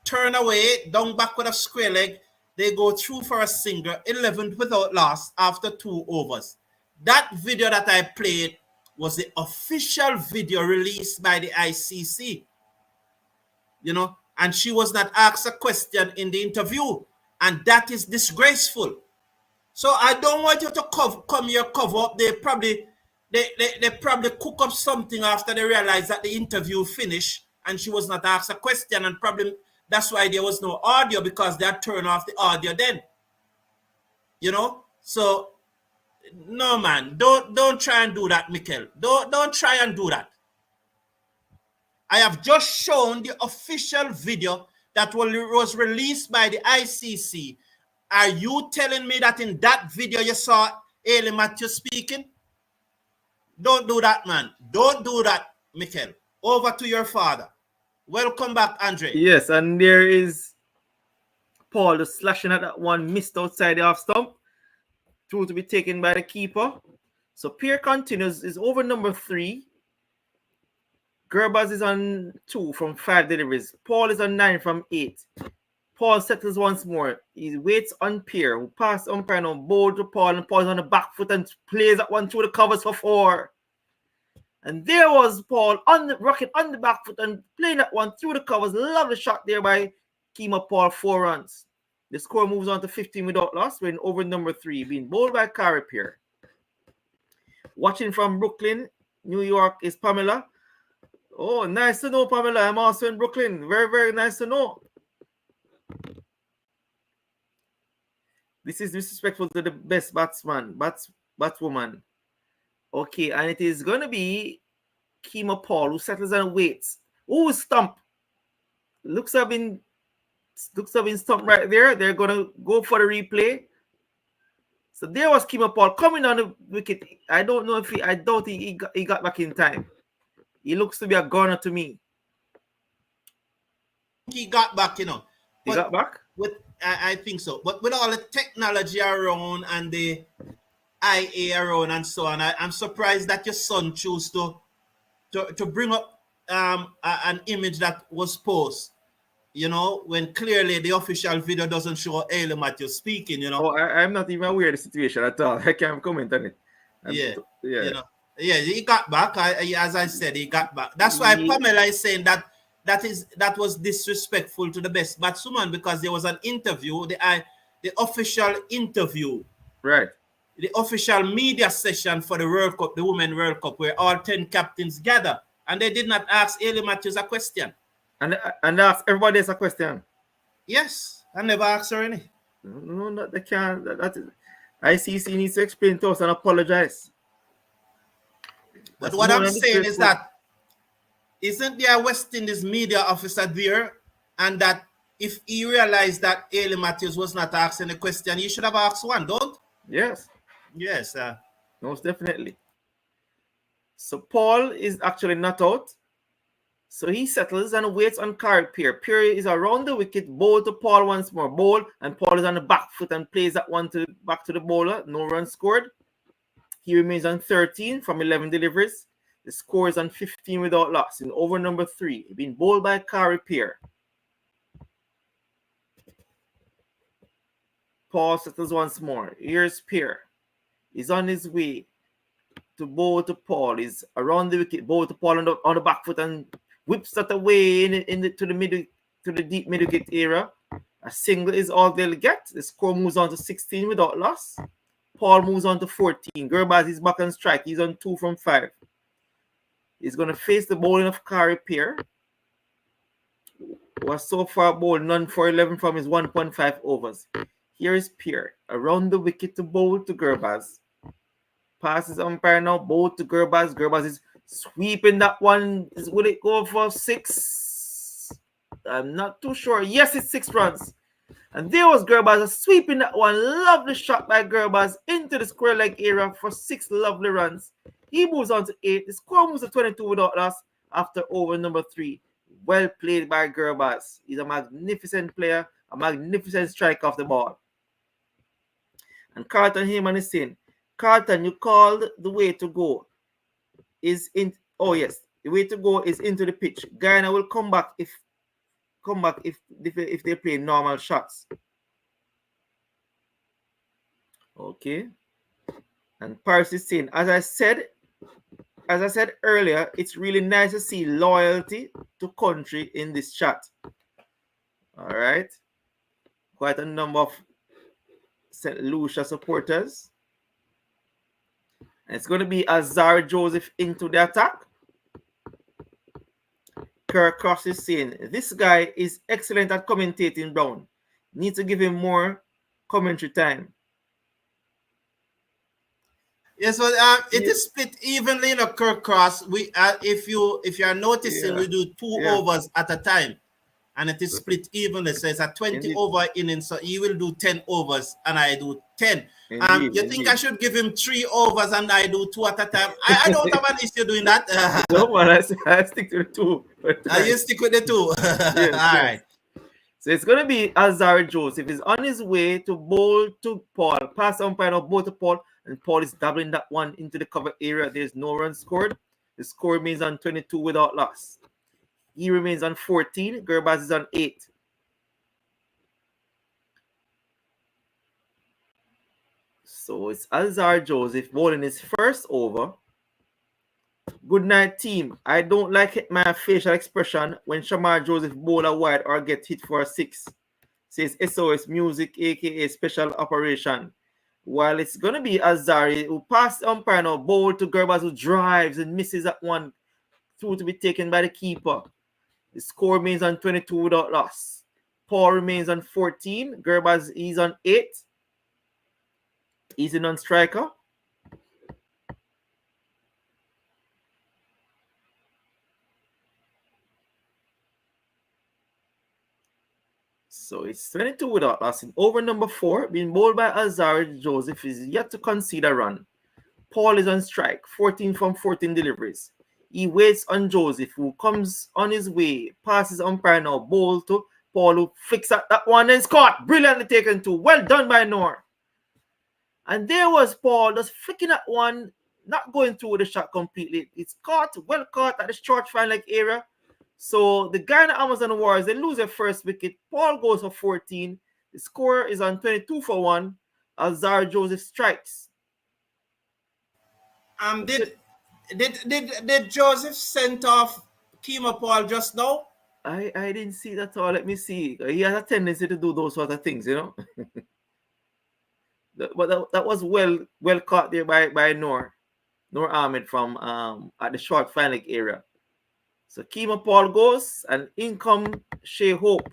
Turn away, down back with a square leg. They go through for a single, 11th without loss after 2 overs. That video that I played was the official video released by the ICC. And she was not asked a question in the interview. And that is disgraceful. So I don't want you to come here, cover up. They probably cook up something after they realize that the interview finished and she was not asked a question, and probably that's why there was no audio, because they had turned off the audio then. So no, man, don't try and do that, Mikel. Don't try and do that. I have just shown the official video that was released by the ICC. Are you telling me that in that video you saw Ailey Matthew speaking? Don't do that, man. Don't do that, Mikel. Over to your father. Welcome back, Andre. Yes, and there is Paul just slashing at that one, missed outside the off stump. Through to be taken by the keeper. So Pierre continues, is over number 3. Gerbers is on 2 from 5 deliveries. Paul is on 9 from 8. Paul settles once more. He waits on Pierre, who passed umpire now, bowl to Paul, and Paul's on the back foot and plays that one through the covers for 4. And there was Paul on the rocket on the back foot and playing that one through the covers. Lovely shot there by Kima Paul, 4 runs. The score moves on to 15 without loss. We're in over number 3, being bowled by Qualifier. Watching from Brooklyn, New York, is Pamela. Oh, nice to know, Pamela. I'm also in Brooklyn. Very, very nice to know. This is disrespectful to the best batswoman. Okay, and it is going to be Kima Paul, who settles and waits. Oh, stump. Looks have been stumped right there. They're going to go for the replay. So there was Kima Paul coming on the wicket. I don't know if I doubt he got back in time. He looks to be a gunner to me. he got back, you know. He got back? I think so. But with all the technology around and the IA around and so on, I'm surprised that your son chose to bring up an image that was posted, you know, when clearly the official video doesn't show Ailey Matthews speaking, you know. Oh, I'm not even aware of the situation at all. I can't comment on it. Yeah, Yeah. you know, yeah, he got back. As I said, he got back. That's why Pamela is saying that was disrespectful to the best batswoman, because there was an interview, the official interview, Right. the official media session for the World Cup, the Women World Cup, where all 10 captains gather, and they did not ask Ailey Matthews a question. And ask everybody else a question. Yes, I never asked her any. No, they can't. That is, ICC needs to explain to us and apologize. But what I'm saying is that isn't there a West Indies media officer there, and that if he realized that Ailey Matthews was not asking a question, he should have asked one, don't? Yes. Yes. Most definitely. So Paul is actually not out. So he settles and waits on Pierre. Pierre is around the wicket, bowl to Paul once more. Bowl, and Paul is on the back foot and plays that one back to the bowler. No run scored. He remains on 13 from 11 deliveries. The score is on 15 without loss. In over number 3, being bowled by Pierre. Paul settles once more. Here's Pierre. He's on his way to bowl to Paul. He's around the wicket, bowl to Paul on the back foot and whips that away to the deep middle wicket area. A single is all they'll get. The score moves on to 16 without loss. Paul moves on to 14. Gurbaz is back on strike. He's on 2 from 5. He's going to face the bowling of Pierre, who has so far bowled none for 11 from his 1.5 overs. Here is Pierre around the wicket to bowl to Gurbaz. Passes umpire now, bowl to Gurbaz. Gurbaz is sweeping that one. Will it go for 6? I'm not too sure. Yes, it's 6 runs. And there was Gurbaz sweeping that one. Lovely shot by Gurbaz into the square leg area for 6 lovely runs. He moves on to 8. The score moves to 22 without loss after over number 3. Well played by Gurbaz. He's a magnificent player, a magnificent strike off the ball. And Carlton Heyman is saying, Carlton, you called the way to go is in. Oh yes, the way to go is into the pitch. Guyana will come back if they play normal shots. Okay. And Paris is saying, as I said earlier, it's really nice to see loyalty to country in this chat. All right. Quite a number of St. Lucia supporters. And it's going to be Azar Joseph into the attack. Kirk Cross is saying, this guy is excellent at commentating, Brown. Need to give him more commentary time. Yes, but it is split evenly in a Kirk Cross. We if you are noticing, we do 2 overs at a time, and it is split evenly. So it's a 20 over inning. So he will do 10 overs, and I do 10. You think I should give him 3 overs and I do 2 at a time? I don't have an issue doing that. No, man, I stick to the 2. You stick with the 2. Yes, all right. So it's going to be Azar Joseph. He's on his way to bowl to Paul. Pass umpire now, bowl to Paul. And Paul is doubling that one into the cover area. There's no run scored. The score remains on 22 without loss. He remains on 14. Gurbaz is on 8. So it's Azar Joseph bowling his first over. Good night, team. I don't like my facial expression when Shamar Joseph bowl a wide or get hit for a 6. Says SOS Music, aka Special Operation. While it's going to be Azari who passed umpire now, bowl to Gurbaz who drives and misses that one through to be taken by the keeper. The score remains on 22 without loss. Paul remains on 14. Gurbaz is on 8. He's a non-striker. So it's 22 without loss. In over number 4, being bowled by Azar Joseph, is yet to concede a run. Paul is on strike, 14 from 14 deliveries. He waits on Joseph, who comes on his way, passes umpire now, ball to Paul, who flicks at that one and scored. Brilliantly taken too. Well done by Noor. And there was Paul just flicking at one, not going through the shot completely. It's caught, well caught at the short fine leg area. So the Guyana Amazon Warriors, they lose their first wicket. Paul goes for 14. The score is on 22-1. Azar Joseph strikes. Did Joseph send off Kima Paul just now? I didn't see that at all. Let me see. He has a tendency to do those sort of things, you know. But that was well caught there by Noor Ahmed from at the short fine leg area. So Kima Paul goes, and in come Shea Hope.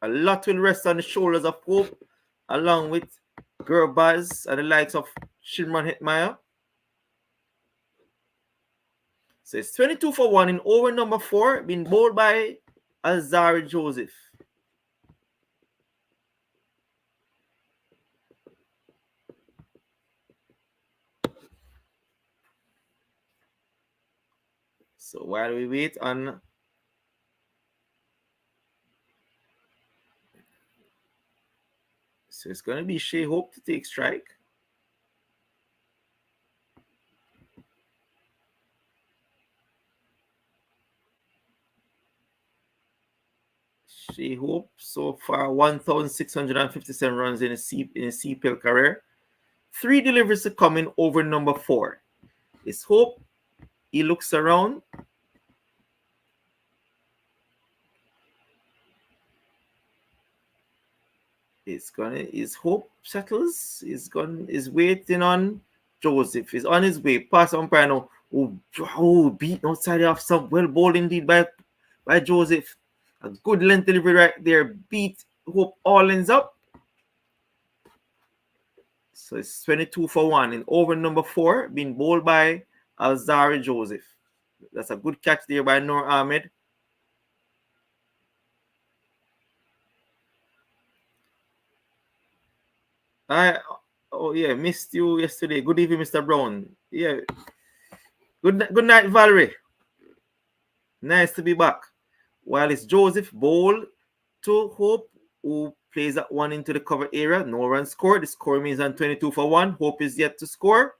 A lot will rest on the shoulders of Hope, along with Gurbaz and the likes of Shimron Hetmyer. So it's 22-1 in over number 4, being bowled by Azari Joseph. So while we wait on so it's going to be Shea Hope to take strike. Shea Hope so far 1,657 runs in a CPL career. 3 deliveries to come in over number 4. It's Hope. He looks around. His Hope settles. Is waiting on Joseph. He's on his way. Pass umpire now. Oh, beat outside off some well bowled indeed by Joseph. A good length delivery right there. Beat Hope all ends up. So it's 22-1 in over number 4, being bowled by Alzari Joseph. That's a good catch there by Noor Ahmed. Missed you yesterday. Good evening, Mr. Brown. Yeah. Good night, Valerie. Nice to be back. While it's Joseph bowl to Hope, who plays that one into the cover area. No run scored. The score means on 22-1. Hope is yet to score.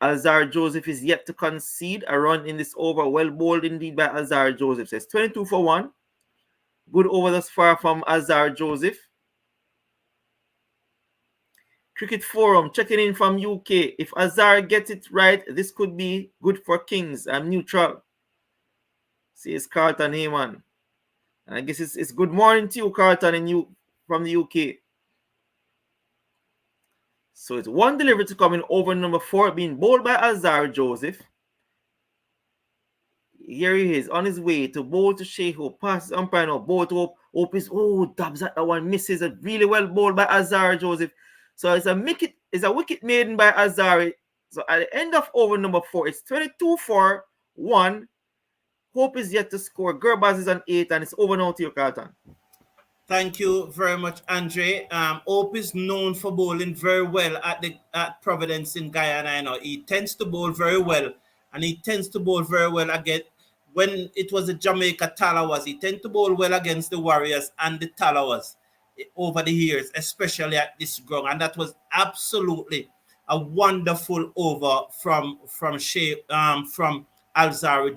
Azar Joseph is yet to concede a run in this over. Well bowled indeed by Azar Joseph. Says 22-1. Good over thus far from Azar Joseph. Cricket Forum checking in from UK. If Azar gets it right, this could be good for Kings. I'm neutral. Says Carlton Heyman. And I guess it's good morning to you, Carlton, from the UK. So it's 1 delivery to come in over number 4, being bowled by Azar Joseph. Here he is on his way to bowl to Shea Hope. Passes umpire now. Bowl to Hope. Hope is dabs at that one. Misses it. Really well bowled by Azar Joseph. So it's a wicket maiden by Azari. So at the end of over number 4, it's 22-1. Hope is yet to score. Gurbaz is on 8, and it's over now to you, Carlton. Thank you very much, Andre. Hope is known for bowling very well at Providence in Guyana. You know, he tends to bowl very well, and he tends to bowl very well again. When it was the Jamaica Talawas, he tended to bowl well against the Warriors and the Talawas over the years, especially at this ground, and that was absolutely a wonderful over from Alzari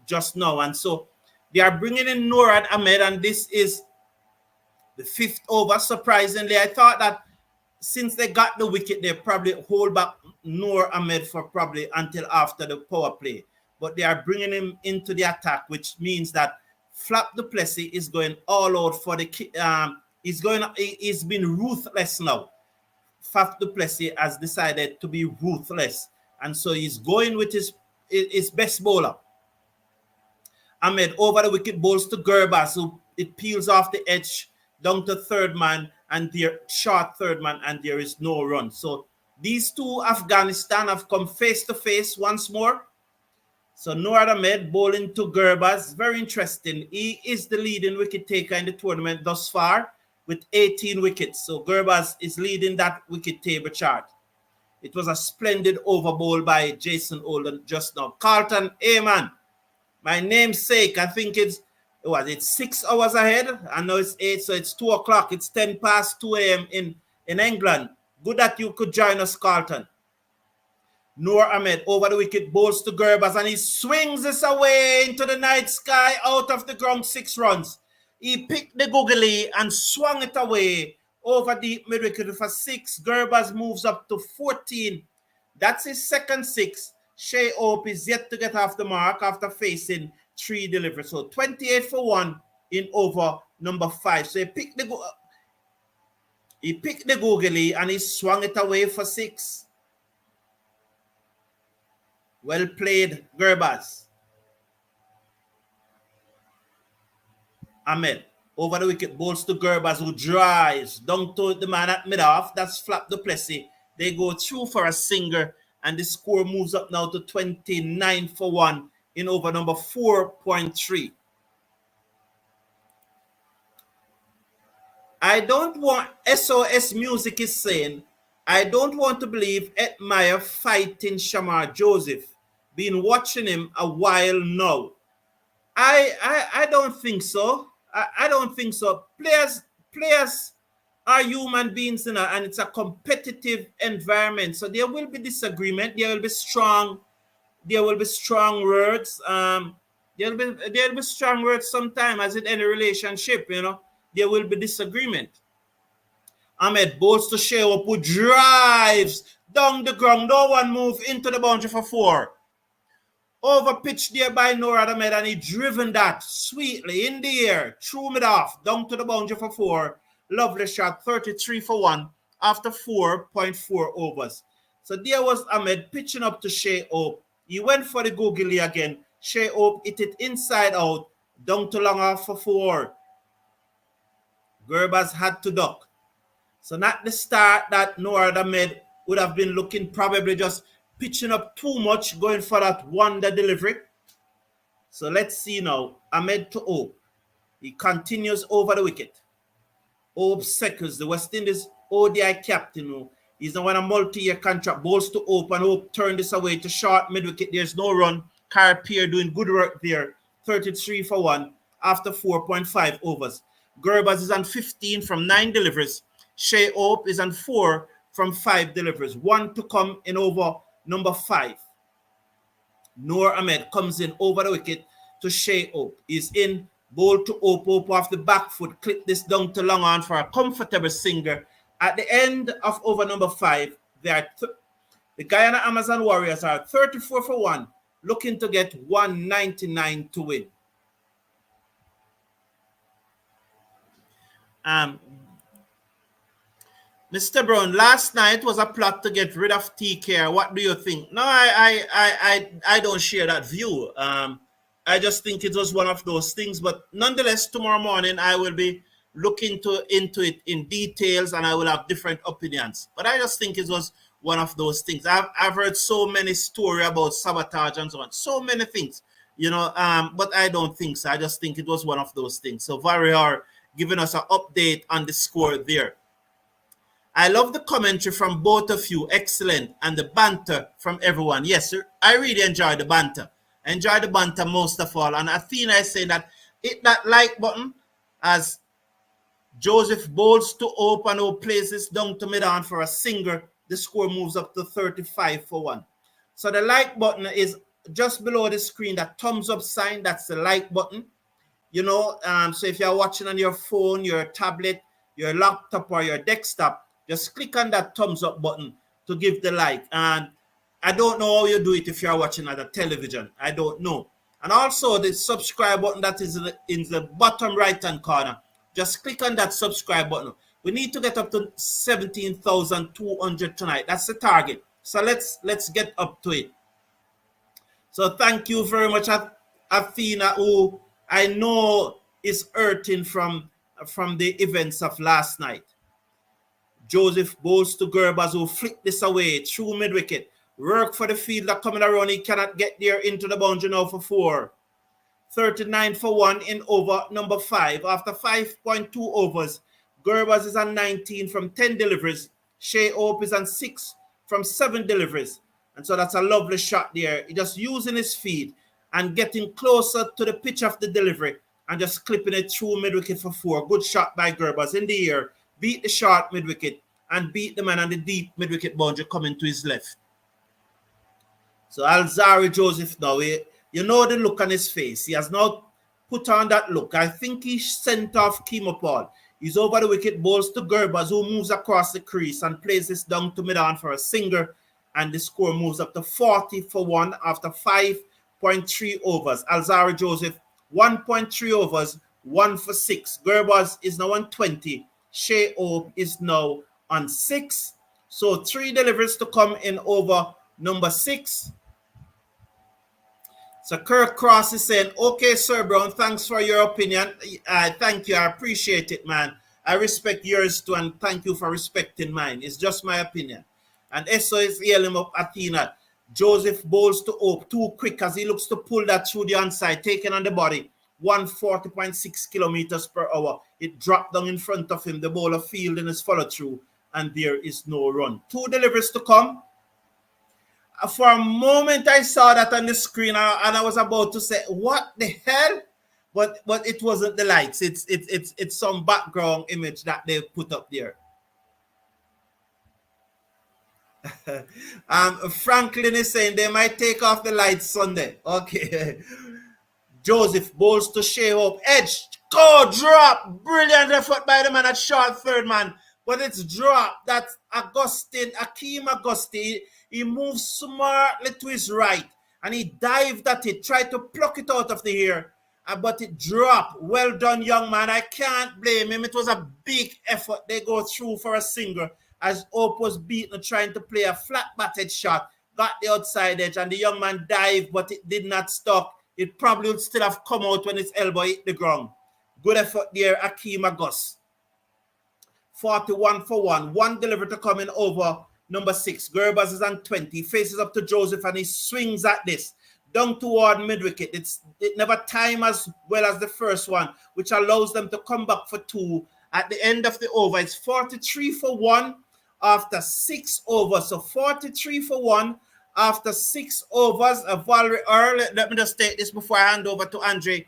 just now. And so they are bringing in Noor Ahmed, and this is the 5th over. Surprisingly, I thought that since they got the wicket, they probably hold back Noor Ahmed for probably until after the power play, but they are bringing him into the attack, which means that Flap du Plessis is going all out for the he's been ruthless now. Faf du Plessis has decided to be ruthless, and so he's going with his best bowler. Ahmed over the wicket bowls to Gurbaz, who it peels off the edge down to third man, and their short third man, and there is no run. So these two Afghanistan have come face to face once more. So Noor Ahmed bowling to Gurbaz. Very interesting. He is the leading wicket taker in the tournament thus far, with 18 wickets. So Gurbaz is leading that wicket table chart. It was a splendid over bowl by Jason Olden just now. Carlton, hey man, my namesake, I think it's 6 hours ahead. I know it's 8, so it's 2 o'clock. It's 10 past 2 a.m. in England. Good that you could join us, Carlton. Noor Ahmed over the wicket, bowls to Gerbers, and he swings this away into the night sky, out of the ground, 6 runs. He picked the googly and swung it away over deep mid wicket for 6. Gerbers moves up to 14. That's his second 6. Shea Hope is yet to get off the mark after facing 3 deliveries. So 28 for 1 in over number 5. So he picked the googly and he swung it away for 6. Well played, Gerbers. Ahmed over the wicket, bowls to Gerbers, who drives down to the man at mid-off. That's Flap du Plessis. They go through for a single, and the score moves up now to 29 for 1 in over number 4.3. I don't want, SOS Music is saying, I don't want to believe Ed Meyer fighting Shamar Joseph. Been watching him a while now. I don't think so. I don't think so. Players are human beings, and it's a competitive environment. So there will be disagreement. There will be strong words. There will be strong words sometime, as in any relationship, there will be disagreement. Ahmed bowls to Shea Hope, who drives down the ground. No one move into the boundary for 4. Over pitch there by Noor Ahmed, and he driven that sweetly in the air, threw it off, down to the boundary for 4. Lovely shot, 33 for 1 after 4.4 overs. So there was Ahmed pitching up to Shea Hope. He went for the googly again. Shea Hope hit it inside out, down to long off for 4. Gerbers had to duck. So not the start that Noor Ahmed would have been looking, probably just pitching up too much, going for that wonder delivery. So let's see now. Ahmed to Hope. He continues over the wicket. Hope seconds, the West Indies ODI captain. He's now on a multi-year contract. Bowls to Hope, and Hope turned this away to short mid-wicket. There's no run. Kyle Pierre doing good work there. 33 for 1 after 4.5 overs. Gerbers is on 15 from 9 deliveries. Shea Hope is on 4 from 5 deliveries. 1 to come in over number 5. Noor Ahmed comes in over the wicket to Shea Hope. He's in, bowl to Hope. Hope off the back foot. Clip this down to long on for a comfortable single. At the end of over number 5, the Guyana Amazon Warriors are 34 for 1, looking to get 199 to win. Mr. Brown, last night was a plot to get rid of TK. What do you think? No, I don't share that view. I just think it was one of those things. But nonetheless, tomorrow morning I will be looking into it in details, and I will have different opinions. But I just think it was one of those things. I've heard so many stories about sabotage and so on, so many things, but I don't think so. I just think it was one of those things. So Varrior giving us an update on the score there. I love the commentary from both of you. Excellent. And the banter from everyone. Yes, sir. I really enjoy the banter. I enjoy the banter most of all. And Athena is saying that hit that like button as Joseph bowls to Hope, and Hope plays this down to mid-on for a single. The score moves up to 35 for 1. So the like button is just below the screen, that thumbs up sign. That's the like button. So if you're watching on your phone, your tablet, your laptop, or your desktop, just click on that thumbs up button to give the like. And I don't know how you do it if you're watching at a television. I don't know. And also the subscribe button that is in the bottom right-hand corner. Just click on that subscribe button. We need to get up to 17,200 tonight. That's the target. So let's get up to it. So thank you very much, Athena, who I know is hurting from the events of last night. Joseph bowls to Gerbers, who flicked this away through mid-wicket. Work for the fielder coming around. He cannot get there into the boundary now for 4. 39 for 1 in over number 5. After 5.2 overs, Gerbers is on 19 from 10 deliveries. Shea Hope is on 6 from 7 deliveries. And so that's a lovely shot there. He just using his feet and getting closer to the pitch of the delivery and just clipping it through mid-wicket for 4. Good shot by Gerbers in the air. Beat the short mid-wicket and beat the man on the deep mid-wicket boundary coming to his left. So Alzari Joseph now, you know the look on his face. He has now put on that look. I think he sent off Kemo Paul. He's over the wicket, bowls to Gerbers, who moves across the crease and plays this down to mid-on for a single. And the score moves up to 40 for 1 after 5.3 overs. Alzari Joseph, 1.3 overs, 1 for 6. Gerbers is now on 20. Shea Hope is now on 6. So 3 deliveries to come in over number 6. So Kirk Cross is saying, okay, Sir Brown, thanks for your opinion. Thank you. I appreciate it, man. I respect yours too, and thank you for respecting mine. It's just my opinion. And SOS Elim of Athena. Joseph bowls to Hope too quick as he looks to pull that through the onside, taken on the body. 140.6 kilometers per hour. It dropped down in front of him. The bowler fielding his follow through, and there is no run. 2 deliveries to come. For a moment, I saw that on the screen, and I was about to say, "What the hell?" But it wasn't the lights. It's some background image that they put up there. Franklin is saying they might take off the lights Sunday. Okay. Joseph bowls to Shea Hope. Edge. Go drop. Brilliant effort by the man at short third, man. But it's dropped. That's Akeem Augustine. He moves smartly to his right. And he dived at it. Tried to pluck it out of the air. But it dropped. Well done, young man. I can't blame him. It was a big effort. They go through for a single. As Hope was beaten trying to play a flat-batted shot. Got the outside edge. And the young man dived. But it did not stop. It probably would still have come out when his elbow hit the ground. Good effort there, Akeem Agus. 41 for 1. 1 delivery to come in over number 6. Gerbers is on 20. He faces up to Joseph and he swings at this. Down toward mid-wicket. It never timed as well as the first one, which allows them to come back for 2. At the end of the over, it's 43 for 1 after 6 overs. So 43 for 1. After 6 overs, Valerie Earl, let me just take this before I hand over to Andre.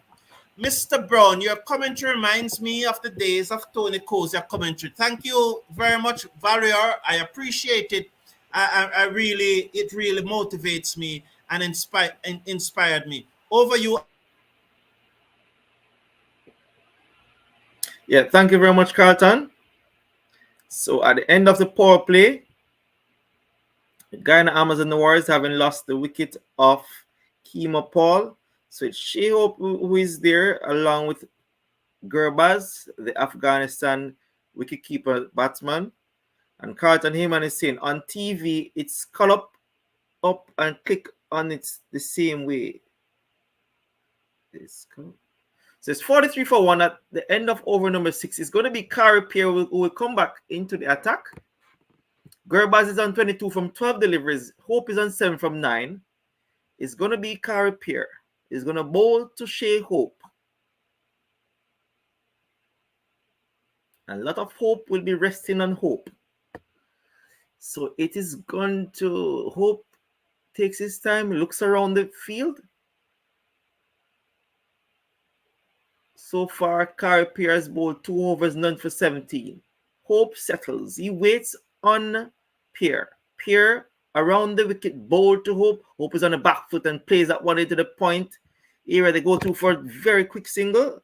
Mr. Brown, your commentary reminds me of the days of Tony Kozia commentary. Thank you very much, Valerie Earl. I appreciate it. It really motivates me and inspired me. Over you. Yeah, thank you very much, Carlton. So at the end of the power play, Guyana Amazon Warriors having lost the wicket of Kemo Paul. So it's Shea Hope who is there along with Gerbers, the Afghanistan wicketkeeper batsman. And Carlton Heyman is saying on TV, it's scroll up and click on it the same way. So it's 43 for 1 at the end of over number 6. It's going to be Kari Pierre who will come back into the attack. Gerbers is on 22 from 12 deliveries. Hope is on 7 from 9. It's going to be Kari Pierre. He's going to bowl to Shea Hope. And a lot of Hope will be resting on Hope. So it is going to Hope takes his time, looks around the field. So far, Kari Pierre has bowled 2 overs, none for 17. Hope settles. He waits on Pierre. Pierre around the wicket, bowl to Hope. Hope is on the back foot and plays that one into the point area. They go through for a very quick single.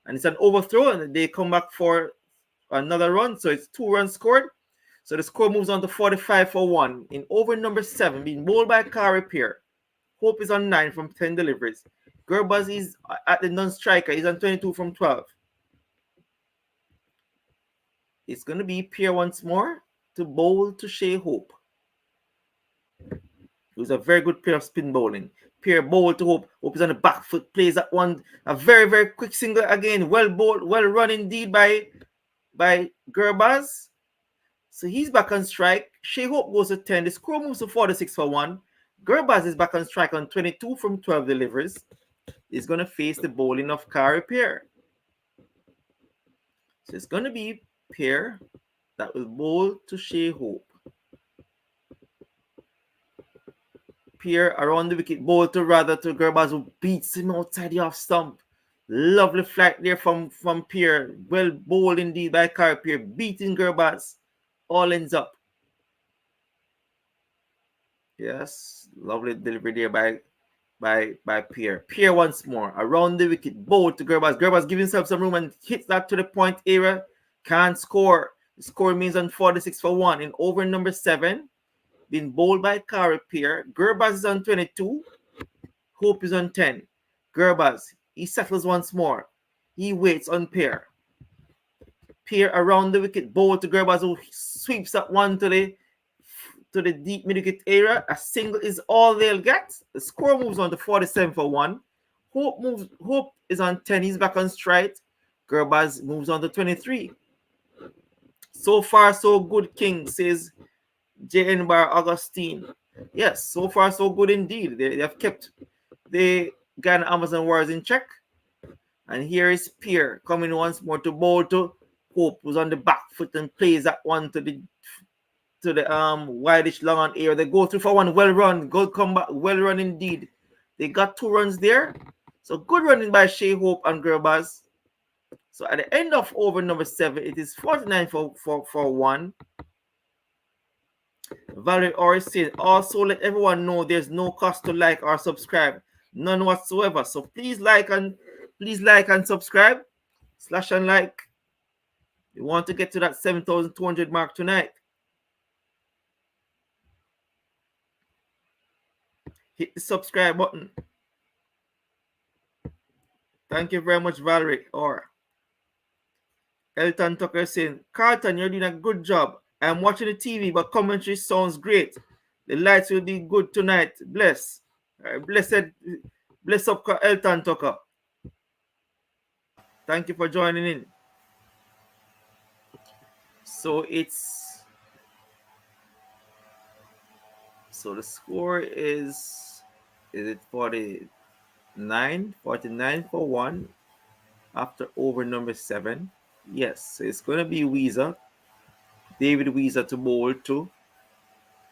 And it's an overthrow, and they come back for another run. So it's 2 runs scored. So the score moves on to 45 for 1 in over number 7, being bowled by Kari Pierre. Hope is on 9 from 10 deliveries. Gerbers is at the non-striker. He's on 22 from 12. It's going to be Pierre once more to bowl to Shea Hope. Who's a very good player of spin bowling. Pierre bowled to Hope. Hope is on the back foot, plays that one. A very, very quick single again. Well bowled, well run indeed by Gerbers. So he's back on strike. Shea Hope goes to 10. The score moves to 46 for 1. Gerbers is back on strike on 22 from 12 deliveries. He's going to face the bowling of Kari Pierre. So it's going to be Pierre that will bowl to Shea Hope. Pierre around the wicket, ball to rather to Gerbaz, who beats him outside the off stump. Lovely flight there from Pierre. Well bowled indeed by Carey Pierre, beating Gerbaz. All ends up. Yes, lovely delivery there by Pierre. Pierre once more around the wicket, bowl to Gerbaz. Gerbaz gives himself some room and hits that to the point area. Can't score. The score remains on 46 for 1 in over number 7. Being bowled by Carey Pierre. Gerbaz is on 22. Hope is on 10. Gerbaz, he settles once more. He waits on Pierre. Pierre around the wicket, bowl to Gerbaz, who sweeps that one to the deep mid-wicket area. A single is all they'll get. The score moves on to 47 for 1. Hope is on 10. He's back on strike. Gerbaz moves on to 23. So far, so good, King, says JN Bar Augustine. Yes, so far, so good indeed. They have kept the Guyana Amazon Warriors in check. And here is Pierre coming once more to bowl to Hope, who's on the back foot and plays that one to the wideish long on air. They go through for one. Well run. Good comeback. Well run indeed. They got 2 runs there. So good running by Shea Hope and Gerbaz. So at the end of over number 7, it is 49 for 1. Valerie Orris said, also let everyone know there's no cost to like or subscribe. None whatsoever. So please like and subscribe. Slash and like. We want to get to that 7,200 mark tonight. Hit the subscribe button. Thank you very much, Valerie. Or Elton Tucker saying, Carlton, you're doing a good job. I'm watching the TV, but commentary sounds great. The lights will be good tonight. Bless. Bless up, Elton Tucker. Thank you for joining in. So the score is it 49 for 1 after over number 7. Yes, so it's going to be Weezer, David Weezer to bowl to.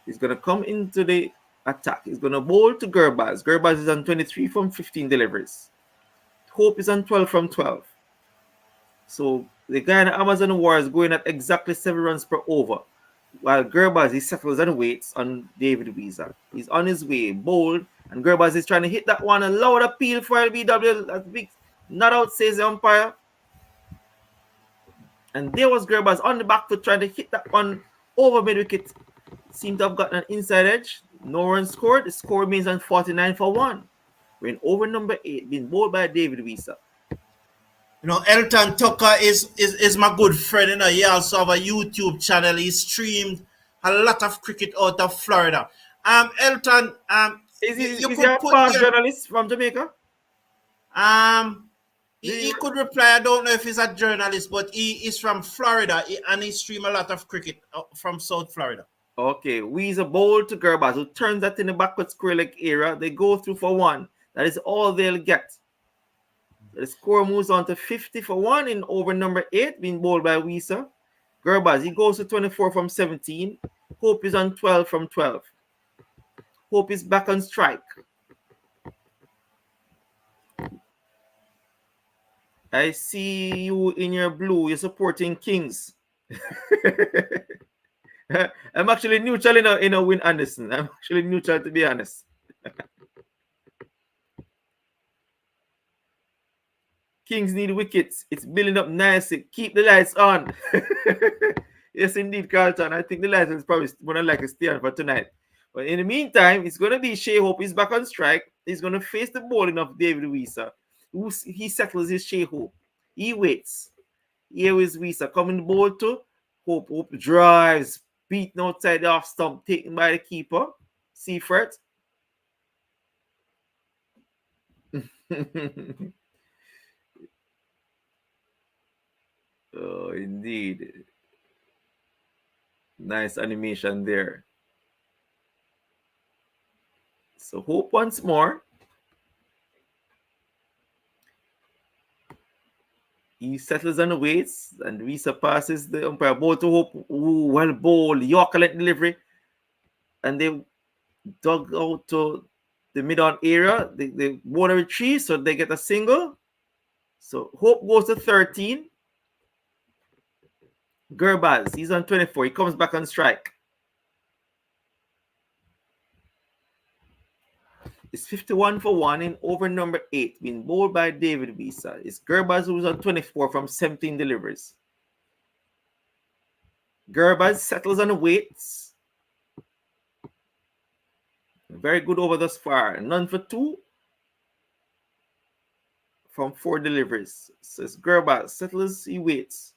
He's going to come into the attack. He's going to bowl to Gerbaz. Gerbaz is on 23 from 15 deliveries. Hope is on 12 from 12. So the Guyana Amazon Warriors going at exactly 7 runs per over. While Gerbaz, he settles and waits on David Weezer. He's on his way, bowled, and Gerbaz is trying to hit that one. A loud appeal for LBW. That's big. Not out, says the umpire. And there was Gerbaz on the back foot trying to hit that one over mid-wicket. Seemed to have gotten an inside edge. No run scored. The score remains on 49 for 1. We're in over number 8, being bowled by David Weezer. You know, Elton Tucker is my good friend. You know, he also have a YouTube channel. He streamed a lot of cricket out of Florida. Elton, is he a past journalist from Jamaica? He could reply. I don't know if he's a journalist, but he is from Florida and he stream a lot of cricket from South Florida. Okay, Weezer bowl to Gerbaz, who turns that in the backward square leg area. They go through for 1. That is all they'll get. The score moves on to 50 for 1 in over number 8, being bowled by Weezer. Gerbaz, he goes to 24 from 17. Hope is on 12 from 12. Hope is back on strike. I see you in your blue. You're supporting Kings. I'm actually neutral in a Win Anderson. I'm actually neutral, to be honest. Kings need wickets. It's building up nicely. Keep the lights on. Yes, indeed, Carlton. I think the lights is probably going to like a stay on for tonight. But in the meantime, it's going to be Shea Hope. He's back on strike. He's going to face the bowling of David Weezer. He settles his Shea Hope. He waits. Here is Weezer coming the ball to Hope. Hope drives. Beaten outside the off stump. Taken by the keeper. Seifert. Oh, indeed. Nice animation there. So Hope once more. He settles on the weights and Weezer passes the umpire. Ball to Hope. Ooh, well bowled. Yorker delivery. And they dug out to the mid-on area. The bowler retrieves, so they get a single. So Hope goes to 13. Gerbaz, he's on 24. He comes back on strike. It's 51 for 1 in over number 8, being bowled by David Visa. It's Gerbaz who's on 24 from 17 deliveries. Gerbaz settles on the weights. Very good over thus far. None for 2 from 4 deliveries. So it's Gerbaz settles, he waits.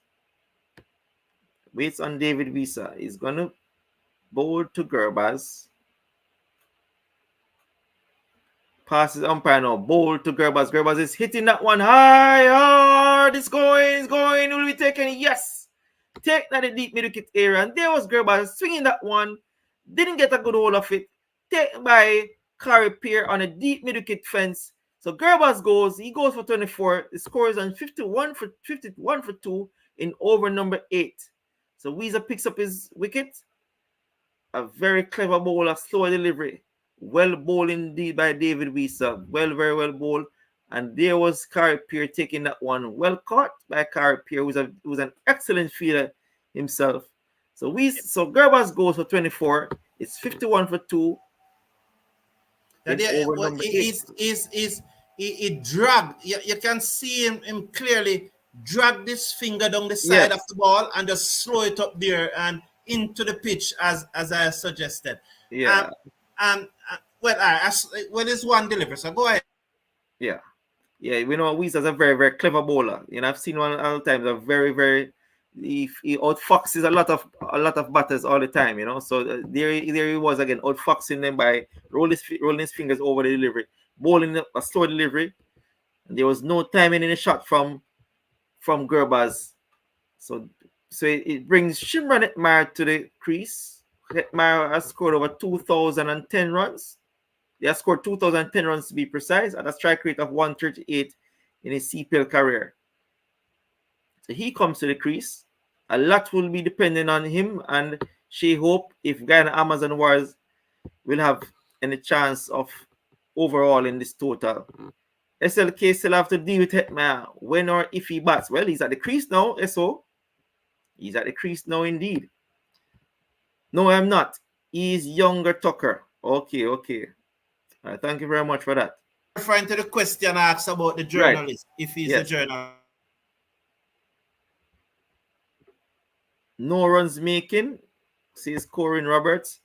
Waits on David Visa. He's going to bowl to Gerbaz. Passes umpire now. Bowl to Gerbaz. Gerbaz is hitting that one high, hard. It's going. Will be taken. Yes. Take that the deep mid wicket area. And there was Gerbaz swinging that one. Didn't get a good hold of it. Taken by Qualifier on a deep mid wicket fence. So Gerbaz goes. He goes for 24. The score is on 51 for 2 in over number 8. So Weezer picks up his wicket. A very clever bowler, slow delivery. Well bowled indeed by David Visa. Very well bowled. And there was Qualifier taking that one. Well caught by Qualifier, who was an excellent fielder himself. So Gerbaz goes for 24. It's 51 for 2. He dragged. You can see him clearly drag this finger down the side of the ball and just slow it up there and into the pitch as I suggested. Yeah. Well, it's one delivery, so go ahead. Yeah. We know Weezer is a very clever bowler. I've seen one all the times. A very he outfoxes a lot of batters all the time. So there he was again, outfoxing them by rolling his fingers over the delivery, bowling a slow delivery, and there was no timing in the shot from Gerbaz. So it brings Shimran Hetmyer to the crease. Hetmyer has scored over 2,010 runs. They have scored 2,010 runs to be precise at a strike rate of 138 in his CPL career. So he comes to the crease. A lot will be dependent on him and Shea Hope if Guyana Amazon Warriors will have any chance of overall in this total. SLK still have to deal with Hetmyer when or if he bats. Well, he's at the crease now, SO. He's at the crease now indeed. No, I'm not. He's younger Tucker. Okay. Thank you very much for that. Referring to the question I asked about the journalist, if he's a journalist. No runs making, says Corin Roberts.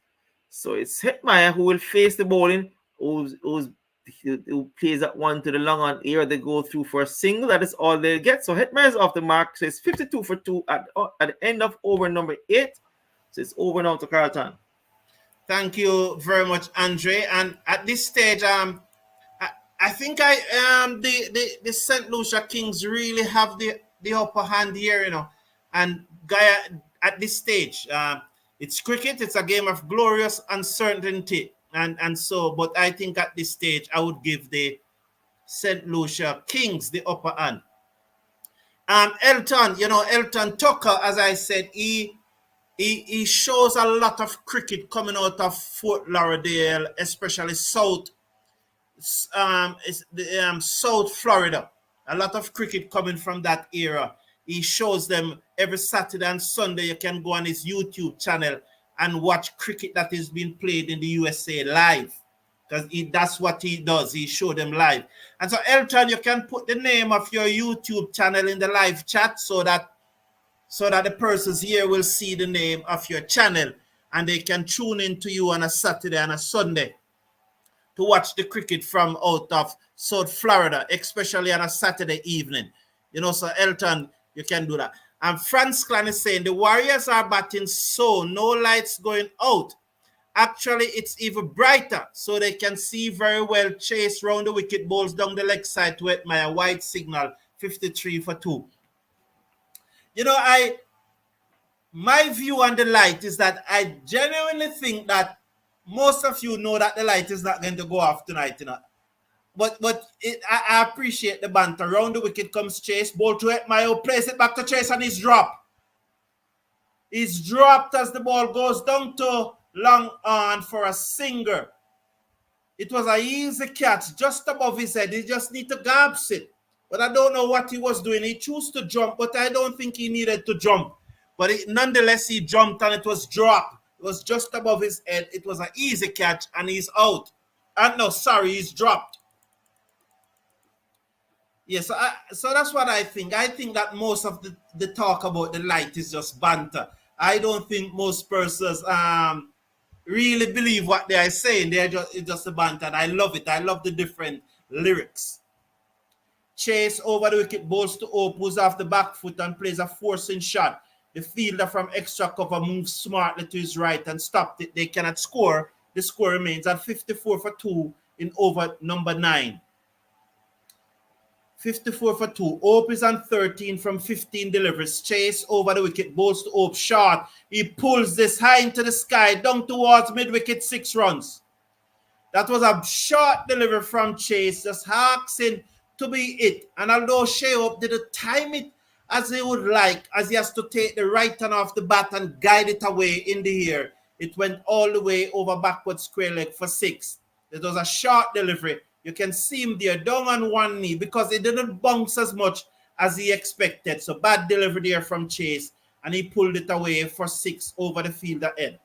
So it's Hetmyer who will face the bowling, who plays that one to the long on air. They go through for a single. That is all they get. So Hetmyer is off the mark. So it's 52 for 2 at the end of over number 8. So it's over now to Carlton. Thank you very much, Andre. And at this stage, I think the St. Lucia Kings really have the upper hand here, And Gaia at this stage, it's cricket. It's a game of glorious uncertainty, and so. But I think at this stage, I would give the St. Lucia Kings the upper hand. Elton Tucker, as I said, he shows a lot of cricket coming out of Fort Lauderdale, especially South Florida. A lot of cricket coming from that era. He shows them every Saturday and Sunday. You can go on his YouTube channel and watch cricket that is being played in the USA live. Because that's what he does. He shows them live. And so, Elton, you can put the name of your YouTube channel in the live chat so that the persons here will see the name of your channel and they can tune in to you on a Saturday and a Sunday to watch the cricket from out of South Florida, especially on a Saturday evening. So Elton, you can do that. And Franz Clan is saying the Warriors are batting so no lights going out. Actually, it's even brighter, so they can see very well chase round the wicket, balls down the leg side to Hetmyer. White signal, 53 for 2. My view on the light is that I genuinely think that most of you know that the light is not going to go off tonight, But I appreciate the banter. Round the wicket comes Chase. Ball to Hetmyer, plays it back to Chase and he's dropped. He's dropped as the ball goes down to long on for a singer. It was an easy catch just above his head. He just need to grasp it. But I don't know what he was doing. He chose to jump, but I don't think he needed to jump. But nonetheless, he jumped and it was dropped. It was just above his head. It was an easy catch and he's out. And no, sorry, he's dropped. Yes, so that's what I think. I think that most of the talk about the light is just banter. I don't think most persons really believe what they are saying. It's just a banter, and I love it. I love the different lyrics. Chase over the wicket, balls to Hope, who's off the back foot and plays a forcing shot. The fielder from extra cover moves smartly to his right and stopped it. They cannot score. The score remains at 54 for 2 in over number 9. 54 for 2. Hope is on 13 from 15 deliveries. Chase over the wicket, balls to Hope, short. He pulls this high into the sky, down towards mid-wicket, 6 runs. That was a short delivery from Chase, just asking to be it. And although Shea Hope didn't time it as he would like, as he has to take the right hand off the bat and guide it away in the air, it went all the way over backward square leg for 6. It was a short delivery. You can see him there down on one knee because it didn't bounce as much as he expected. So bad delivery there from Chase, and he pulled it away for 6 over the fielder head.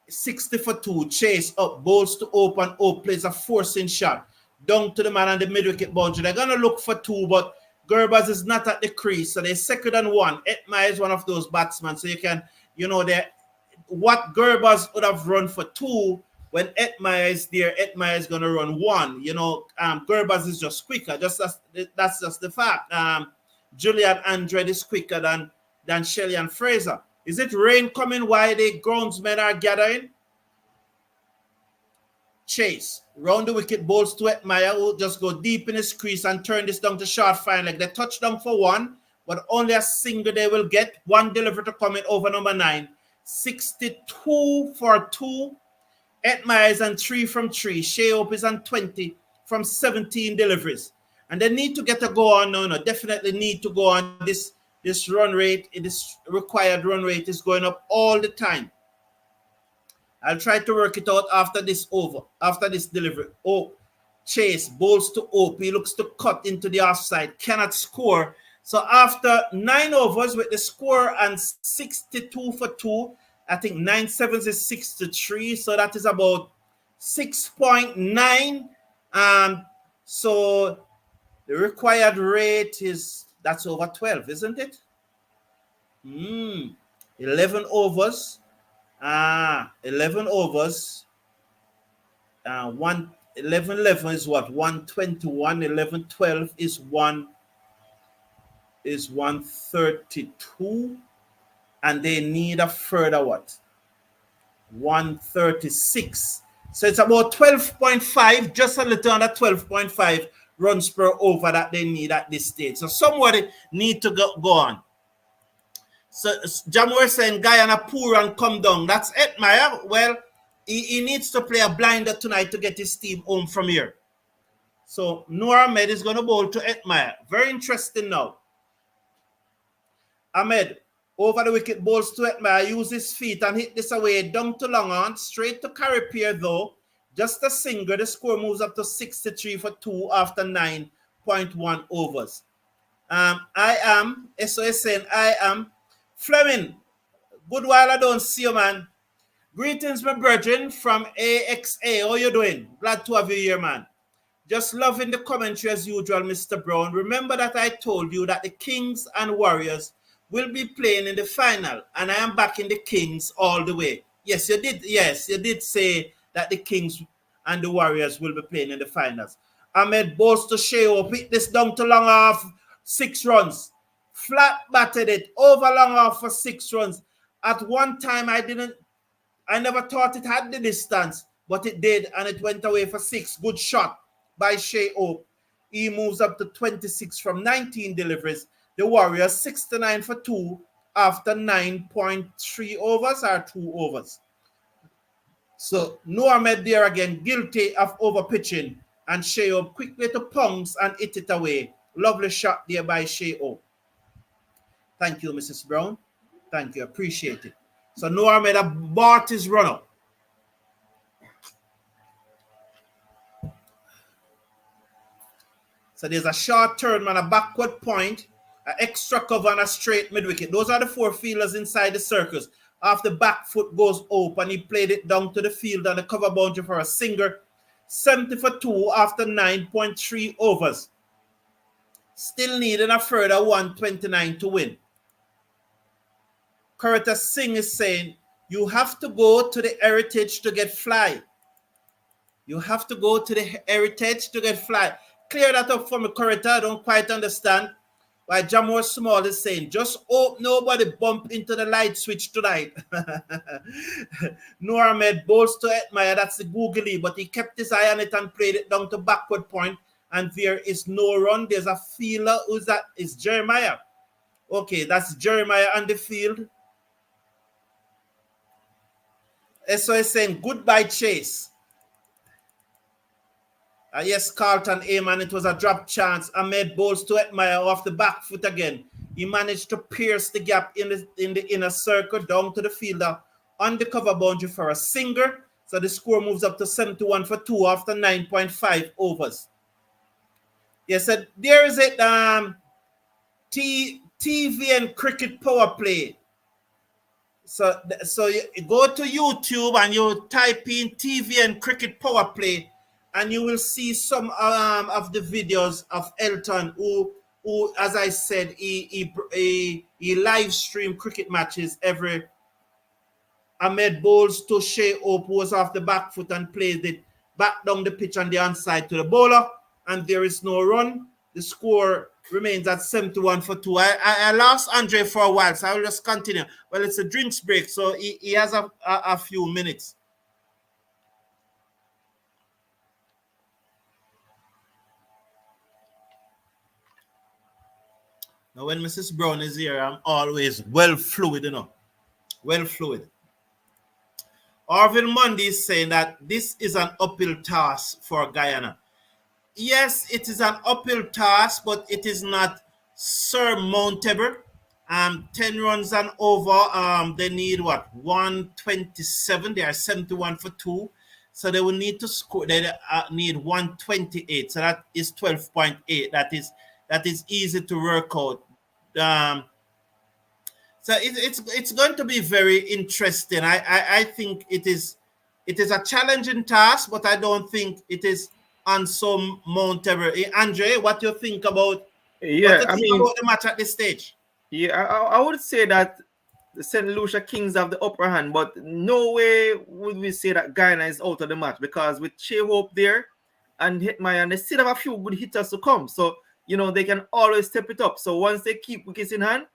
60 for 2. Chase up, bowls to Hope, and Hope plays a forcing shot down to the man on the mid-wicket boundary. They're going to look for 2, but Gerbers is not at the crease, so they're 2nd and 1. Etmire is one of those batsmen, so you can, what Gerbers would have run for 2, when Etmire is there, Etmire is going to run 1. Gerbers is just quicker. That's just the fact. Julian Andrade is quicker than Shelley and Fraser. Is it rain coming while the groundsmen are gathering? Chase. Round the wicket, balls to Etmire, who just go deep in his crease and turn this down to short fine leg. They touchdown for 1, but only a single they will get. 1 delivery to come in over number 9. 62 for 2. Etmire is on 3 from 3. Shea Hope is on 20 from 17 deliveries. And they need to get a go on. No, definitely need to go on. This run rate, this required run rate is going up all the time. I'll try to work it out after this delivery. Oh, Chase, bowls to Hope. He looks to cut into the offside, cannot score. So after 9 overs with the score and 62 for 2, I think 9 sevens is 63, so that is about 6.9. So the required rate that's over 12, isn't it? 11 overs. 11 overs. 11 is what? 121. 11 12 is 132. And they need a further what? 136. So it's about 12.5, just a little under 12.5 runs per over that they need at this stage. So somebody need to go on. So Jamu is saying Guyana poor and come down. That's Etmire. Well, he needs to play a blinder tonight to get his team home from here. So Noor Ahmed is going to bowl to Etmire. Very interesting now. Ahmed over the wicket, balls to Etmire, use his feet and hit this away down to long on, straight to Carripier though. Just a single. The score moves up to 63 for 2 after 9.1 overs. SOS saying I am Fleming. Good while I don't see you, man. Greetings, my brethren from AXA. How you doing? Glad to have you here, man. Just loving the commentary as usual, Mr. Brown. Remember that I told you that the Kings and Warriors will be playing in the final, and I am backing the Kings all the way. Yes, you did. Yes, you did say that the Kings and the Warriors will be playing in the finals. Ahmed balls to Shea Hope, hit this down to long off, 6 runs. Flat batted it over long off for 6 runs. At one time, I never thought it had the distance, but it did, and it went away for 6. Good shot by Shea Hope. He moves up to 26 from 19 deliveries. The Warriors 69 for 2 after 9.3 overs or 2 overs. So Noor Ahmed there again, guilty of over pitching, and Shea Hope quickly to pounce and hit it away. Lovely shot there by Shea Hope. Thank you, Mrs. Brown. Thank you, appreciate it. So Noah Ahmed bought his run-up. So there's a short turn and a backward point, an extra cover and a straight mid-wicket. Those are the 4 fielders inside the circles. After back foot goes open, he played it down to the field and the cover boundary for a single. 70 for 2 after 9.3 overs. Still needing a further 129 to win. Kurita Singh is saying, you have to go to the Heritage to get fly. You have to go to the Heritage to get fly. Clear that up for me, Kurita. I don't quite understand why Jamor Small is saying, just hope nobody bump into the light switch tonight. Noor Ahmed bowls to Edmire, that's the googly, but he kept his eye on it and played it down to backward point, and there is no run. There's a fielder. Who's that? It's Jeremiah. Okay, that's Jeremiah on the field. So he's saying, goodbye, Chase. Yes, Carlton Aman, it was a drop chance. Ahmed bowls to Edmire off the back foot again. He managed to pierce the gap in the inner circle down to the fielder on the cover boundary for a single. So the score moves up to 71 for 2 after 9.5 overs. Yes, so there is it. TV and cricket power play. So you go to YouTube and you type in TV and cricket power play, and you will see some of the videos of Elton, who as I said, he live stream cricket matches every. Ahmed bowls to Shea Hope, who was off the back foot and played it back down the pitch on the onside to the bowler, and there is no run. The score remains at 71 for 2. I lost Andre for a while, so I will just continue. Well, it's a drinks break, so he has a few minutes. Now, when Mrs. Brown is here, I'm always well fluid, Well fluid. Arvin Mundy is saying that this is an uphill task for Guyana. Yes, it is an uphill task, but it is not surmountable. 10 runs and over. They need 127. They are 71 for 2. So they will need to score. They need 128. So that is 12.8. That is easy to work out. So it's going to be very interesting. I think it is a challenging task, but I don't think it is unsurmountable. Andre, what do you think about? Yeah, about the match at this stage? Yeah, I would say that the St. Lucia Kings have the upper hand, but no way would we say that Guyana is out of the match, because with Shea Hope there and Hitmire, and they still have a few good hitters to come. So, they can always step it up. So once they keep wickets in hand,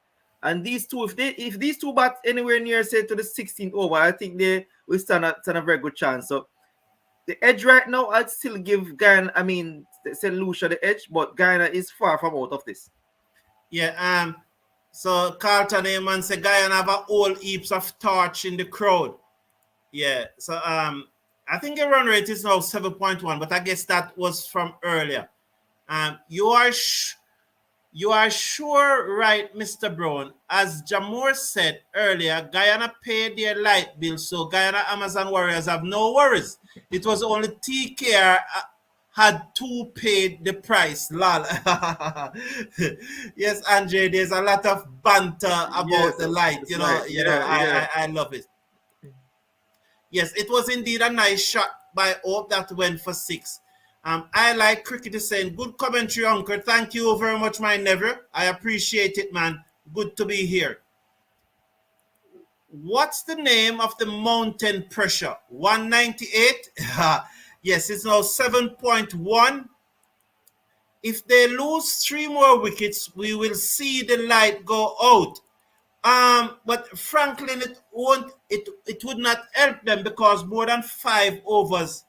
and these two, if these two bat anywhere near, say, to the 16th over, I think they will stand a very good chance. So the edge right now, I'd still give Guyana, St. Lucia the edge, but Guyana is far from out of this. Yeah, so Carlton Aman said Guyana have a whole heaps of torch in the crowd. Yeah, so I think the run rate is now 7.1, but I guess that was from earlier. You are sure right, Mr. Brown. As Jamor said earlier, Guyana paid their light bill, so Guyana Amazon Warriors have no worries. It was only TKR had to pay the price. Lol. Yes, Andre, there's a lot of banter about the light. I love it. Yes, it was indeed a nice shot by Hope that went for 6. I like cricket is saying, good commentary, Uncle. Thank you very much, my nephew. I appreciate it, man. Good to be here. What's the name of the mountain pressure? 198? Yes, it's now 7.1. If they lose 3 more wickets, we will see the light go out. But Franklin, it would not help them, because more than 5 overs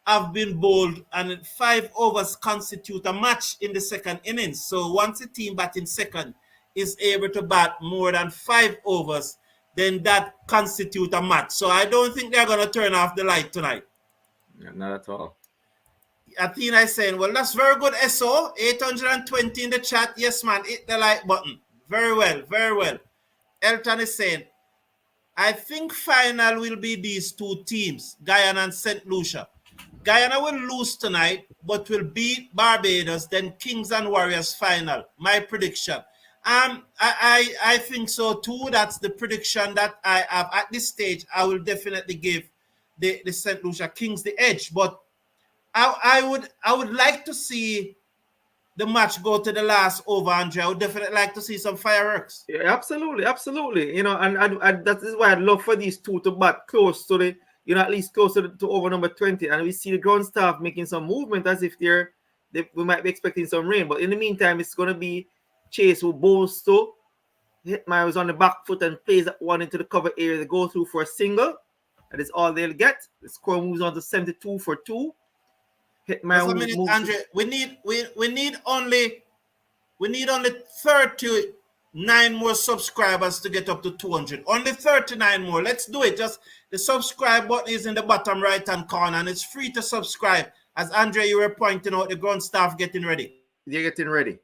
have been bowled, and 5 overs constitute a match in the second innings. So once a team batting second is able to bat more than 5 overs, then that constitutes a match. So I don't think they're going to turn off the light tonight. Yeah, not at all. Athena is saying, well, that's very good, SO. 820 in the chat. Yes, man, hit the like button. Very well, very well. Elton is saying, I think final will be these two teams, Guyana and St. Lucia. Guyana will lose tonight, but will beat Barbados, then Kings and Warriors final. My prediction. I think so too. That's the prediction that I have at this stage. I will definitely give the St. Lucia Kings the edge, but I would like to see the match go to the last over, Andre. I would definitely like to see some fireworks. Yeah, absolutely, absolutely. You know, and that is why I'd love for these two to bat close to the, at least closer to over number 20. And we see the ground staff making some movement as if we might be expecting some rain. But in the meantime, it's going to be Chase who bowls to Hitmire was on the back foot and plays that one into the cover area. They go through for a single. That is all they'll get. The score moves on to 72 for 2. Hitmire just a minute, Andre. We need only 39 more subscribers to get up to 200. Only 39 more. Let's do it. Just the subscribe button is in the bottom right hand corner, and it's free to subscribe. As Andre, you were pointing out, the ground staff getting ready. They're getting ready.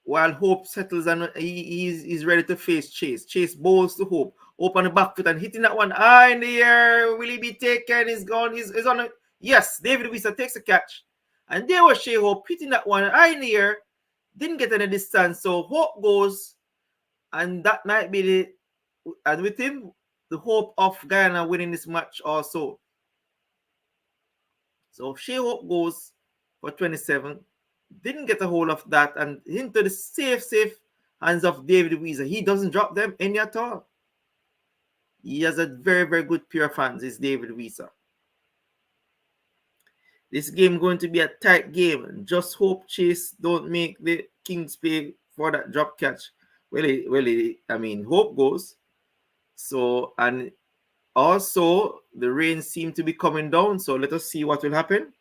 While Hope settles and he's ready to face Chase. Chase bowls to Hope. Hope on the back foot and hitting that one high in the air. Will he be taken? He's gone. He's on it. Yes, David Wisa takes a catch. And there was Shea Hope hitting that one high in the air. Didn't get any distance. So Hope goes. And that might be and with him, the hope of Guyana winning this match also. So Shea Hope goes for 27. Didn't get a hold of that and into the safe hands of David Weezer. He doesn't drop them any at all. He has a very, very good pair of hands, is David Weezer. This game going to be a tight game. Just hope Chase don't make the Kings pay for that drop catch. Hope goes. So, and also the rain seems to be coming down. So let us see what will happen.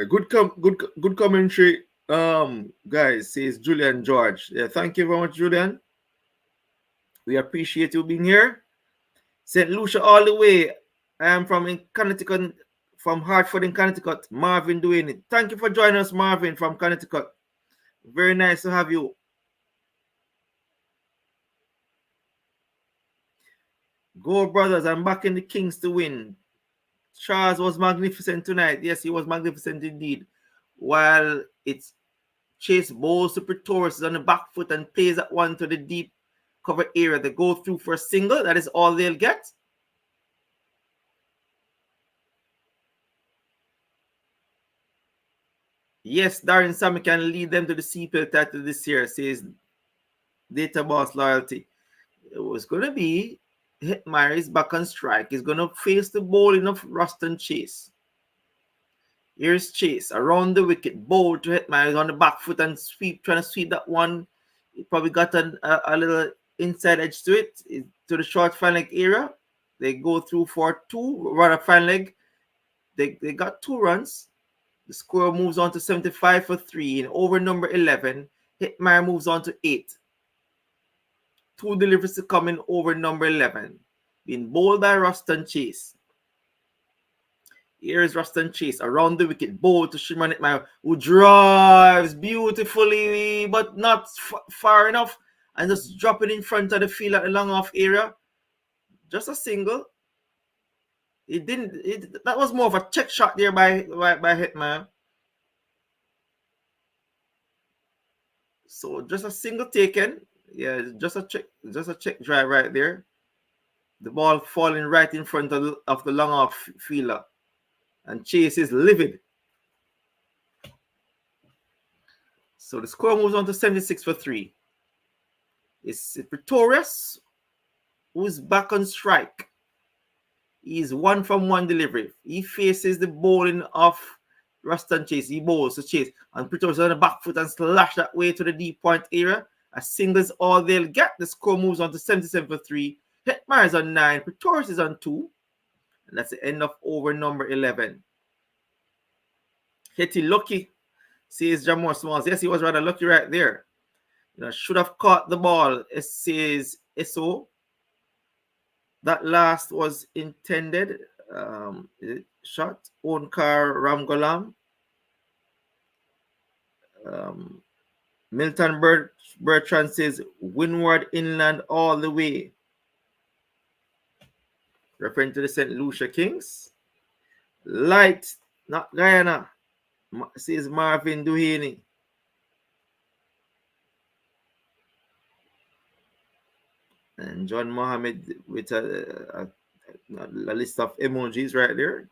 Good commentary, guys, says Julian George. Yeah, thank you very much, Julian. We appreciate you being here. St. Lucia all the way. I am from Connecticut, from Hartford in Connecticut. Marvin doing it. Thank you for joining us, Marvin from Connecticut. Very nice to have you. Go, brothers. I'm backing the Kings to win. Charles was magnificent tonight. Yes, he was magnificent indeed. While it's Chase bowls to Pretorius on the back foot and plays that one to the deep cover area. They go through for a single. That is all they'll get. Yes, Darren Sammy can lead them to the CPL title this year, says Data Boss Loyalty. It was going to be Hitmire is back on strike. He's going to face the bowling of Ruston Chase. Here's Chase around the wicket. Bowl to Hitmire. He's on the back foot and trying to sweep that one. He probably got a little inside edge to it, to the short fine leg area. They go through for fine leg. They got 2 runs. The score moves on to 75 for 3. And over number 11, Hitmire moves on to 8. 2 deliveries to come in over number 11. Being bowled by Ruston Chase. Here is Ruston Chase around the wicket. Bowl to Shimon Hitmire, who drives beautifully, but not far enough. And just drop it in front of the field at the long off area. Just a single. That was more of a check shot there by Hitmire. So just a single taken. Yeah, just a check drive right there. The ball falling right in front of the long off fielder. And Chase is livid. So the score moves on to 76 for 3. It's Pretorius who's back on strike. He's 1 from 1 delivery. He faces the bowling of Ruston Chase. He bowls to Chase. And Pretorius on the back foot and slash that way to the deep point area. A single is all they'll get. The score moves on to 77 for 3. Hitmire is on 9. Pretorius is on 2. And that's the end of over number 11. Hitty lucky, says Jamor Smalls. Yes, he was rather lucky right there. Should have caught the ball, says SO. That last was intended. Shot Onkar Ramgolam. Milton Bertrand says windward inland all the way, referring to the St. Lucia Kings. Light, not Guyana, says Marvin Duhaney. And John Mohammed with a list of emojis right there.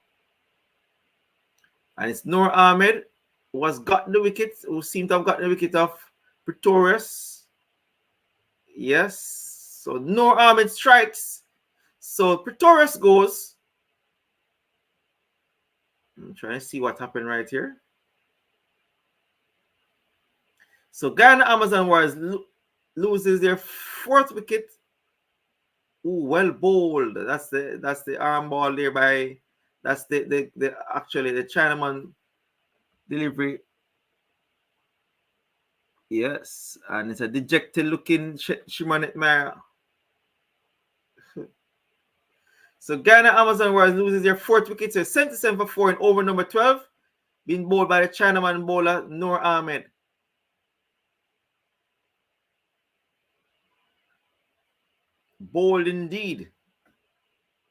And it's Noor Ahmed who has gotten the wicket, who seemed to have gotten the wicket of Pretorius. Yes. So Noor Ahmed strikes. So Pretorius goes. I'm trying to see what happened right here. So Guyana Amazon Warriors loses their 4th wicket. Ooh, well bowled. That's the arm ball there by that's the actually the Chinaman delivery. Yes, and it's a dejected looking Shimanet Mara. So Guyana Amazon Warriors loses their 4th wicket, so 77 for 4 in over number 12, being bowled by the Chinaman bowler Noor Ahmed. Bold indeed.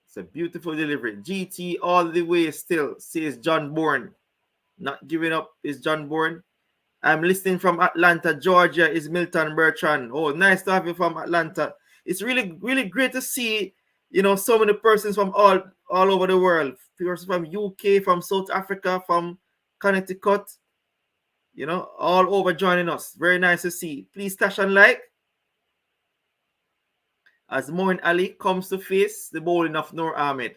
It's a beautiful delivery. GT all the way still, says John Bourne. Not giving up is John Bourne. I'm listening from Atlanta, Georgia, is Milton Bertrand. Oh, nice to have you from Atlanta. It's really, really great to see, so many persons from all over the world. People from UK, from South Africa, from Connecticut, all over joining us. Very nice to see. Please stash and like. As Moin Ali comes to face the bowling of Noor Ahmed.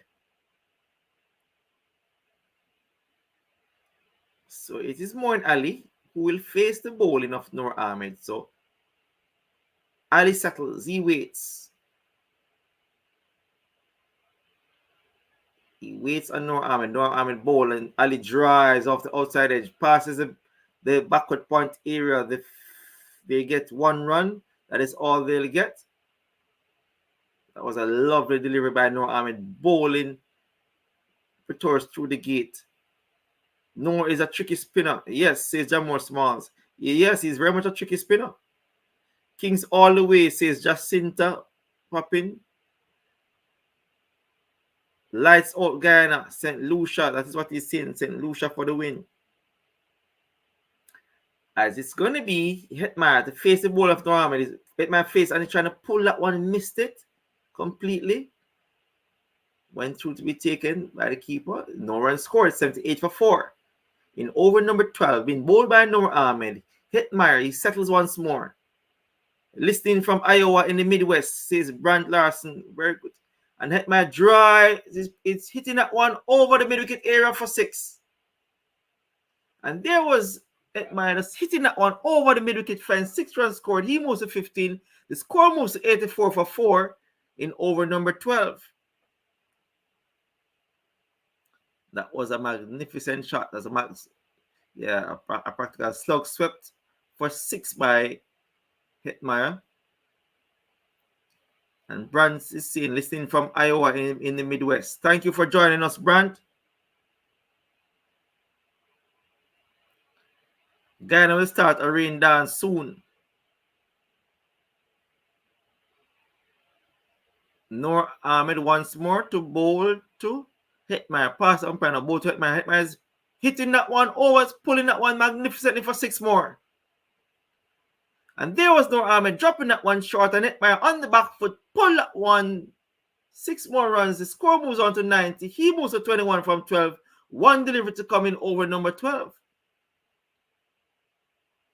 So it is Moin Ali who will face the bowling of Noor Ahmed. So Ali settles, he waits. He waits on Noor Ahmed. Noor Ahmed bowl, and Ali drives off the outside edge, passes the backward point area. They get 1 run. That is all they'll get. That was a lovely delivery by Noor Ahmed, bowling Pretorius through the gate. Noor is a tricky spinner. Yes, says Jamor Smalls. Yes, he's very much a tricky spinner. Kings all the way, says Jacinta Poppin. Lights out Guyana, St. Lucia. That is what he's saying. St. Lucia for the win. As it's going to be Hetmyer to face the ball of Noor Ahmed. Hetmyer face and he's trying to pull that one, missed it completely. Went through to be taken by the keeper. No run scored, 78 for 4. In over number 12, being bowled by Noor Ahmed. Hetmyer, he settles once more. Listening from Iowa in the Midwest, says Brant Larson. Very good. And Hetmyer dry. It's hitting that one over the mid-wicket area for 6. And there was Hetmyer just hitting that one over the mid-wicket fence. 6 runs scored. He moves to 15. The score moves to 84 for 4 in over number 12. That was a magnificent shot. That's a practical slug swept for 6 by Hetmyer. And Brant is seen listening from Iowa in the Midwest. Thank you for joining us, Brant. Guyana will start a rain dance soon. Noor Ahmed once more to bowl to Hetmyer. Pass umpire now. Bowl to Hetmyer. Hetmyer is hitting that one over, pulling that one magnificently for 6 more. And there was Noor Ahmed dropping that one short, and Hetmyer on the back foot, pull that one. 6 more runs. The score moves on to 90. He moves to 21 from 12. 1 delivery to come in over number 12.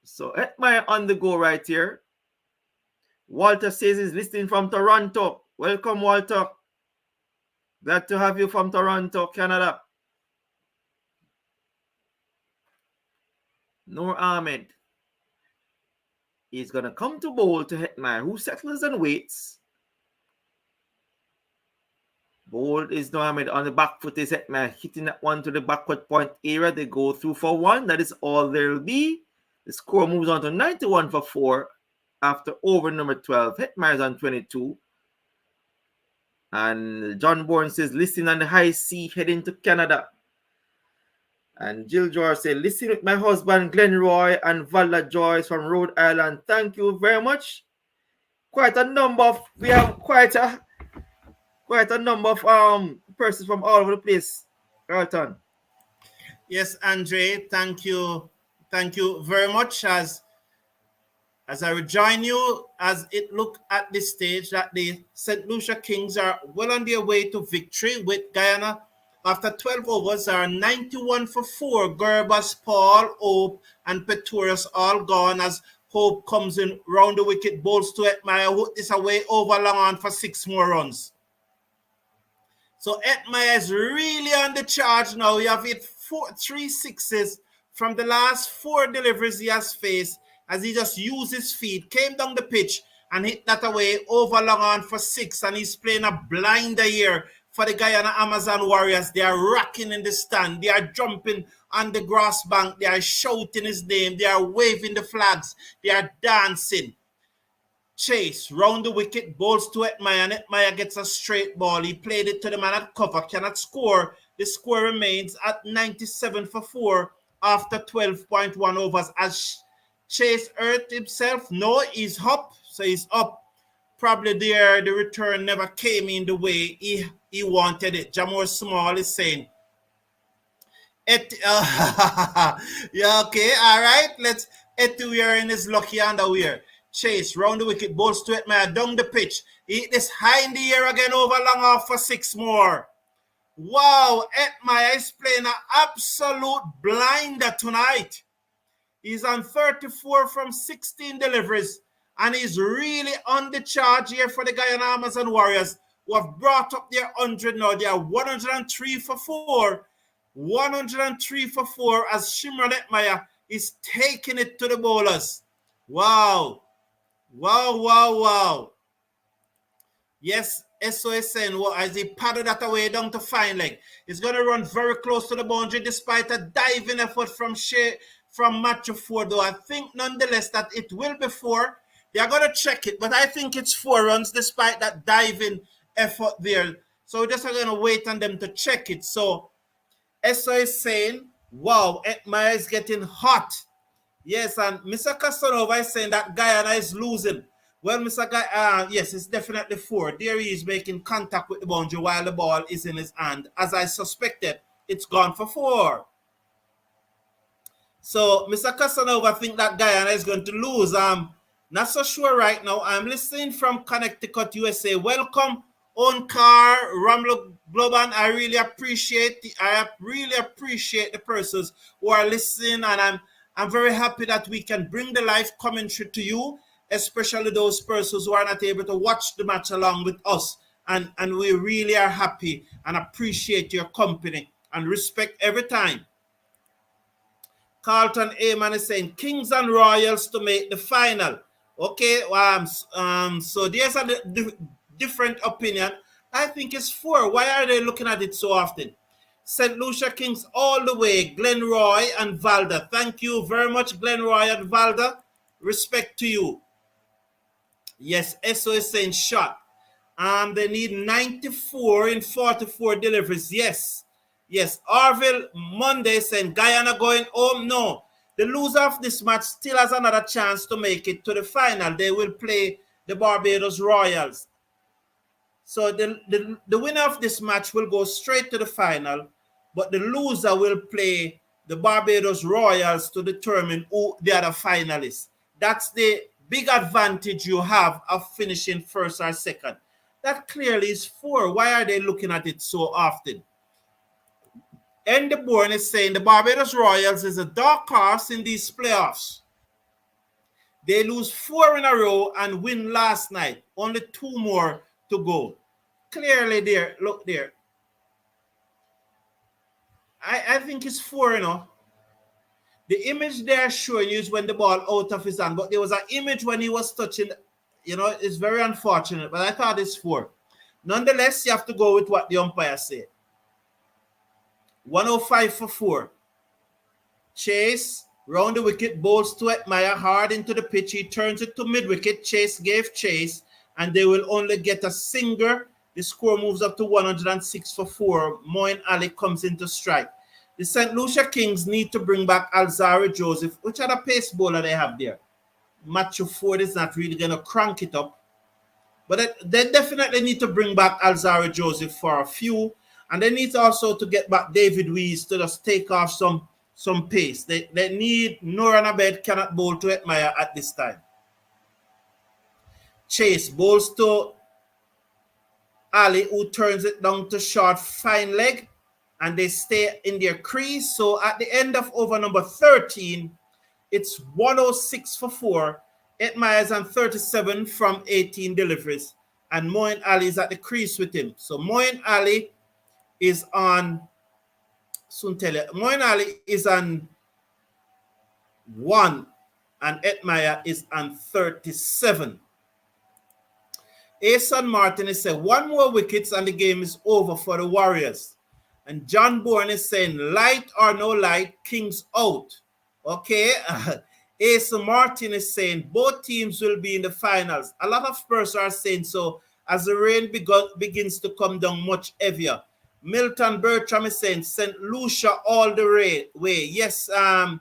So Hetmyer on the go right here. Walter says he's listening from Toronto. Welcome, Walter. Glad to have you from Toronto, Canada. Noor Ahmed is going to come to bowl to Hetmyer, who settles and waits. Bowl is Noor Ahmed on the back foot. Is Hetmyer hitting that one to the backward point area. They go through for 1. That is all there will be. The score moves on to 91 for 4 after over number 12. Hetmyer is on 22. And John Bourne says, listen on the high sea heading to Canada. And Jill George said, listen with my husband Glenroy and Valda Joyce from Rhode Island. Thank you very much. Quite a number of, we have quite a number of persons from all over the place. Carlton. Yes, Andre, thank you very much. As I rejoin you, as it look at this stage that the St. Lucia Kings are well on their way to victory with Guyana. After 12 overs are 91 for 4. Gerbers, Paul, Hope, and Petorius all gone as Hope comes in round the wicket, bowls to Etmire, who is away over long on for 6 more runs. So Etmire is really on the charge now. He have hit 3 sixes from the last 4 deliveries he has faced, as he just used his feet, came down the pitch and hit that away over long on for 6, and he's playing a blinder here for the Guyana Amazon Warriors. They are rocking in the stand, they are jumping on the grass bank, they are shouting his name, they are waving the flags, they are dancing. Chase round the wicket, bowls to Etmire, and Etmire gets a straight ball. He played it to the man at cover, cannot score. The score remains at 97 for 4 after 12.1 overs. As Chase hurt himself, no, he's up, so he's up. Probably there the return never came in the way he wanted it. Jamor Small is saying, yeah, okay, all right, let's Etuwear is lucky underwear. Chase round the wicket, bowls to Etmire down the pitch. He hit this high in the air again over long off for 6 more. Wow, Etmire is playing an absolute blinder tonight. He's on 34 from 16 deliveries, and he's really on the charge here for the Guyana Amazon Warriors, who have brought up their 100 now. They are 103 for 4. 103 for 4 as Shimron Etmire is taking it to the bowlers. Wow. Wow, wow, wow. Yes, SOS saying, well, as he paddled that away down to fine leg, he's going to run very close to the boundary despite a diving effort from Matthew Ford, though I think nonetheless that it will be 4. They are going to check it, but I think it's 4 runs despite that diving effort there. So we're just going to wait on them to check it. So SOS saying, wow, Etmire is getting hot. Yes, and Mr. Casanova is saying that Guyana is losing. Well, Mr. Yes, it's definitely 4. There he is making contact with the boundary while the ball is in his hand. As I suspected, it's gone for 4. So, Mr. Casanova think that Guyana is going to lose. Not so sure right now. I'm listening from Connecticut, USA. Welcome, Onkar, Ramlo Globan. I really appreciate the persons who are listening, and I'm very happy that we can bring the live commentary to you, especially those persons who are not able to watch the match along with us. And we really are happy and appreciate your company and respect every time. Carlton Ayman is saying Kings and Royals to make the final. Okay, so there's a different opinion. I think it's 4. Why are they looking at it so often? St. Lucia Kings all the way, Glenroy and Valda. Thank you very much, Glenroy and Valda. Respect to you. Yes, SO is saying shot. They need 94 in 44 deliveries. Yes. Orville Monday saying Guyana going home. No. The loser of this match still has another chance to make it to the final. They will play the Barbados Royals. So the winner of this match will go straight to the final, but the loser will play the Barbados Royals to determine who the other finalists. That's the big advantage you have of finishing first or second. That clearly is 4. Why are they looking at it so often? Andy Bourne is saying the Barbados Royals is a dark horse in these playoffs. They lose 4 in a row and win last night. Only 2 more to go. Clearly there, look there. I think it's 4, you know. The image they're showing you is when the ball out of his hand, but there was an image when he was touching, you know, it's very unfortunate, but I thought it's 4. Nonetheless, you have to go with what the umpire said. 105 for 4. Chase, round the wicket, bowls to Etmire, hard into the pitch. He turns it to mid-wicket. Chase gave chase, and they will only get a single The score moves up to 106 for 4. Moeen Ali comes into strike. The St. Lucia Kings need to bring back Alzari Joseph. Which other pace bowler they have there? Matthew Ford is not really going to crank it up. But they definitely need to bring back Alzari Joseph for a few. And they need also to get back David Wees to just take off some pace. They need Noran Abed cannot bowl to Admire at this time. Chase bowls to Ali, who turns it down to short fine leg, and they stay in their crease. So at the end of over number 13, it's 106 for 4. Admires on 37 from 18 deliveries, and Moeen Ali is at the crease with him. So Moeen Ali is on, soon tell you, Moeen Ali is on 1, and Admire is on 37. Ason Martin is saying 1 more wickets and the game is over for the Warriors. And John Bourne is saying light or no light, Kings out. Okay. Ason Martin is saying both teams will be in the finals. A lot of persons are saying so as the rain begins to come down much heavier. Milton Bertram is saying St. Lucia all the way. Yes, Garwin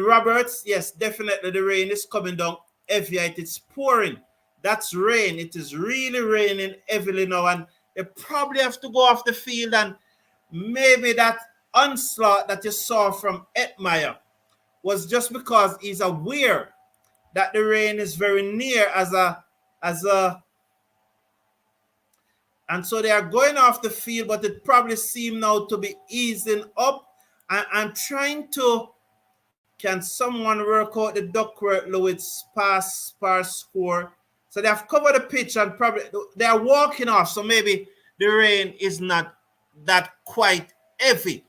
Roberts, yes, definitely the rain is coming down heavier. It is pouring. That's rain. It is really raining heavily now, and they probably have to go off the field, and maybe that onslaught that you saw from Admire was just because he's aware that the rain is very near and so they are going off the field, but it probably seems now to be easing up. I'm trying to, can someone work out the Duckworth-Lewis pass score? So they have covered the pitch and probably they are walking off. So maybe the rain is not that quite heavy.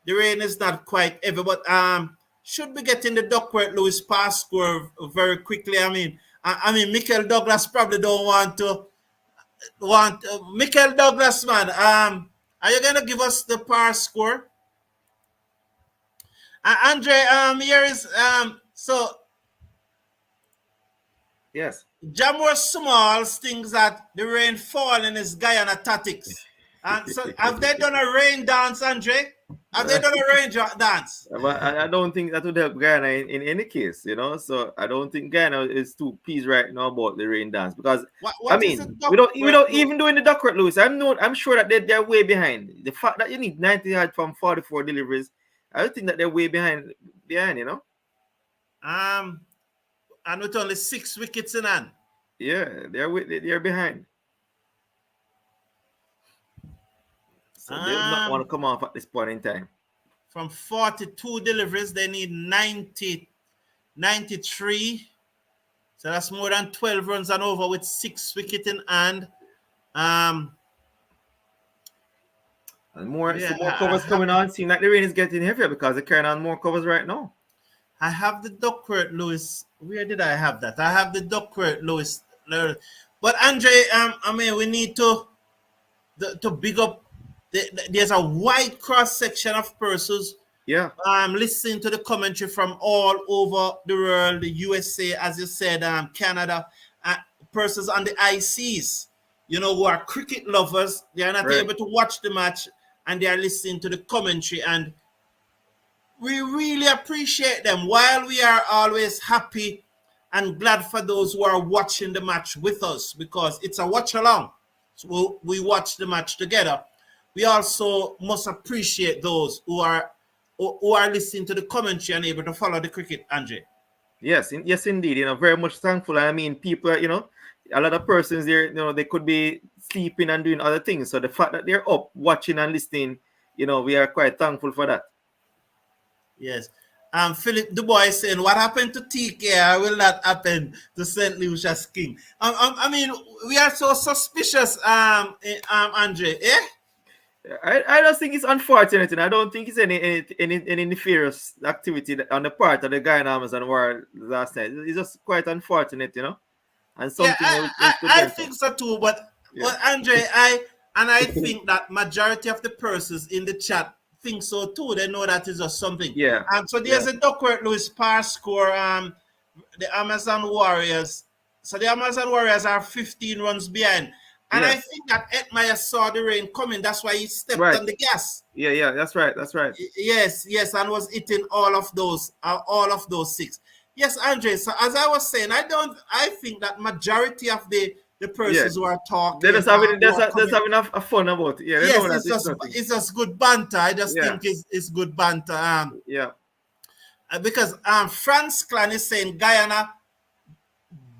The rain is not quite heavy, but should be getting the Duckworth-Lewis pass score very quickly. I mean, Michael Douglas probably don't want Michael Douglas, man. Are you gonna give us the pass score? Andre, here is so yes. Jamor Small thinks that the rain falling is Guyana tactics. And so have they done a rain dance, Andre? Have they done a rain dance? But I don't think that would help Guyana in any case, So I don't think Guyana is too pleased right now about the rain dance because without even doing the Duckworth Lewis, I'm sure that they're way behind. The fact that you need 90 yards from 44 deliveries, I don't think that they're way behind, And with only 6 wickets in hand. Yeah, they're behind. So they do not want to come off at this point in time. From 42 deliveries, they need 93. So that's more than 12 runs and over with 6 wickets in hand. And more covers coming on. Seems like the rain is getting heavier because they're carrying on more covers right now. I have the Duckworth-Lewis. Where did I have that? I have the Duckworth-Lewis. But Andre, we need to big up. There's a wide cross section of persons. Yeah. Listening to the commentary from all over the world, the USA, as you said, Canada, persons on the ICs, who are cricket lovers. They are not able to watch the match, and they are listening to the commentary, and we really appreciate them. While we are always happy and glad for those who are watching the match with us, because it's a watch along. So we watch the match together. We also must appreciate those who are listening to the commentary and able to follow the cricket, Andre. Yes, indeed. Very much thankful. I mean, people, a lot of persons there, they could be sleeping and doing other things. So the fact that they're up watching and listening, we are quite thankful for that. Yes. Philip Dubois saying, what happened to TK will not happen to St. Lucia's King. We are so suspicious, Andre, eh? I just think it's unfortunate, and I don't think it's any nefarious activity on the part of the Guyana Amazon War last night. It's just quite unfortunate, and something. Yeah, I think so too, but Andre, I think that majority of the persons in the chat think so too. They know that is just something. Yeah. So there's a Duckworth-Lewis pass score. The Amazon Warriors. So the Amazon Warriors are 15 runs behind. And I Yeah. think that Edmeyer saw the rain coming. That's why he stepped Right. on the gas. Yeah. That's right. That's right. Yes, and was hitting all of those six. Yes, Andre. So as I was saying, I think that majority of the Yeah. persons who are They're talking, just having who are just coming, having a fun about it. Yeah, they know yes, that it's nothing. it's just good banter. I just Yeah. think it's good banter. Yeah. Because France Clan is saying Guyana,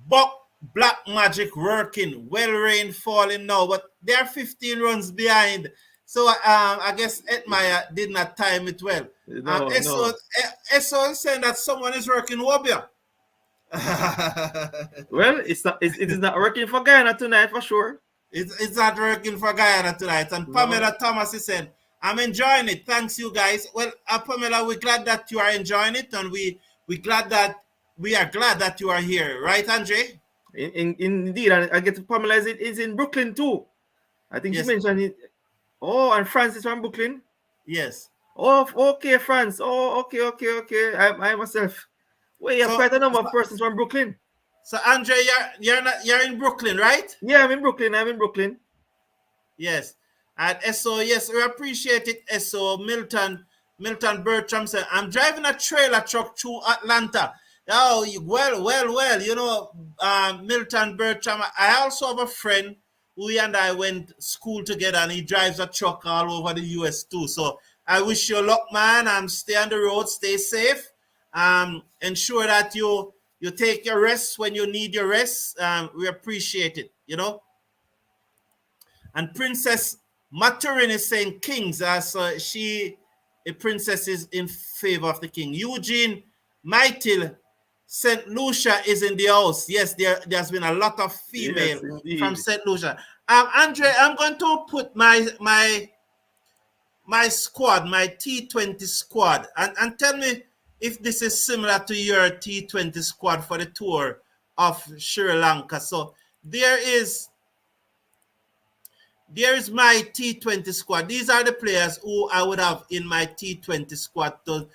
black magic working, well rain falling now, but they're 15 runs behind. So I guess Edmeyer did not time it well. No. Eso is saying that someone is working Wobia. Well, it is not working for Guyana tonight for sure. It's not working for Guyana tonight. And No. Pamela Thomas is saying, I'm enjoying it. Thanks, you guys. Well, Pamela, we're glad that you are enjoying it, and we are glad that you are here, right, Andre? Indeed, and I get Pamela is in Brooklyn too. I think Yes. she mentioned it. Oh, and France is from Brooklyn. Yes. Oh, okay, France. Oh, okay. I myself. Well, you have quite a number of persons from Brooklyn. So Andre, you're in Brooklyn, right? Yeah, I'm in Brooklyn. Yes. And SO, yes, we appreciate it. SO Milton Bertram said, I'm driving a trailer truck through Atlanta. Oh, well. You know, Milton Bertram. I also have a friend. We and I went school together, and he drives a truck all over the US too. So I wish you luck, man. Stay on the road, stay safe. Ensure that you take your rest when you need your rest. We appreciate it, you know. And Princess Maturin is saying kings, as a princess is in favor of the king. Eugene Maitil, St. Lucia is in the house. Yes, there's been a lot of female from St. Lucia. Andre, I'm going to put my squad, my T20 squad, and tell me if this is similar to your T20 squad for the tour of Sri Lanka. So there is my T20 squad. These are the players who I would have in my T20 squad to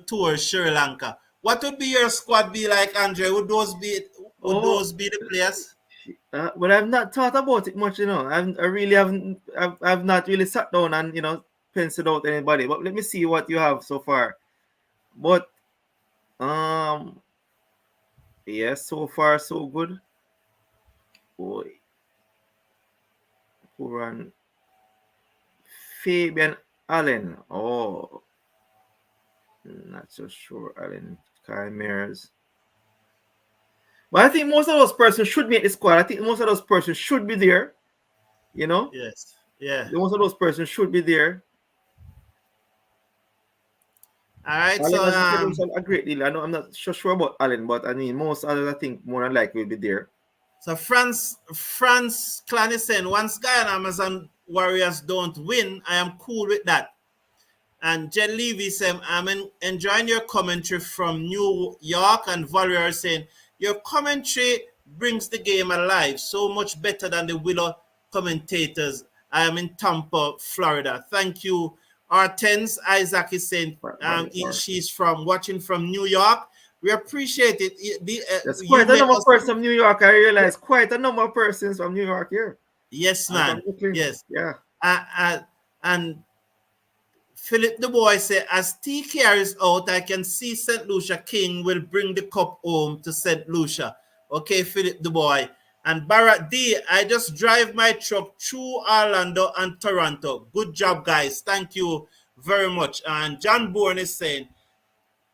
tour Sri Lanka. What would be your squad be like, Andre? Would those be the players? But I've not thought about it much, you know. I've not really sat down and, you know, penciled out anybody. But let me see what you have so far. But yes, so far so good. Boy. Puran Fabian Allen. Oh, not so sure. Allen Chimeras. But I think most of those persons should be in the squad. I think most of those persons should be there. You know? Yes. Yeah. Most of those persons should be there. All right. Allen so a great deal. I know I'm not so sure about Allen, but I mean most others I think more than likely will be there. So France Clan is saying, once Guyana Amazon Warriors don't win, I am cool with that. And Jen Levy saying, I'm enjoying your commentary from New York, and Warrior saying, your commentary brings the game alive so much better than the Willow commentators. I am in Tampa, Florida. Thank you. Hortense Isaac is saying she's watching from New York. We appreciate it. There's quite a number of persons from New York. I realize quite a number of persons from New York here. Yes, man. Yes. Yeah. And Philip the boy said, as TKR is out, I can see St. Lucia King will bring the cup home to St. Lucia. Okay, Philip the boy. And Barrett D, I just drive my truck through Orlando and Toronto. Good job, guys. Thank you very much. And John Bourne is saying,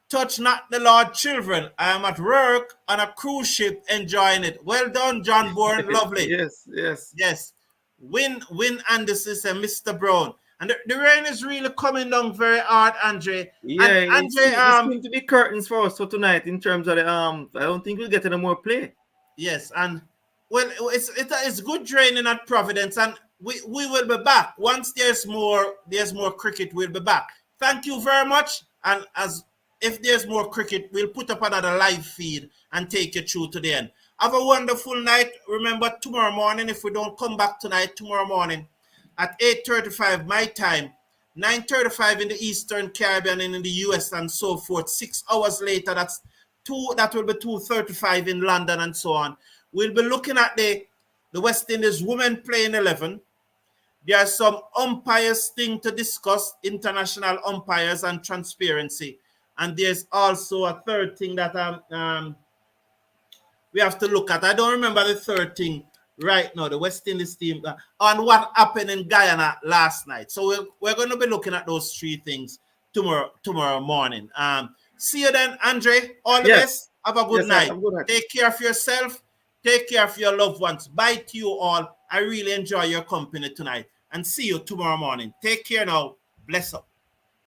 touch not the Lord, children. I am at work on a cruise ship enjoying it. Well done, John Bourne. Lovely. Yes. Win Anderson and Mr. Brown. And the rain is really coming down very hard, Andre. Yeah, and Andre, it's going to be curtains for us for tonight in terms of the I don't think we'll get any more play. Yes, and well, it's good training at Providence, and we will be back once there's more cricket. We'll be back. Thank you very much. And as if there's more cricket, we'll put up another live feed and take you through to the end. Have a wonderful night. Remember, tomorrow morning, if we don't come back tonight, tomorrow morning at 8:35 my time, 9:35 in the Eastern Caribbean and in the US and so forth. 6 hours later, that will be 2:35 in London and so on. We'll be looking at the the West Indies women playing 11. There are some umpires thing to discuss, international umpires and transparency. And there's also a third thing that we have to look at. I don't remember the third thing right now, the West Indies team, on what happened in Guyana last night. So we're going to be looking at those three things tomorrow morning. See you then, Andre. All the best. Have a good night. Take care of yourself. Take care of your loved ones. Bye to you all. I really enjoy your company tonight. And see you tomorrow morning. Take care now. Bless up.